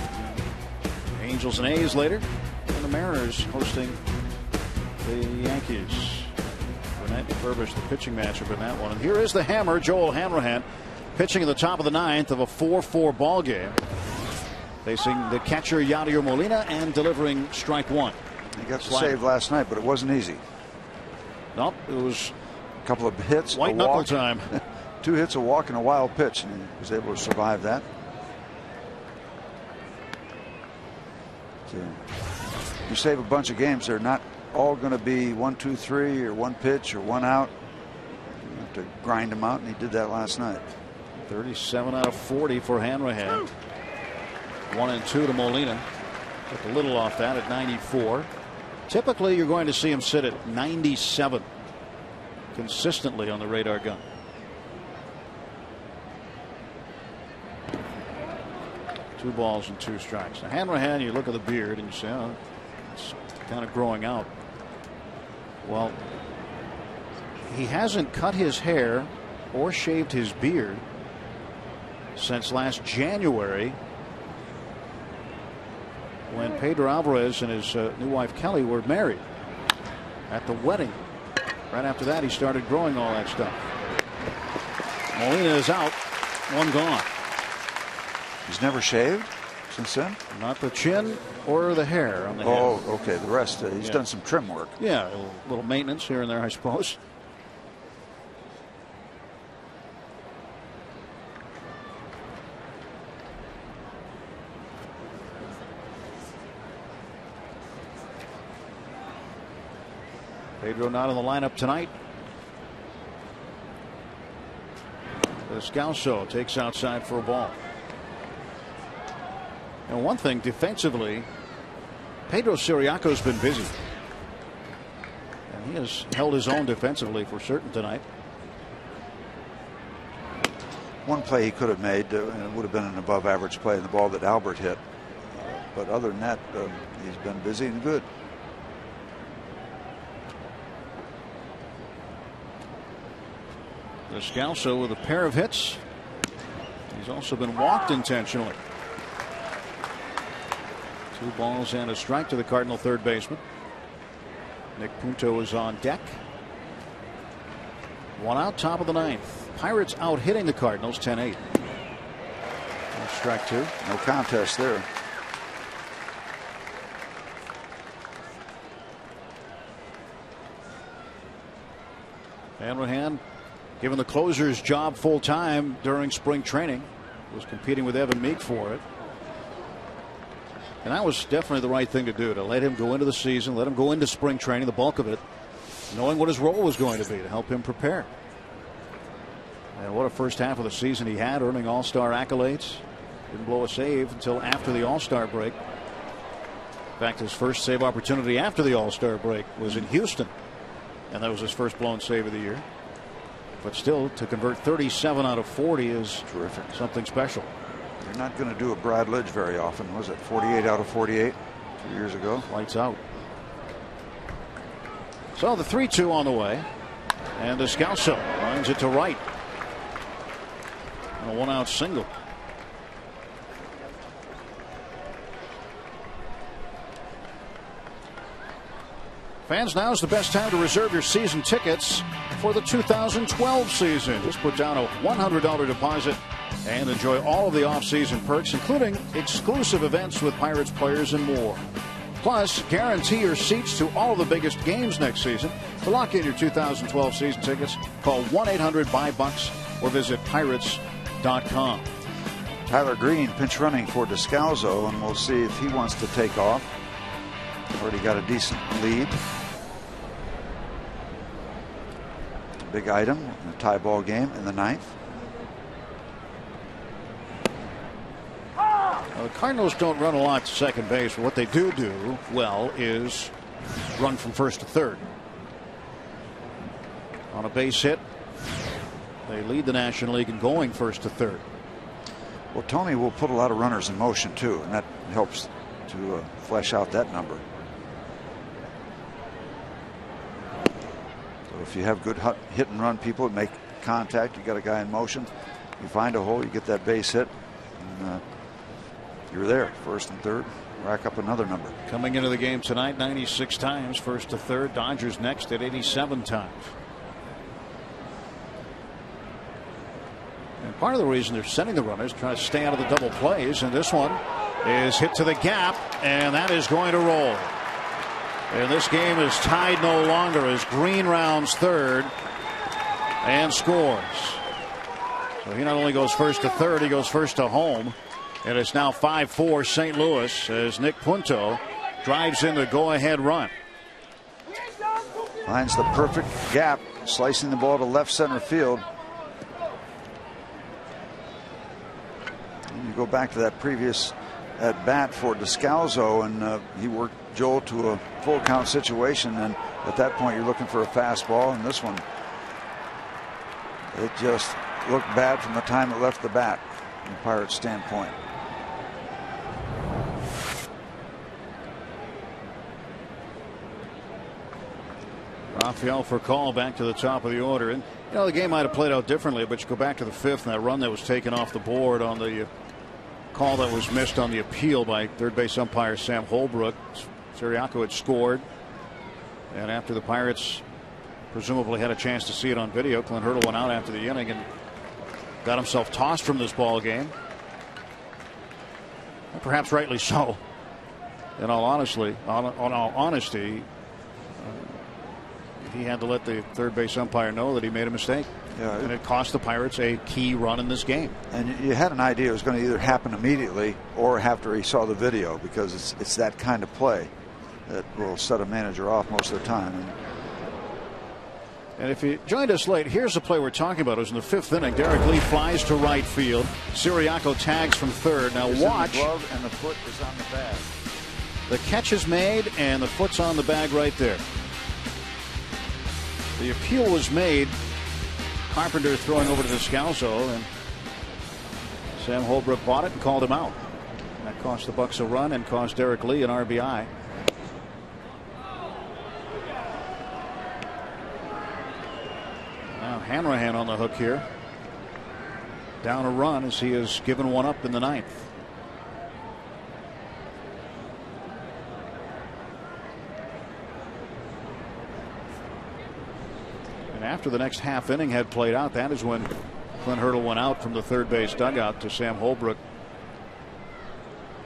Angels and A's later. And the Mariners hosting the Yankees. Burnett Burbage, the pitching matchup in that one. And here is the hammer, Joel Hanrahan, pitching in the top of the 9th of a 4-4 ball game, facing the catcher Yadier Molina and delivering strike 1. He got the save last night, but it wasn't easy. Nope, it was a couple of hits, white knuckle time. 2 hits, a walk, and a wild pitch, and he was able to survive that. So you save a bunch of games, they're not all going to be 1, 2, 3, or 1 pitch or 1 out. You have to grind them out, and he did that last night. 37 out of 40 for Hanrahan. 1 and 2 to Molina. Took a little off that at 94. Typically, you're going to see him sit at 97 consistently on the radar gun. Two balls and 2 strikes. Now, Hanrahan, you look at the beard and you say, oh, it's kind of growing out. Well, he hasn't cut his hair or shaved his beard since last January, when Pedro Alvarez and his new wife Kelly were married at the wedding. Right after that, he started growing all that stuff. Molina is out, 1 gone. He's never shaved since then? Not the chin or the hair on the head. Oh, okay. The rest, he's done some trim work. Yeah, a little maintenance here and there, I suppose. Pedro not in the lineup tonight. Descalso takes outside for a ball. And one thing defensively, Pedro Siriaco's been busy. And he has held his own defensively for certain tonight. One play he could have made, and it would have been an above average play in the ball that Albert hit. But other than that, he's been busy and good. Descalso with a pair of hits. He's also been walked intentionally. 2 balls and a strike to the Cardinal third baseman. Nick Punto is on deck. 1 out, top of the 9th. Pirates out hitting the Cardinals 10-8. Strike 2. No contest there. Hanrahan, given the closer's job full time during spring training, was competing with Evan Meek for it. And that was definitely the right thing to do, to let him go into the season, let him go into spring training, the bulk of it, knowing what his role was going to be to help him prepare. And what a first half of the season he had, earning All-Star accolades. Didn't blow a save until after the All-Star break. In fact, his first save opportunity after the All-Star break was in Houston, and that was his first blown save of the year. But still, to convert 37 out of 40 is terrific. Something special. You're not going to do a Brad Lidge very often. Was it 48 out of 48 2 years ago? Lights out. So the 3-2 on the way. And Descalso lines it to right. And a 1-out single. Fans, now is the best time to reserve your season tickets for the 2012 season. Just put down a $100 deposit and enjoy all of the off-season perks, including exclusive events with Pirates players and more. Plus, guarantee your seats to all of the biggest games next season. To lock in your 2012 season tickets, call 1-800-BUY-BUCKS or visit Pirates.com. Tyler Green pinch running for Descalso, and we'll see if he wants to take off. Already got a decent lead. Big item in a tie ball game in the 9th. Well, the Cardinals don't run a lot to second base. What they do well is run from first to third. On a base hit, they lead the National League in going first to third. Well, Tony will put a lot of runners in motion too, and that helps to flesh out that number. So if you have good hit and run people that make contact, you got a guy in motion, you find a hole, you get that base hit, and you're there, first and third. Rack up another number. Coming into the game tonight, 96 times, first to third. Dodgers next at 87 times. And part of the reason they're sending the runners trying to stay out of the double plays, and this one is hit to the gap, and that is going to roll. And this game is tied no longer as Green rounds third and scores. So he not only goes first to third, he goes first to home. And it's now 5-4 St. Louis as Nick Punto drives in the go-ahead run. Finds the perfect gap, slicing the ball to left center field. And you go back to that previous at bat for Descalzo, and he worked Joel to a full count situation, and at that point you're looking for a fastball, and this one, it just looked bad from the time it left the bat from the Pirates' standpoint. Rafael for call back to the top of the order, and you know the game might have played out differently, but you go back to the fifth and that run that was taken off the board on the call that was missed on the appeal by third base umpire Sam Holbrook. Siriaco had scored, and after the Pirates presumably had a chance to see it on video, Clint Hurdle went out after the inning and got himself tossed from this ball game, and perhaps rightly so. In all honesty, he had to let the third base umpire know that he made a mistake. Yeah, and it cost the Pirates a key run in this game. And you had an idea it was going to either happen immediately or after he saw the video, because it's that kind of play that will set a manager off most of the time. And if you joined us late, here's the play we're talking about. It was in the fifth inning. Derek Lee flies to right field. Siriaco tags from third. Now watch. The glove and the foot is on the bag. The catch is made and the foot's on the bag right there. The appeal was made. Carpenter throwing over to Descalzo, and Sam Holbrook bought it and called him out. That cost the Bucks a run and cost Derek Lee an RBI. Now Hanrahan on the hook here. Down a run as he has given one up in the ninth. And after the next half inning had played out, that is when Clint Hurdle went out from the third base dugout to Sam Holbrook.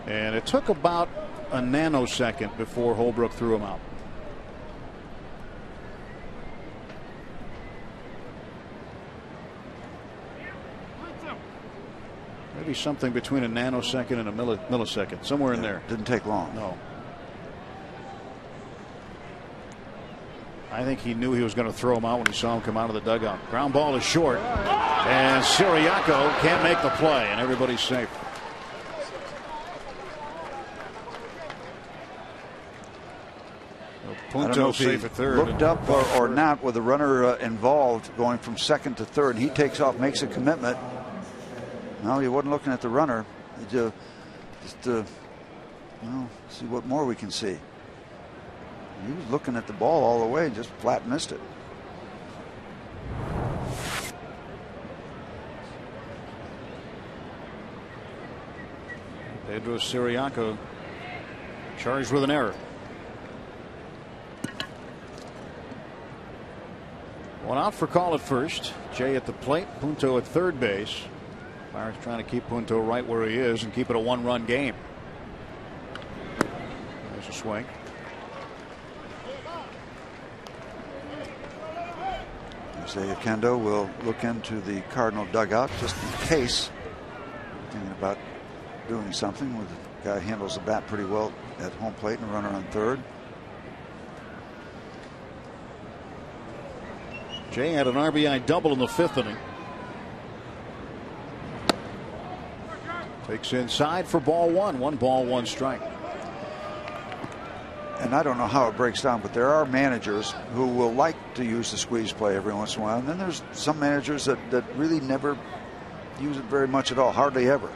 And it took about a nanosecond before Holbrook threw him out. Maybe something between a nanosecond and a millisecond, somewhere in there. Didn't take long. No. I think he knew he was going to throw him out when he saw him come out of the dugout. Ground ball is short, and Siriaco can't make the play, and everybody's safe. Punto safe at third. Looked up or not with the runner involved going from second to third. He takes off, makes a commitment. No, he wasn't looking at the runner. Just see what more we can see. He was looking at the ball all the way and just flat missed it. Pedro Siriaco charged with an error. One out for call at first. Jay at the plate. Punto at third base. Pirates trying to keep Punto right where he is and keep it a one-run game. There's a swing. Isaiah Kendo will look into the Cardinal dugout just in case. Thinking about doing something with the guy who handles the bat pretty well at home plate and a runner on third. Jay had an RBI double in the fifth inning. Takes inside for ball one. 1 ball, 1 strike. And I don't know how it breaks down, but there are managers who will like to use the squeeze play every once in a while. And then there's some managers that really never use it very much at all, hardly ever.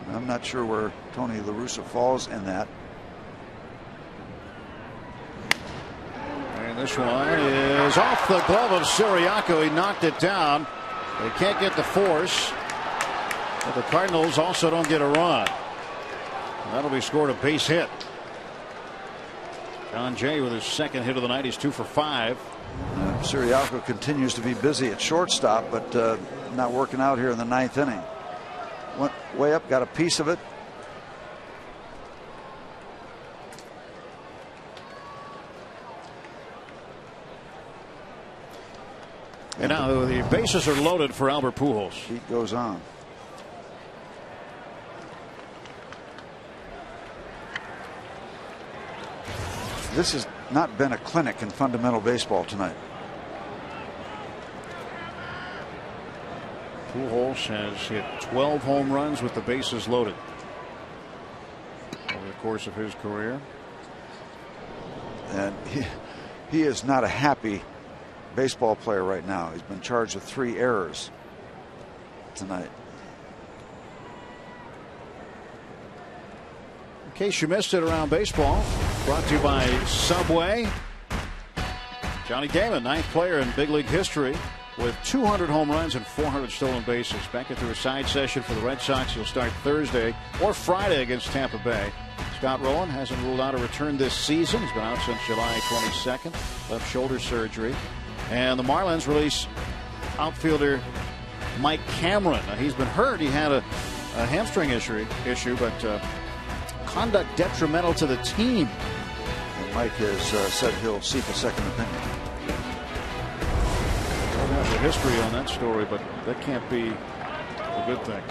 And I'm not sure where Tony La Russa falls in that. And this one is off the glove of Siriaco. He knocked it down. They can't get the force. But the Cardinals also don't get a run. That'll be scored a base hit. John Jay with his second hit of the night. He's 2 for 5. Siriaco continues to be busy at shortstop, but something not working out here in the 9th inning. Went way up, got a piece of it. And now the bases are loaded for Albert Pujols. Heat goes on. This has not been a clinic in fundamental baseball tonight. Pujols has hit 12 home runs with the bases loaded over the course of his career. And he is not a happy baseball player right now. He's been charged with 3 errors tonight. In case you missed it around baseball, brought to you by Subway. Johnny Damon, 9th player in big league history with 200 home runs and 400 stolen bases. Back into a side session for the Red Sox. He'll start Thursday or Friday against Tampa Bay. Scott Rolen hasn't ruled out a return this season. He's been out since July 22nd. Left shoulder surgery. And the Marlins release outfielder Mike Cameron. Now, he's been hurt. He had a hamstring issue, but conduct detrimental to the team. And Mike has said he'll seek a second opinion. I don't have the history on that story, but that can't be a good thing,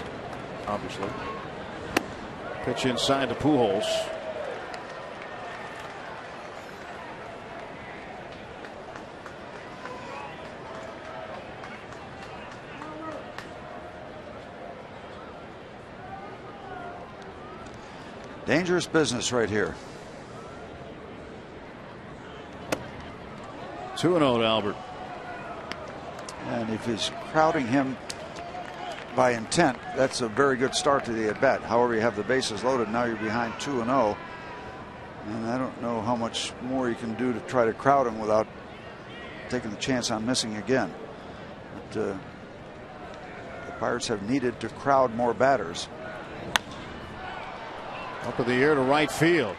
obviously. Pitch inside to Pujols. Dangerous business right here. 2-0 to Albert. And if he's crowding him by intent, that's a very good start to the at-bat. However, you have the bases loaded. Now you're behind 2-0. And I don't know how much more you can do to try to crowd him without taking the chance on missing again. But the Pirates have needed to crowd more batters. Up in the air to right field.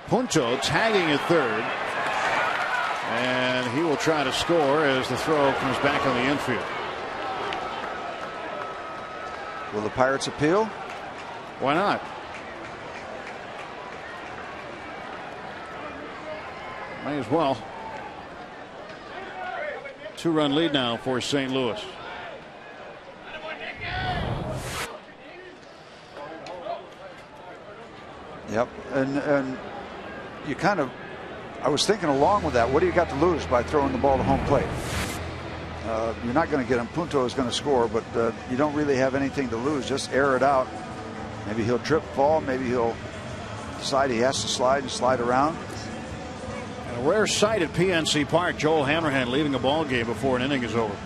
Punto tagging at third. And he will try to score as the throw comes back on the infield. Will the Pirates appeal? Why not? May as well. 2-run lead now for St. Louis. Yep, and you kind of, I was thinking along with that, what do you got to lose by throwing the ball to home plate? You're not going to get him. Punto is going to score, but you don't really have anything to lose. Just air it out. Maybe he'll trip, fall. Maybe he'll decide he has to slide and slide around. And a rare sight at PNC Park. Joel Hammerhand leading a ball game before an inning is over.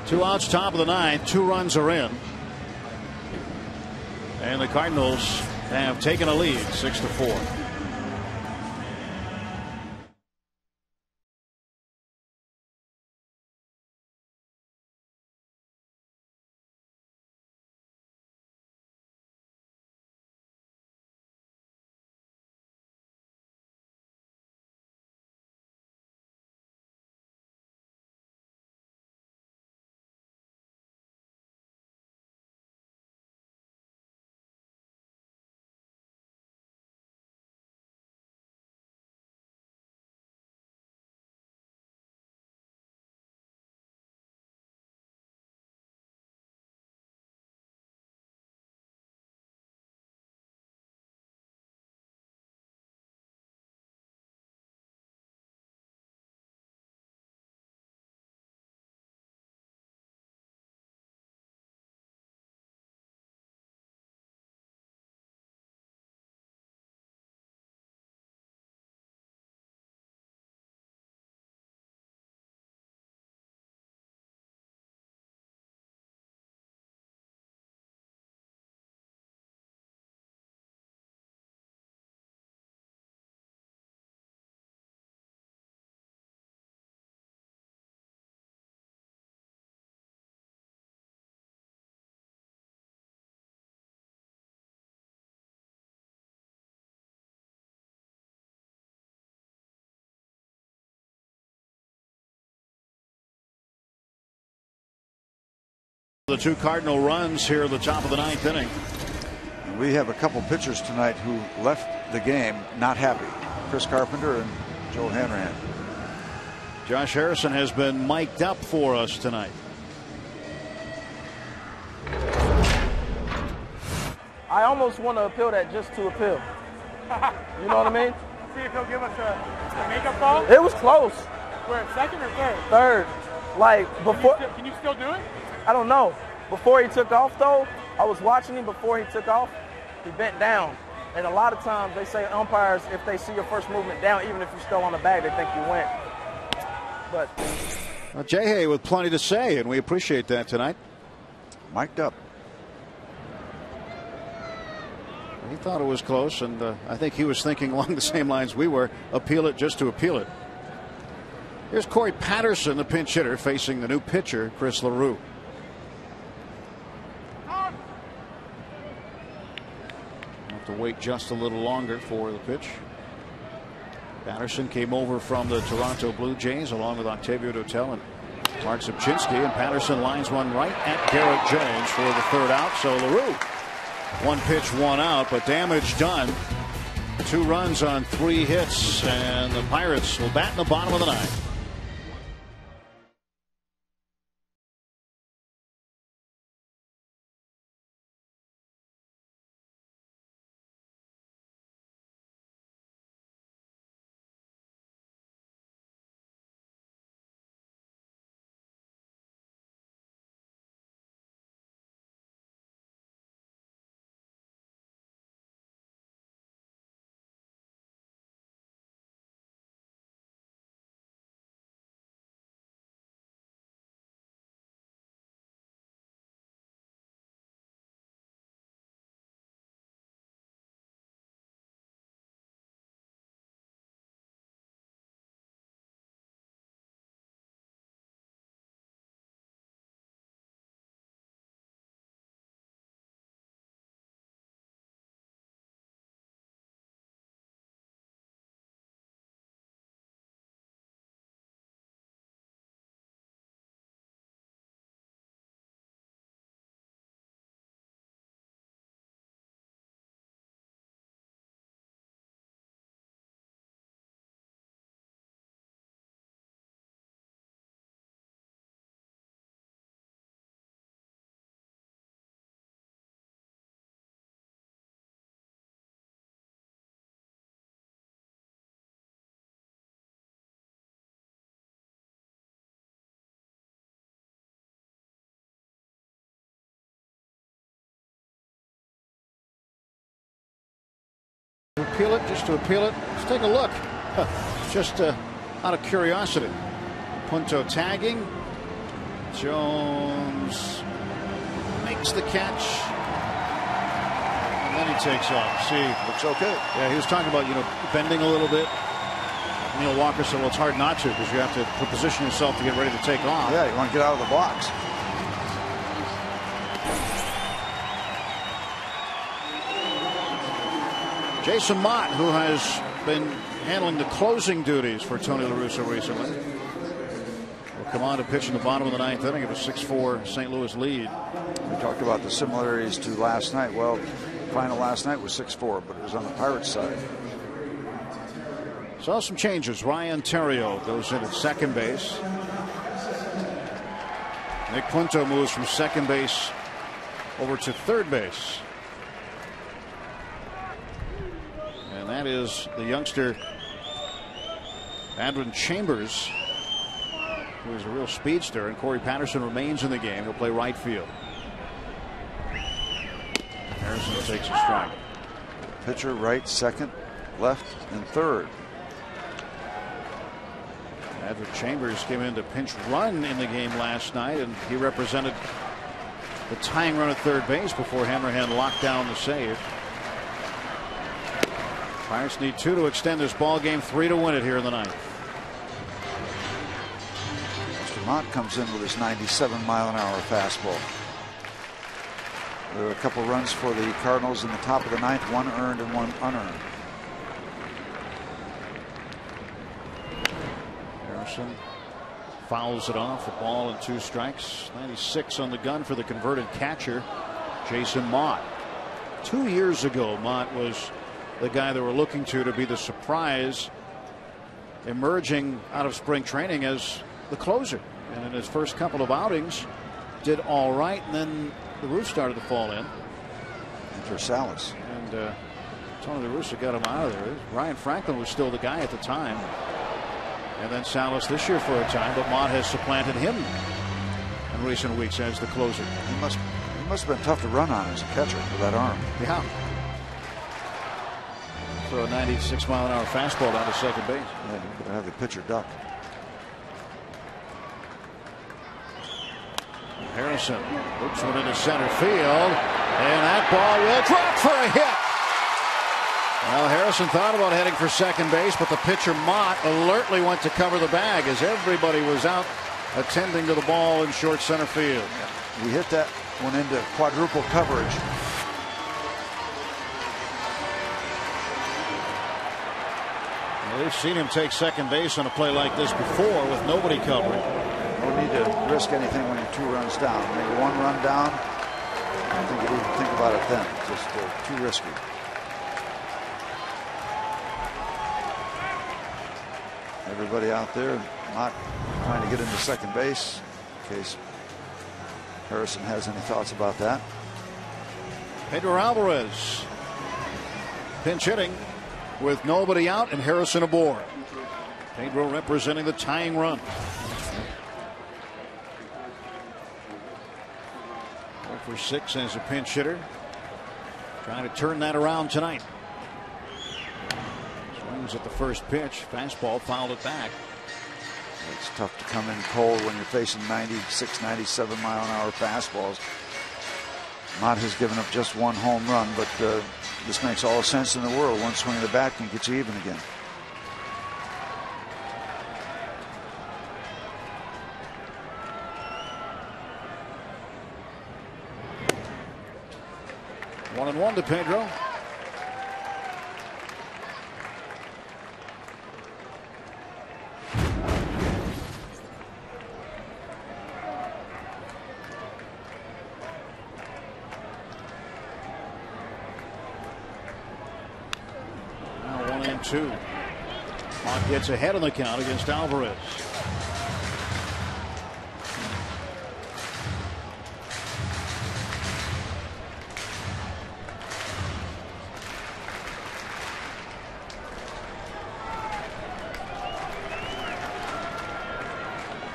2 outs, top of the 9th. 2 runs are in. And the Cardinals have taken a lead, 6-4. The two Cardinal runs here at the top of the 9th inning. We have a couple pitchers tonight who left the game not happy. Chris Carpenter and Joe Hanrahan. Josh Harrison has been mic'd up for us tonight. I almost want to appeal that just to appeal. You know what I mean? See if he'll give us a makeup call? It was close. Where, second or third? Third. Like, before. Can you still do it? I don't know. Before he took off, though, I was watching him before he took off. He bent down. And a lot of times they say umpires, if they see your first movement down, even if you're still on the bag, they think you went. But Jay with plenty to say, and we appreciate that tonight. Mic'd up. He thought it was close, and I think he was thinking along the same lines we were. Appeal it just to appeal it. Here's Corey Patterson, the pinch hitter, facing the new pitcher, Chris LaRue. Have to wait just a little longer for the pitch. Patterson came over from the Toronto Blue Jays along with Octavio Dotel and Mark Zubczynski, and Patterson lines one right at Garrett Jones for the 3rd out. So LaRue, 1 pitch, 1 out, but damage done. 2 runs on 3 hits, and the Pirates will bat in the bottom of the 9th. Appeal it just to appeal it. Let's take a look. Just out of curiosity. Punto tagging. Jones makes the catch. And then he takes off. See, looks okay. Yeah, he was talking about, bending a little bit. Neil Walker said, well, it's hard not to because you have to position yourself to get ready to take off. Yeah, you want to get out of the box. Jason Mott, who has been handling the closing duties for Tony La Russa recently, will come on to pitch in the bottom of the 9th inning of a 6-4 St. Louis lead. We talked about the similarities to last night. Well, final last night was 6-4, but it was on the Pirates side. Saw some changes. Ryan Theriot goes in at second base. Nick Punto moves from second base over to third base. And that is the youngster Adrian Chambers, who is a real speedster, and Corey Patterson remains in the game. He'll play right field. Harrison takes a strike. Pitcher right, second, left, and third. Adrian Chambers came in to pinch run in the game last night, and he represented the tying run at third base before Hanrahan locked down the save. Pirates need 2 to extend this ball game, 3 to win it here in the 9th. Mr. Mott comes in with his 97-mile-an-hour fastball. There are a couple runs for the Cardinals in the top of the 9th, 1 earned and 1 unearned. Harrison fouls it off. A ball and 2 strikes. 96 on the gun for the converted catcher, Jason Mott. 2 years ago, Mott was the guy they were looking to be the surprise, emerging out of spring training as the closer. And in his first couple of outings, did all right, and then the roof started to fall in. Enter Salas. And Tony La Russa got him out of there. Ryan Franklin was still the guy at the time. And then Salas this year for a time, but Mott has supplanted him in recent weeks as the closer. He must have been tough to run on as a catcher with that arm. Yeah. Throw a 96-mile-an-hour fastball down to second base. Yeah, you could have the pitcher duck. Harrison hooks one into center field, and that ball will drop for a hit. Well, Harrison thought about heading for second base, but the pitcher Mott alertly went to cover the bag as everybody was out attending to the ball in short center field. We hit that one into quadruple coverage. Well, we've seen him take second base on a play like this before with nobody covering. No need to risk anything when you're 2 runs down. Maybe 1 run down. I don't think you'd even think about it then. Just too risky. Everybody out there not trying to get into second base in case Harrison has any thoughts about that. Pedro Alvarez pinch hitting with nobody out and Harrison aboard. Pedro representing the tying run. 4 for 6 as a pinch hitter. Trying to turn that around tonight. Swings at the first pitch. Fastball fouled it back. It's tough to come in cold when you're facing 96, 97 mile an hour fastballs. Mott has given up just 1 home run, but this makes all the sense in the world. 1 swing of the bat can get you even again. One and 1 to Pedro. Now 1 and 2. Mott gets ahead on the count against Alvarez.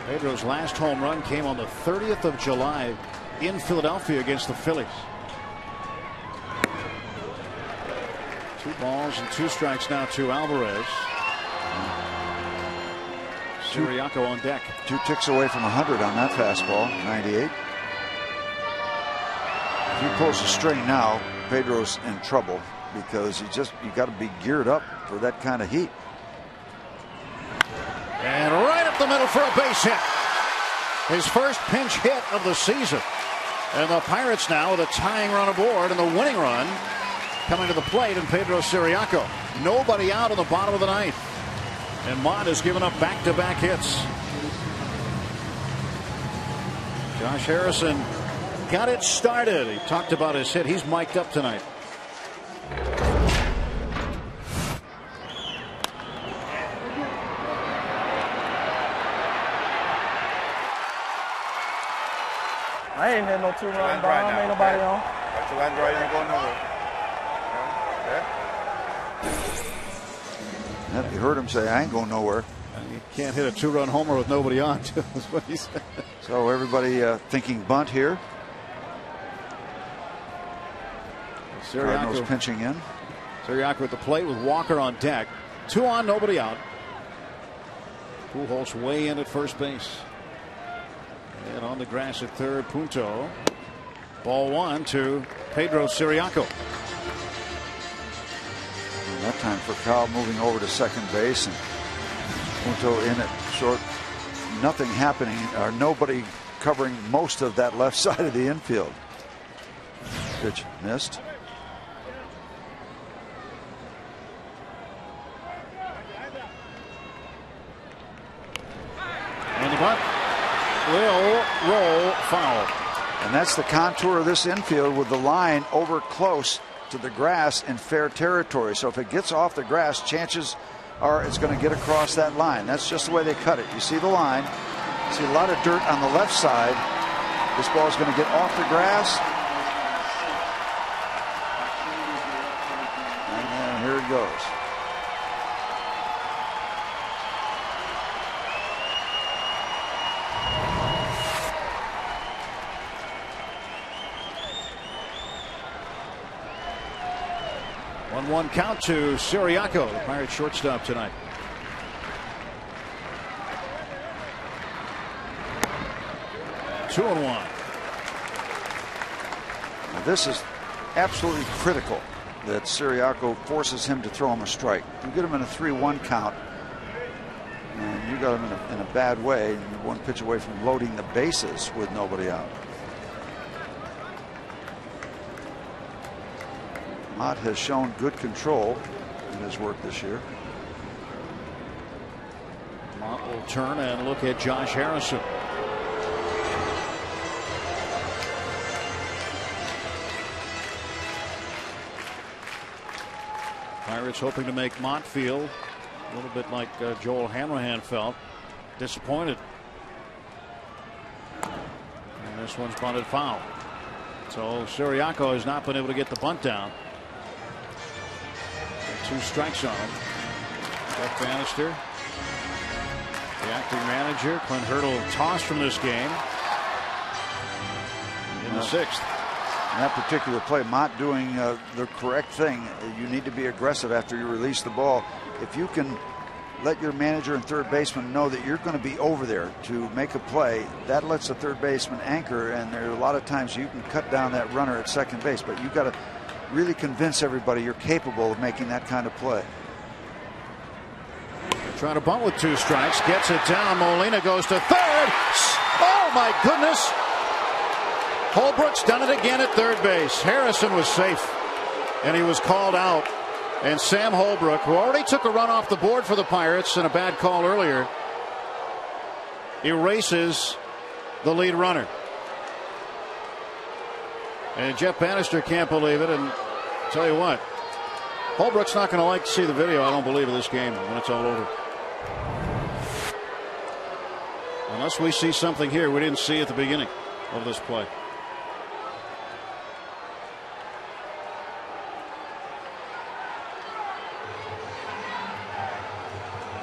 Pedro's last home run came on the 30th of July in Philadelphia against the Phillies. 2 balls and 2 strikes now to Alvarez. Siriaco on deck. 2 ticks away from 100 on that fastball. 98. If he pulls a string now, Pedro's in trouble because you got to be geared up for that kind of heat. And right up the middle for a base hit. His first pinch hit of the season. And the Pirates now with a tying run aboard and the winning run coming to the plate and Pedro Siriaco. Nobody out in the bottom of the 9th. And Mott has given up back-to-back hits. Josh Harrison got it started. He talked about his hit. He's mic'd up tonight. I ain't had no 2-run bomb. Ain't nobody on. Got your land right, you ain't going nowhere. Yep, you heard him say, I ain't going nowhere. You can't hit a 2-run homer with nobody on, too, is what he said. So everybody thinking bunt here. Cardinals pinching in. Siriaco at the plate with Walker on deck. 2 on, nobody out. Pujols way in at first base. And on the grass at third, Punto. Ball 1 to Pedro Siriaco. And that time for Kyle moving over to second base and Punto in at short. Nothing happening, or nobody covering most of that left side of the infield. Pitch missed. And the but will roll foul. And that's the contour of this infield with the line over close to the grass in fair territory. So if it gets off the grass, chances are it's going to get across that line. That's just the way they cut it. You see the line. You see a lot of dirt on the left side. This ball is going to get off the grass. And here it goes. One count to Siriaco, the Pirates shortstop tonight. Two and one. Now this is absolutely critical that Siriaco forces him to throw him a strike. You get him in a 3-1 count, and you got him in a bad way, and you're one pitch away from loading the bases with nobody out. Mott has shown good control in his work this year. Mott will turn and look at Josh Harrison. Pirates hoping to make Mott feel a little bit like Joel Hanrahan felt, disappointed. And this one's bunted foul. So Siriaco has not been able to get the bunt down. 2 strikes on him. Jeff Bannister, the acting manager. Clint Hurdle tossed from this game in the 6th. In that particular play, Mott doing the correct thing. You need to be aggressive after you release the ball. If you can let your manager and third baseman know that you're going to be over there to make a play, that lets the third baseman anchor, and there are a lot of times you can cut down that runner at second base, but you've got to really convince everybody you're capable of making that kind of play. Trying to bunt with 2 strikes, gets it down. Molina goes to third. Oh my goodness! Holbrook's done it again at third base. Harrison was safe, and he was called out. And Sam Holbrook, who already took a run off the board for the Pirates in a bad call earlier, erases the lead runner. And Jeff Bannister can't believe it. And tell you what, Holbrook's not going to like to see the video, I don't believe, of this game when it's all over. Unless we see something here we didn't see at the beginning of this play.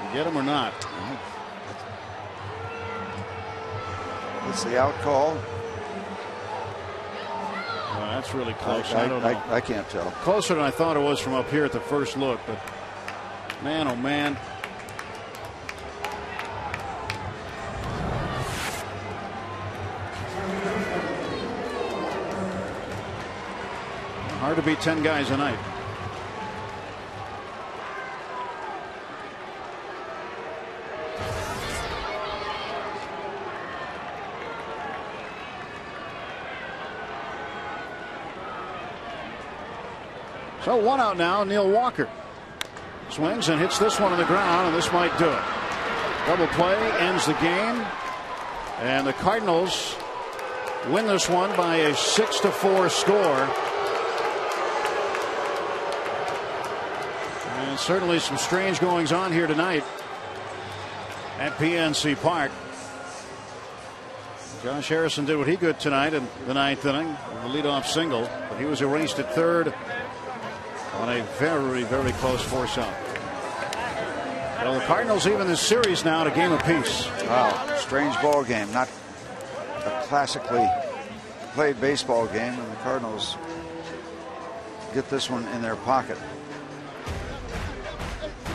You get him or not? It's the out call. That's really close. I don't know. I can't tell. Closer than I thought it was from up here at the first look, but man, oh man. Hard to beat 10 guys a night. So 1 out now. Neil Walker swings and hits this one on the ground, and this might do it. Double play ends the game, and the Cardinals win this one by a 6-4 score. And certainly some strange goings on here tonight at PNC Park. Josh Harrison did what he could tonight in the 9th inning, the leadoff single, but he was erased at third on a very, very close force out. Well, the Cardinals even this series now at a game apiece. Wow, strange ball game. Not a classically played baseball game, and the Cardinals get this one in their pocket.